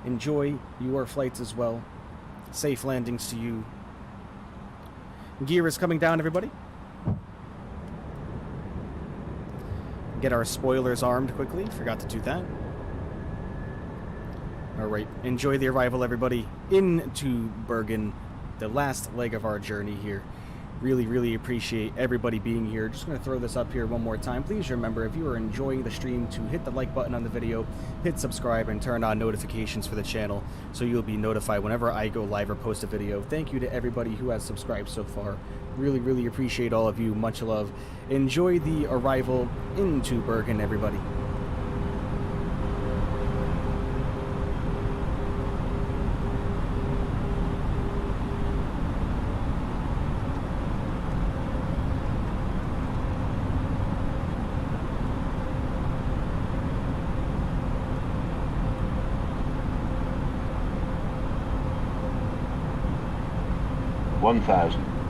Enjoy your flights as well. Safe landings to you. Gear is coming down, everybody. Get our spoilers armed quickly. Forgot to do that. Alright, enjoy the arrival, everybody, into Bergen, the last leg of our journey here. Really, really appreciate everybody being here. Just going to throw this up here one more time. Please remember, if you are enjoying the stream, to hit the like button on the video, hit subscribe, and turn on notifications for the channel so you'll be notified whenever I go live or post a video. Thank you to everybody who has subscribed so far. Really, really appreciate all of you. Much love. Enjoy the arrival into Bergen, everybody.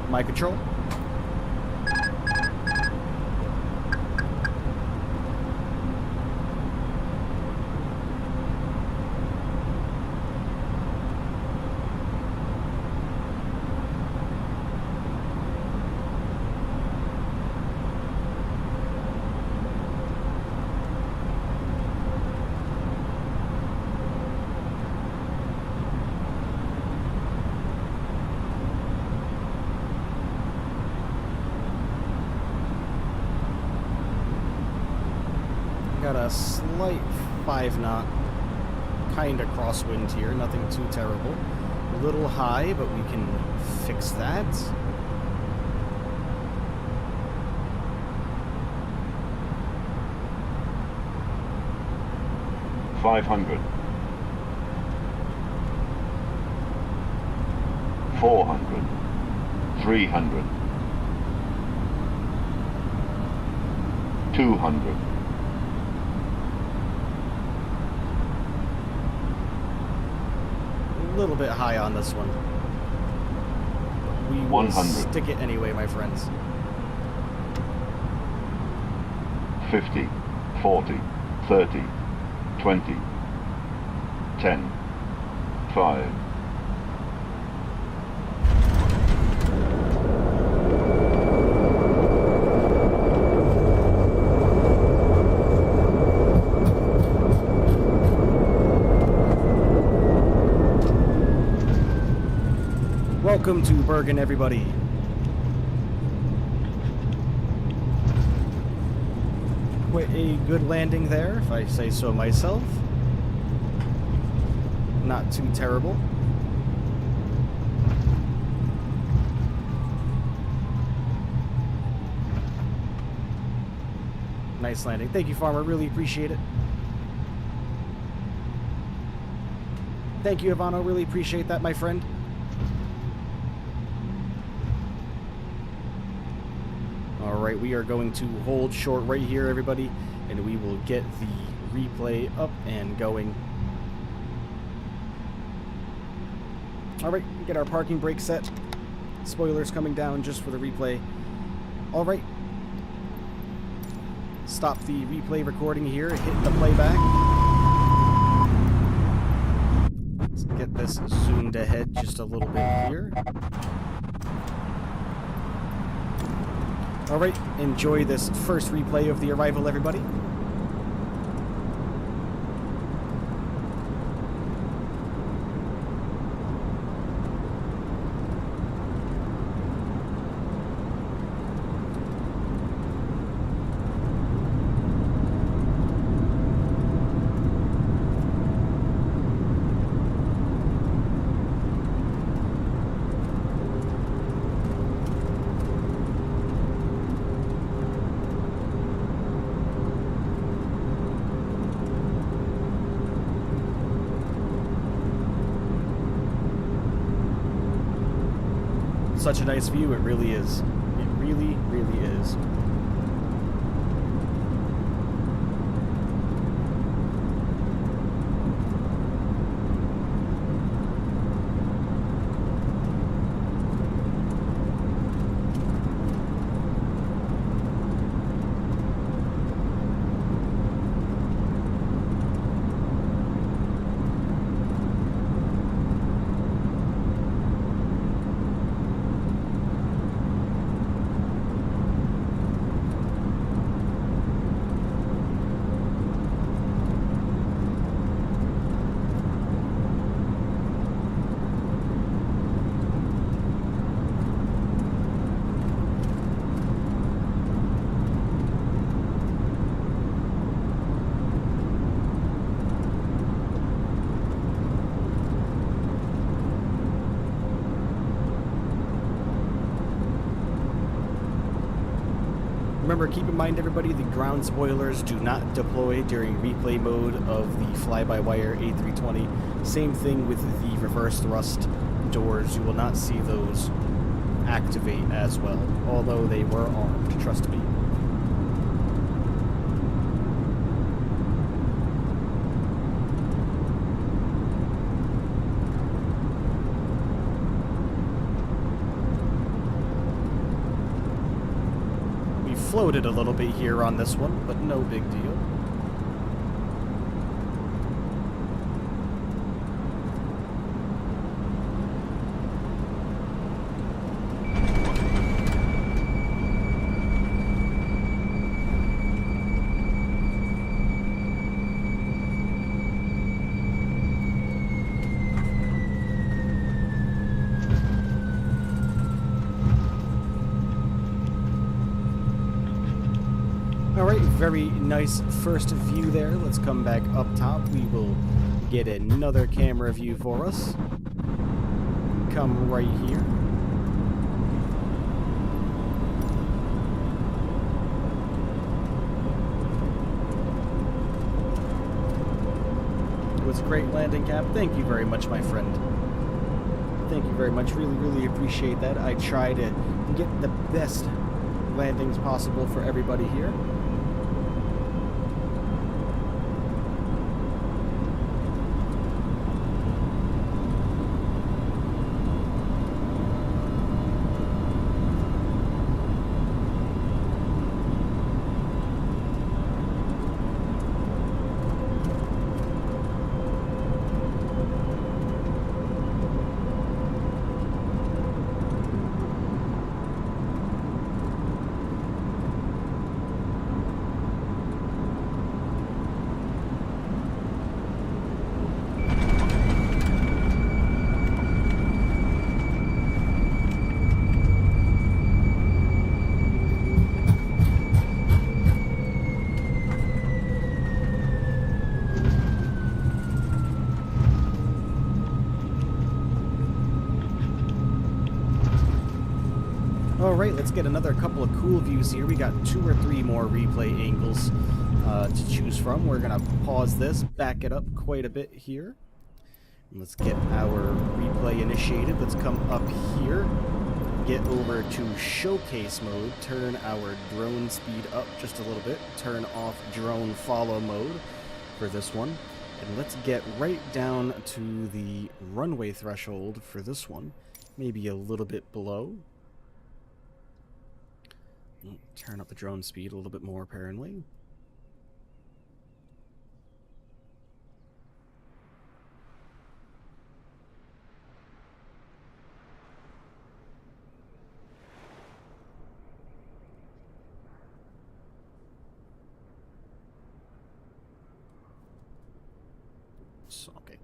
My control. Got a slight 5-knot kind of crosswind here, nothing too terrible. A little high, but we can fix that. $500. 400. 300. 200. A little bit high on this one. We will 100. Stick it anyway, my friends. 50, 40, 30, 20, 10, 5. Welcome to Bergen, everybody. Quite a good landing there, if I say so myself. Not too terrible. Nice landing. Thank you, Farmer. Really appreciate it. Thank you, Ivano. Really appreciate that, my friend. Alright, we are going to hold short right here, everybody, and we will get the replay up and going. Alright, get our parking brake set. Spoilers coming down just for the replay. Alright. Stop the replay recording here. Hit the playback. Let's get this zoomed ahead just a little bit here. Alright, enjoy this first replay of the arrival, everybody. Such a nice view, it really is. It really, really is. Remember, keep in mind, everybody, the ground spoilers do not deploy during replay mode of the fly-by-wire A320. Same thing with the reverse thrust doors. You will not see those activate as well, although they were armed, trust me. Floated a little bit here on this one, but no big deal. Alright, very nice first view there. Let's come back up top. We will get another camera view for us. Come right here. It was a great landing, Cap. Thank you very much, my friend. Thank you very much. Really, really appreciate that. I try to get the best landings possible for everybody here. Alright, let's get another couple of cool views here. We got 2 or 3 more replay angles to choose from. We're going to pause this, back it up quite a bit here. And let's get our replay initiated. Let's come up here, get over to showcase mode, turn our drone speed up just a little bit, turn off drone follow mode for this one. And let's get right down to the runway threshold for this one. maybe a little bit below. Turn up the drone speed a little bit more, apparently. So, okay.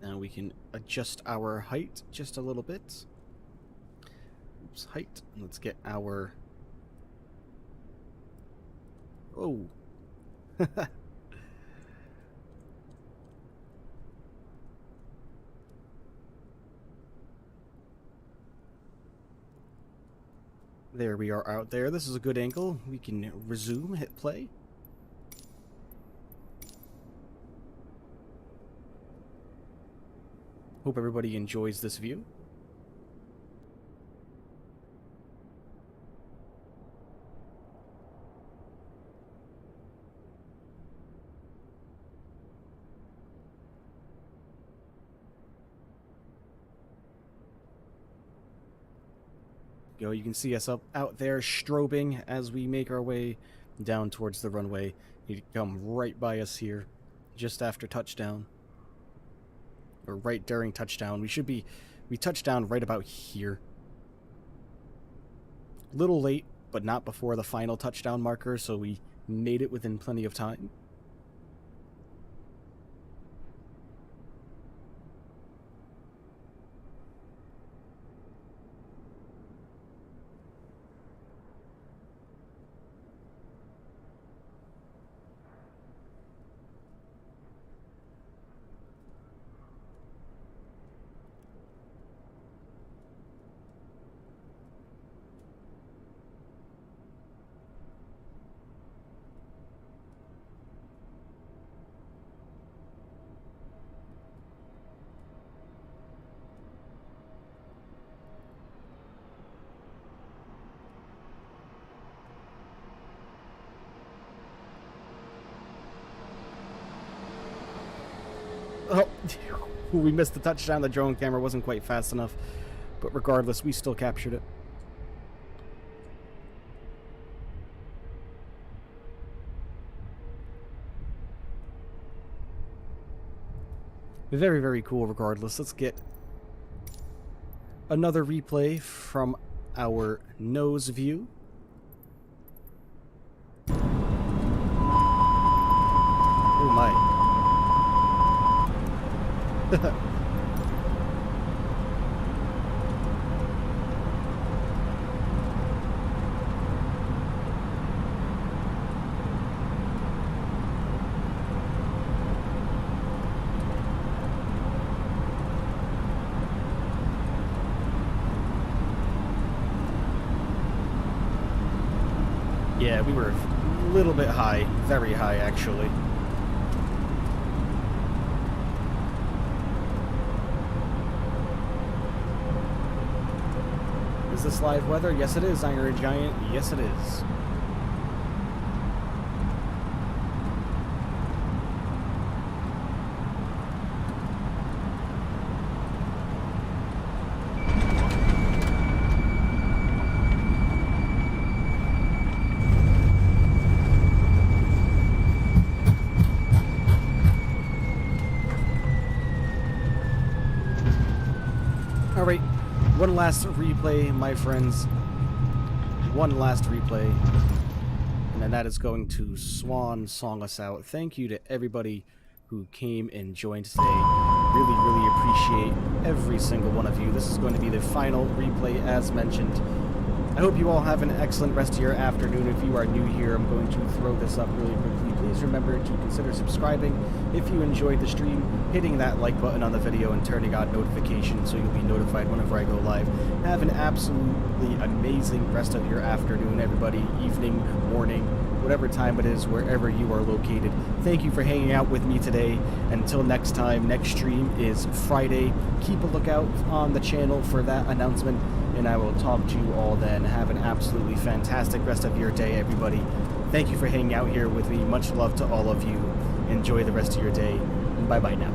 Now we can adjust our height just a little bit. Oops, height. Let's get our... Oh. There we are out there. This is a good angle. We can resume, hit play. Hope everybody enjoys this view. You can see us out there strobing as we make our way down towards the runway. You come right by us here, just after touchdown. Or right during touchdown. We touched down right about here. Little late, but not before the final touchdown marker, so we made it within plenty of time. Oh, we missed the touchdown. The drone camera wasn't quite fast enough. But regardless, we still captured it. Very, very cool regardless. Let's get another replay from our nose view. Oh my. Yeah, we were a little bit high, very high actually. Is this live weather? Yes it is, Iron Giant. Yes it is. Alright, one last replay, my friends. One last replay. And then that is going to swan song us out. Thank you to everybody who came and joined today. Really, really appreciate every single one of you. This is going to be the final replay as mentioned. I hope you all have an excellent rest of your afternoon. If you are new here, I'm going to throw this up really quickly. Please remember to consider subscribing if you enjoyed the stream, hitting that like button on the video, and turning on notifications so you'll be notified whenever I go live. Have an absolutely amazing rest of your afternoon, everybody, evening, morning, whatever time it is, wherever you are located. Thank you for hanging out with me today. Until next time, next stream is Friday. Keep a lookout on the channel for that announcement, and I will talk to you all then. Have an absolutely fantastic rest of your day, everybody. Thank you for hanging out here with me. Much love to all of you. Enjoy the rest of your day. Bye-bye now.